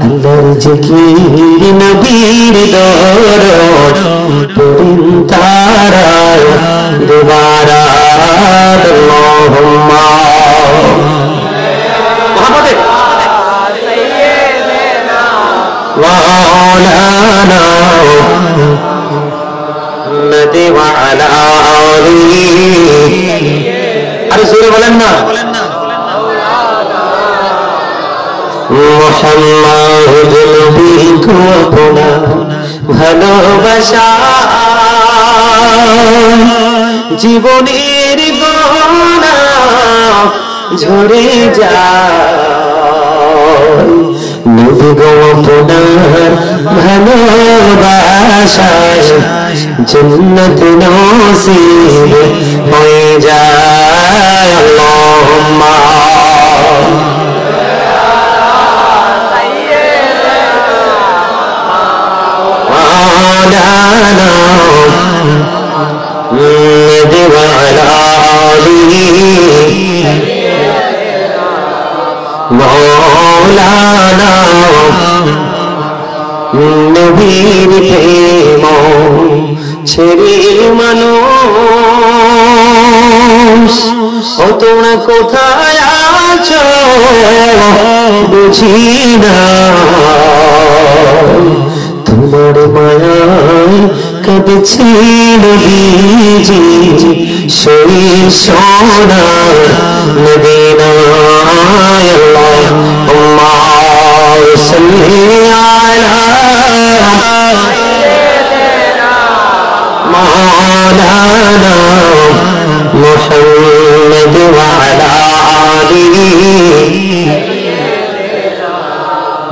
আল্লাহর জিকির নবীর দরদ পড়েন তারা দুবারা। আল্লাহুম্মা মুহাম্মদ সাইয়্যিদিনা মাওলানা মুহাম্মদ ওয়া আলা আলিহি, আরে জোরে বলেন না, মুহাম্মদ নবীকে আপনা ভালোবাসা জীবনের গহনা ঝরে যায়, নবী গো আপনার ভালোবাসায় জান্নাত নসিব হয়ে যায়। আল্লাহুম্মা মাওলানা মুহাম্মদ ওয়া আলা আলিহি মাওলানা নবীর প্রেম ছেড়ে মানুষ ও তোমরা কোথায় আছো বুঝি না, তোমার মায়ায় কাঁদছে নবীজি সেই সোনার মদিনায়। আল্লাহুম্মা সাল্লি আলা মাওলানা মুহাম্মদ ওয়া আলা আলিহি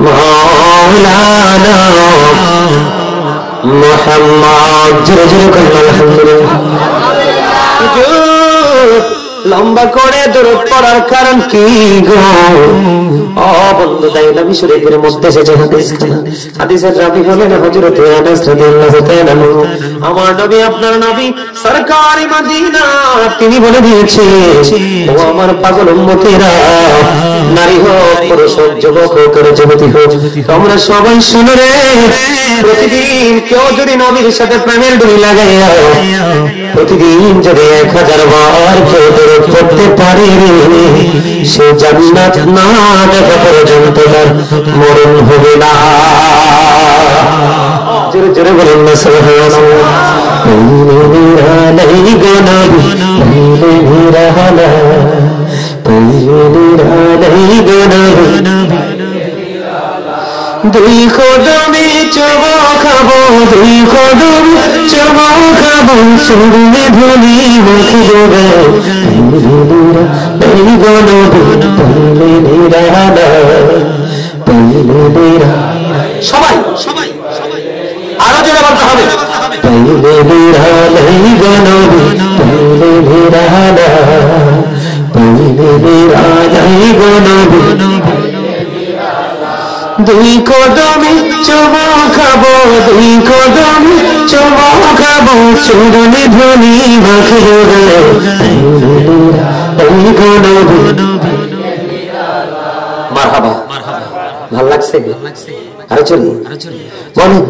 মাওলানা মুহাম্মদ। জোরে জোরে বলেন আলহামদুলিল্লাহ। লম্বা করে দরুদ পড়ার কারণ কি গো? ও বন্ধু, দাইলা শরীফের মধ্যে এসেছে হাদিসখানা। হাদিসের রাবী হলেন হযরত আনাস রাদিয়াল্লাহু তাআলা। আমার নবী, আপনার নবী সরকারি মদিনা, তিনি বলে দিয়েছে, ও আমার পাগল উম্মতেরা, নারী হোক, পুরুষ হোক, যুবক হোক আর যুবতী হোক, তোমরা সবাই শুনো রে। প্রতিদিন কেউ যদি নবীর সাথে প্রেমের ডুরি লাগাইয়া প্রতিদিন যদি 1000 বার কেউ দরুদ পড়তে পারে, সে জান্নাত না দেখা পর্যন্ত তার মরণ হবে না। জোরে জোরে বলেন না সুবহানাল্লাহ। দুই কদমে চুমো খাবো, দুই কদম চুমো খাবো, চুমে ধুলি মুখ দেবে সবাই সবাই আরো জোরে বলতে হবে। দুই কদমে চুমো খাবো, দুই কদমে চুমো খাবো, চুমে ধুলি মুখ দেবে মারহাবা। ভাল লাগছে? আরো চলি বলেন।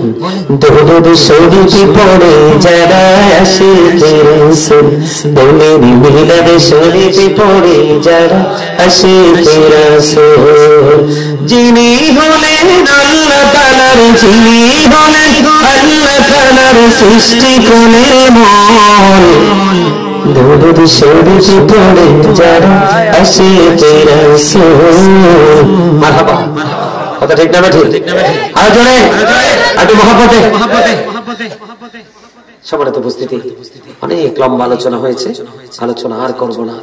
দরুদ শরীফ পড়ে যারা আশিকে রাসূল, বলে মিলাদ শরীফ পড়ে যারা আশিকে রাসূল, যিনি হলেন আল্লাহ তাআলার, যিনি হলেন আল্লাহ তাআলার সৃষ্টি কোণের মূল, দরুদ শরীফ পড়ে যারা আশিকে রাসূল। মারহাবা। কথা ঠিক না ঠিক? আর জোরে একটু মহব্বতে। সম্মানিত উপস্থিতি, অনেক লম্বা আলোচনা হয়েছে, আলোচনা আর করব না।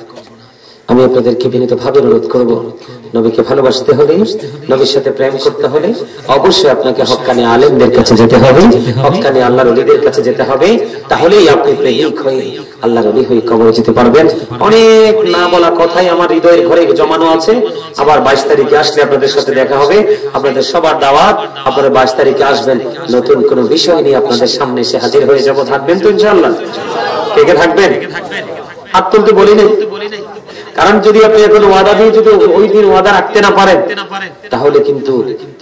আমি আপনাদেরকে বিনীতভাবে অনুরোধ করব, নবীকে ভালোবাসতে হলে, নবীর সাথে প্রেম করতে হলে অবশ্যই আপনাকে হক্কানি আলেমদের কাছে যেতে হবে, হক্কানি আল্লাহর ওলিদের কাছে যেতে হবে। তাহলেই আপনি প্রেমিক হয়ে আল্লাহর ওলি হয়ে কবরে যেতে পারবেন। অনেক না বলা কথাই আমার হৃদয়ের ঘরে জমানো আছে। আবার 22 তারিখে আসলে আপনাদের সাথে দেখা হবে। আপনাদের সবার দাওয়াত, আপনারা 22 তারিখে আসবেন। নতুন কোন বিষয় নিয়ে আপনাদের সামনে এসে হাজির হয়ে যাব। থাকবেন তো ইনশাআল্লাহ? কে কে থাকবেন? হাত তুলতে বলি নাই, কারণ যদি আপনি এখন ওয়াদা দিয়ে যদি ওই দিন ওয়াদা রাখতে না পারেন, তাহলে কিন্তু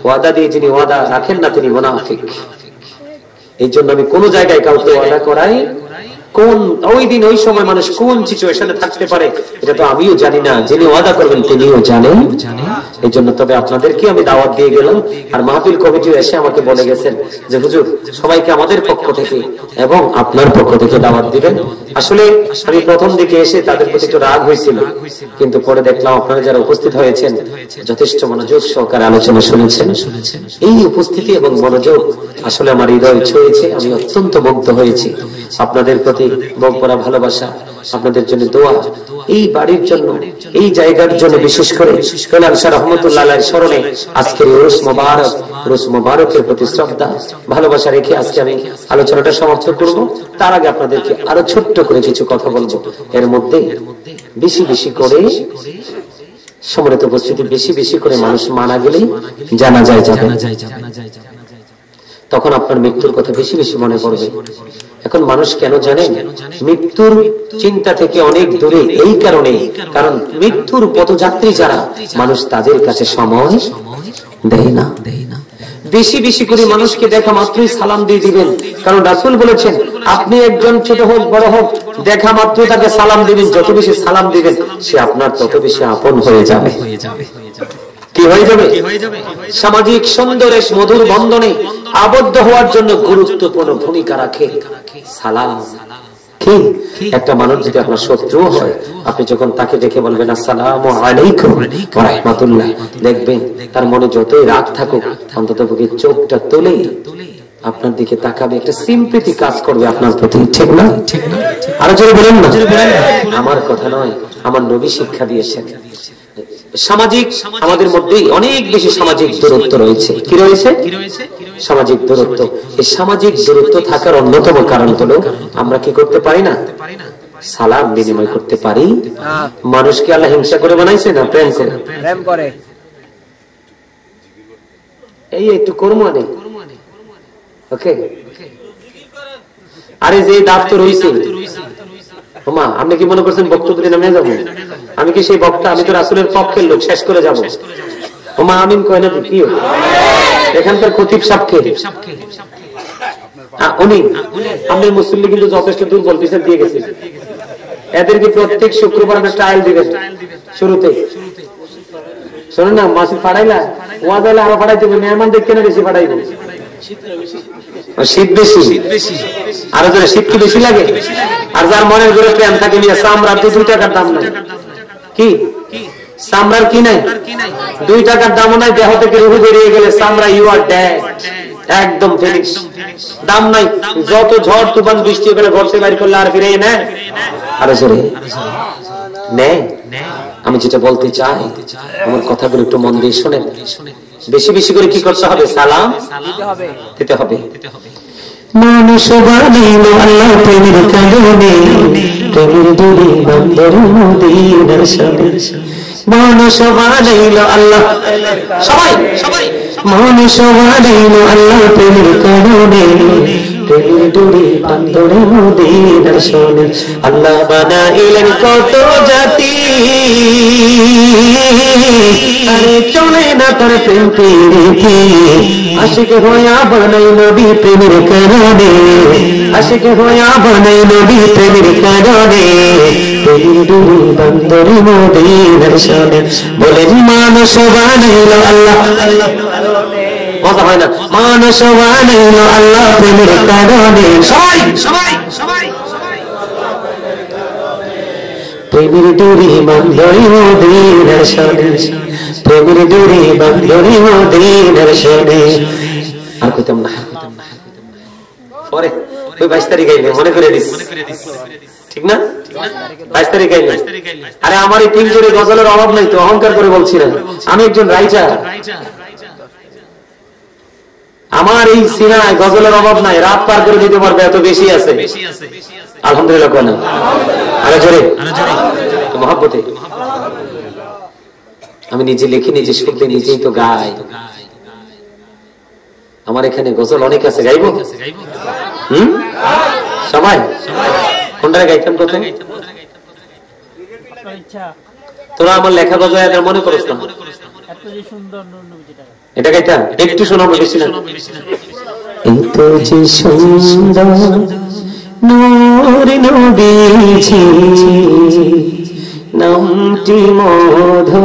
ওয়াদা দিয়ে যিনি ওয়াদা রাখেন না তিনি মুনাফিক। এই জন্য আমি কোন জায়গায় কাউকে ওয়াদা করাই, কোন ওই দিন ওই সময় মানুষ কোন সিচুয়েশনে থাকতে পারে এটা তো আমিও জানি না, যিনি ওয়াদা করবেন তিনিও জানেন। এই জন্য তবে আপনাদেরকে আমি দাওয়াত দিয়ে গেলাম। আর মাহফিল কমিটিও এসে আমাকে বলে গেছেন যে হুজুর সবাইকে আমাদের পক্ষ থেকে এবং আপনার পক্ষ থেকে দাওয়াত দিবেন। আসলে আমি প্রথম দিকে এসে তাদের প্রতি একটু রাগ হয়েছিল, কিন্তু পরে দেখলাম আপনারা যারা উপস্থিত হয়েছেন যথেষ্ট মনোযোগ সহকারে আলোচনা শুনেছেন। এই উপস্থিতি এবং মনোযোগ আসলে আমার হৃদয় ছুঁয়েছে। আমি অত্যন্ত মুগ্ধ হয়েছি। আপনাদের প্রতি বুক ভরা ভালোবাসা, আপনাদের জন্য দোয়া, এই বাড়ির জন্য, এই জায়গার জন্য, বিশেষ করে কোরআন শাহ রহমাতুল্লাহ আলাইহির স্মরণে আজকের উরুস মুবারক, উরুস মুবারকের প্রতি শ্রদ্ধা ভালোবাসা রেখে আজকে আমি আলোচনাটা সমাপ্ত করব। তার আগে আপনাদেরকে আরো ছোট্ট করে কিছু কথা বলবো। এর মধ্যে বেশি বেশি করে সম্মানিত উপস্থিতি, বেশি বেশি করে মানুষ মারা গেলেই জানাজা যাবে, তখন আপনার মৃত্যুর কথা বেশি বেশি মনে পড়বে। এখন মানুষ কেন জানেন মৃত্যুর চিন্তা থেকে অনেক দূরে, এই কারণে, কারণ মৃত্যুর পথযাত্রী যারা মানুষ তাদের কাছে সময় দেয় না। বেশি বেশি করে মানুষকে দেখা মাত্রই সালাম দিয়ে দিবেন, কারণ রাসূল বলেছেন আপনি একজন ছোট হোক বড় হোক দেখা মাত্রই তাকে সালাম দিবেন। যত বেশি সালাম দিবেন সে আপনার তত বেশি আপন হয়ে যাবে। কি হয়ে যাবে? সামাজিক সৌন্দর্যের মধুর বন্ধনে আবদ্ধ হওয়ার জন্য গুরুত্বপূর্ণ ভূমিকা রাখে সালাম। কি একটা মানুষ যদি আপনার শত্রু হয়, আপনি যখন তাকে দেখে বলবেন আসসালামু আলাইকুম ওয়া রাহমাতুল্লাহ, দেখবেন তার মনে যতই রাগ থাকুক অন্ততপক্ষে চোখটা তুলে আপনার দিকে তাকাবে, একটা সিম্পথি কাজ করবে আপনার প্রতি। ঠিক না? আরো জোরে বলেন না। আমার কথা নয়, আমার নবী শিক্ষা দিয়েছেন। সামাজিক আমাদের মধ্যেই অনেক বেশি সামাজিক দূরত্ব রয়েছে। কি রয়েছে? সামাজিক দূরত্ব। এই সামাজিক দূরত্ব থাকার অন্যতম কারণ হলো আমরা কি করতে পারি না? সালাম বিনিময় করতে পারি। মানুষকে আল্লাহ হিংসা করে বানাইছে না প্রেম করে? প্রেম করে। এই একটু কর্ম নেই। ওকে, আরে যে দাঁত তো রয়েছে। মা আপনি কি মনে করছেন বক্তব্য দিয়ে নামে যাবো? আমি কি সেই বক্তা? আমি তো রাসূলের পক্ষের লোক, শেষ করে যাবো। ওমা আমিন কয় না কি? এখানকার খতিব সাহেবকে উনি আমাদের মুসল্লি কিন্তু যথেষ্ট দুর্বল, বিচার দিয়ে গেছে। এদেরকে প্রত্যেক শুক্রবার আমরা ট্রায়াল দিবেন শুরুতে। শোনেন না, মাসি ফাড়াইলা ওয়াজ আইলে আরো ফাড়াই দেবো। মেহমান দেখতে না বেশি ফাড়াইবো। শীত বেশি, আরো যারা শীত কি বেশি লাগে? আর যার মনের ঘরে প্রেম থাকে নিয়ে চামড়ার তো 2 টাকার দাম নাই। কি চামড়ার কি নাই? 2 টাকার দামও নাই। দেহ থেকে রুহু বেরিয়ে গেলে চামড়া ইউ আর ডেড, একদম ফিনিশ, দাম নাই। যত ঝড় তুফান বৃষ্টি করে ঘরতে বাইর করলে আর ফিরে নেয়? আরো জোরে নেয়। আমি যেটা বলতে চাই, আমার কথাগুলো একটু মন দিয়ে শোনেন। বেশি বেশি করে কি করতে হবে? সালাম দিতে হবে। মানুষ বানাইলো আল্লাহ প্রেমের কারণে, প্রেমের দূরে বন্দর মদিনার সামনে। মানুষ বানাইলো আল্লাহ, সবাই সবাই, মানুষ বানাইলো আল্লাহ প্রেমের কারণে, প্রেমের দূরে বন্দর মদিনার সামনে। আল্লাহ বানাইলেন কত জাতি, আরে চলে না তার প্রেম প্রীতি। আশিক হইয়া বানাই নবী প্রেমের কারণে, আশিক হইয়া বানাই নবী প্রেমের কারণে, প্রেমের ডুরি বন্দরে মদিনার সামনে। বলেন মানুষ বানাইলো আল্লাহ, মজা হয় না? মানুষ বানাইলো আল্লাহ প্রেমের কারণে। সবাই সবাই সবাই, প্রেমের ডুরি বন্দরে মদিনার সামনে, প্রেমের ডুরি বন্দরে মদিনার সামনে। আর কইতাম না, পরে ওই 22 তারিখ আইলে মনে করে দিস, ঠিক না? 22 তারিখ আইলে। আরে আমার এই 3 জোড়ে গজলের অভাব নাই তো, অহংকার করে বলছি না। আমি একজন রাইটার, আমার এই সিনায় গজলের অভাব নাই। রাত পার করে দিতে পারবে, এত বেশি আছে। আলহামদুলিল্লাহ কোন আরে জোরে মহব্বতে। আমি নিজে লিখি, নিজে শুনতে, নিজেই তো গাই। আমার এখানে গজল অনেক আছে, গাইবো? সবাই কোনটা গাইতাম? কত তোরা আমার লেখা গজল মনে করছ না? এটা গাইতাম, একটু শোনাবো, বেশি না। এত যে সুন্দর নূর নবীজি, নামটি মধু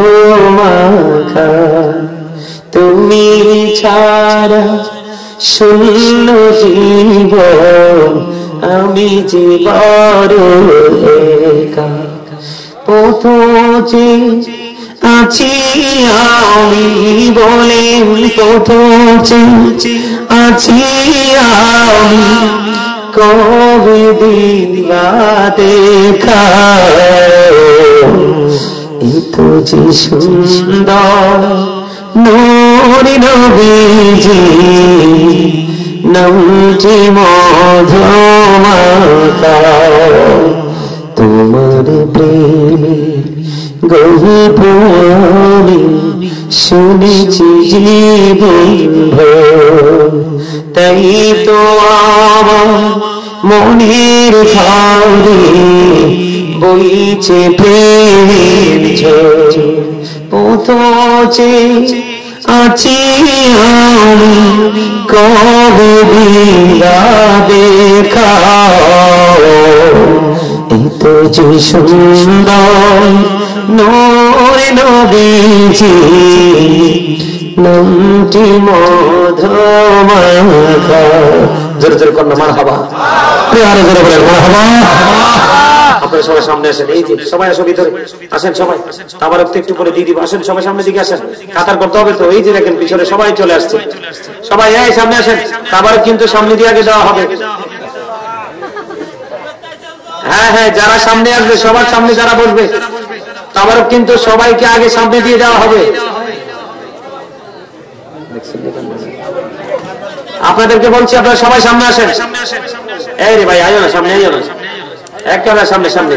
মাখা, তুমি ছাড়া শূন্য জীবন, আমি যে বড় একা। পথে আছি আমি বলে, পথে আছি আমি, কবে দিবা দেখা। এত যে সুন্দর নূর নবীজি, নামটি মধু মাখা, তোমার প্রেমে গল্প আমি শুনেছি জীবন ভর। তাই তো আমার মনের ঘরে বইছে প্রেমের ঝড়। পথে আছি আমি, কবে দিবা দেখা। এত যে সুন্দর নূর নবীজি, নামটি মধু মাখা। জোরে জোরে কন্যা মারহাবা, আরো জোরে বলেন মারহাবা। আপনারা সবাই সামনে আসেন, এই যে সবাই আসো ভিতরে আসেন, সবাই আবার একটু পরে দিয়ে দিব। আসেন সবাই সামনের দিকে আসেন, কাতার করতে হবে তো। এই যে দেখেন পিছনে সবাই চলে আসছে, সবাই এই সামনে আসেন। আবার কিন্তু সামনে দিয়ে আগে দেওয়া হবে। হ্যাঁ হ্যাঁ, যারা সামনে আসবে সবার সামনে যারা বসবে তাবারক কিন্তু সবাইকে আগে সামনে দিয়ে দেওয়া হবে। আপনাদেরকে বলছি আপনারা সবাই সামনে আসেন। এই রে ভাই আইও না, সামনে আইও না, একেবারে সামনে সামনে।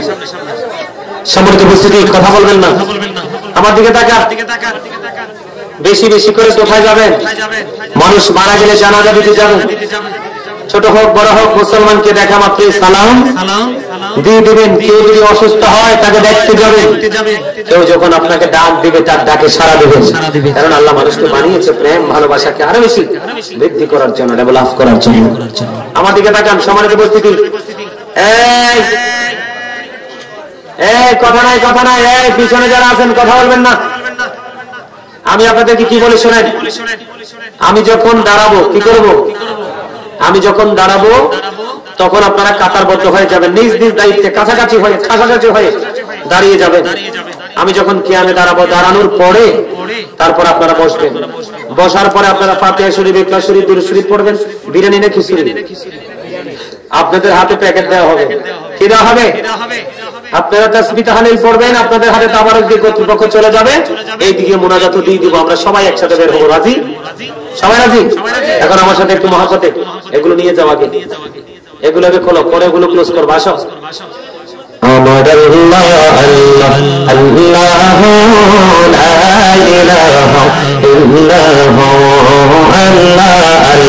সম্মানিত উপস্থিতি, কথা বলবেন না, আমার দিকে তাকান। বেশি বেশি করে কোথায় যাবেন? মানুষ মারা গেলে জানাজা দিতে যাবেন। ছোট হোক বড় হোক, মুসলমানকে দেখা মাত্রই সালাম দিয়ে দিবেন। কেউ যদি অসুস্থ হয় তাকে দেখতে যাবেন। কেউ যখন আপনাকে ডাক দিবে তার ডাকে সাড়া দিবেন। কারণ আল্লাহ মানুষকে বানিয়েছে প্রেম ভালোবাসাকে আরো বেশি বৃদ্ধি করার জন্য, ডেভেলপ করার জন্য। আমার দিকে তাকান। সম্মানিত উপস্থিতি, এই কথা নাই, কথা নাই। এই পিছনে যারা আছেন কথা বলবেন না। আমি আপনাদেরকে কি বলে শোনেন। আমি যখন দাঁড়াবো কি করব? আমি যখন দাঁড়াবো তখন আপনারা কাতারবদ্ধ হয়ে যাবেন, নিজ নিজ দায়িত্বে কাছাকাছি হয়ে দাঁড়িয়ে যাবেন। আমি যখন কিয়ামে দাঁড়াবো, দাঁড়ানোর পরে তারপর আপনারা বসবেন। বসার পরে আপনারা ফাতিহা শরীফ, ইখলাস শরীফ, দুরূদ শরীফ পড়বেন। বিরিয়ানি না খিচুড়ি? আপনাদের হাতে প্যাকেট দেওয়া হবে। কি দেওয়া হবে? আপনারা তাসবিহ তাহলিল পড়বেন, আপনাদের হাতে তাবারক দিয়ে কর্তৃপক্ষ চলে যাবে। এইদিকে মুনাজাত দিয়ে দিব, আমরা সবাই একসাথে বের হবো। রাজি? সবাই রাজি? এখন আমার সাথে একটু মহব্বতে এগুলো নিয়ে যাওয়া আগে, এগুলোকে খোলো, পরে এগুলো ক্লোজ করবো। আসো। আমার আল্লাহ আল্লাহ আল্লাহ লা ইলাহা ইল্লাল্লাহ আল্লাহ।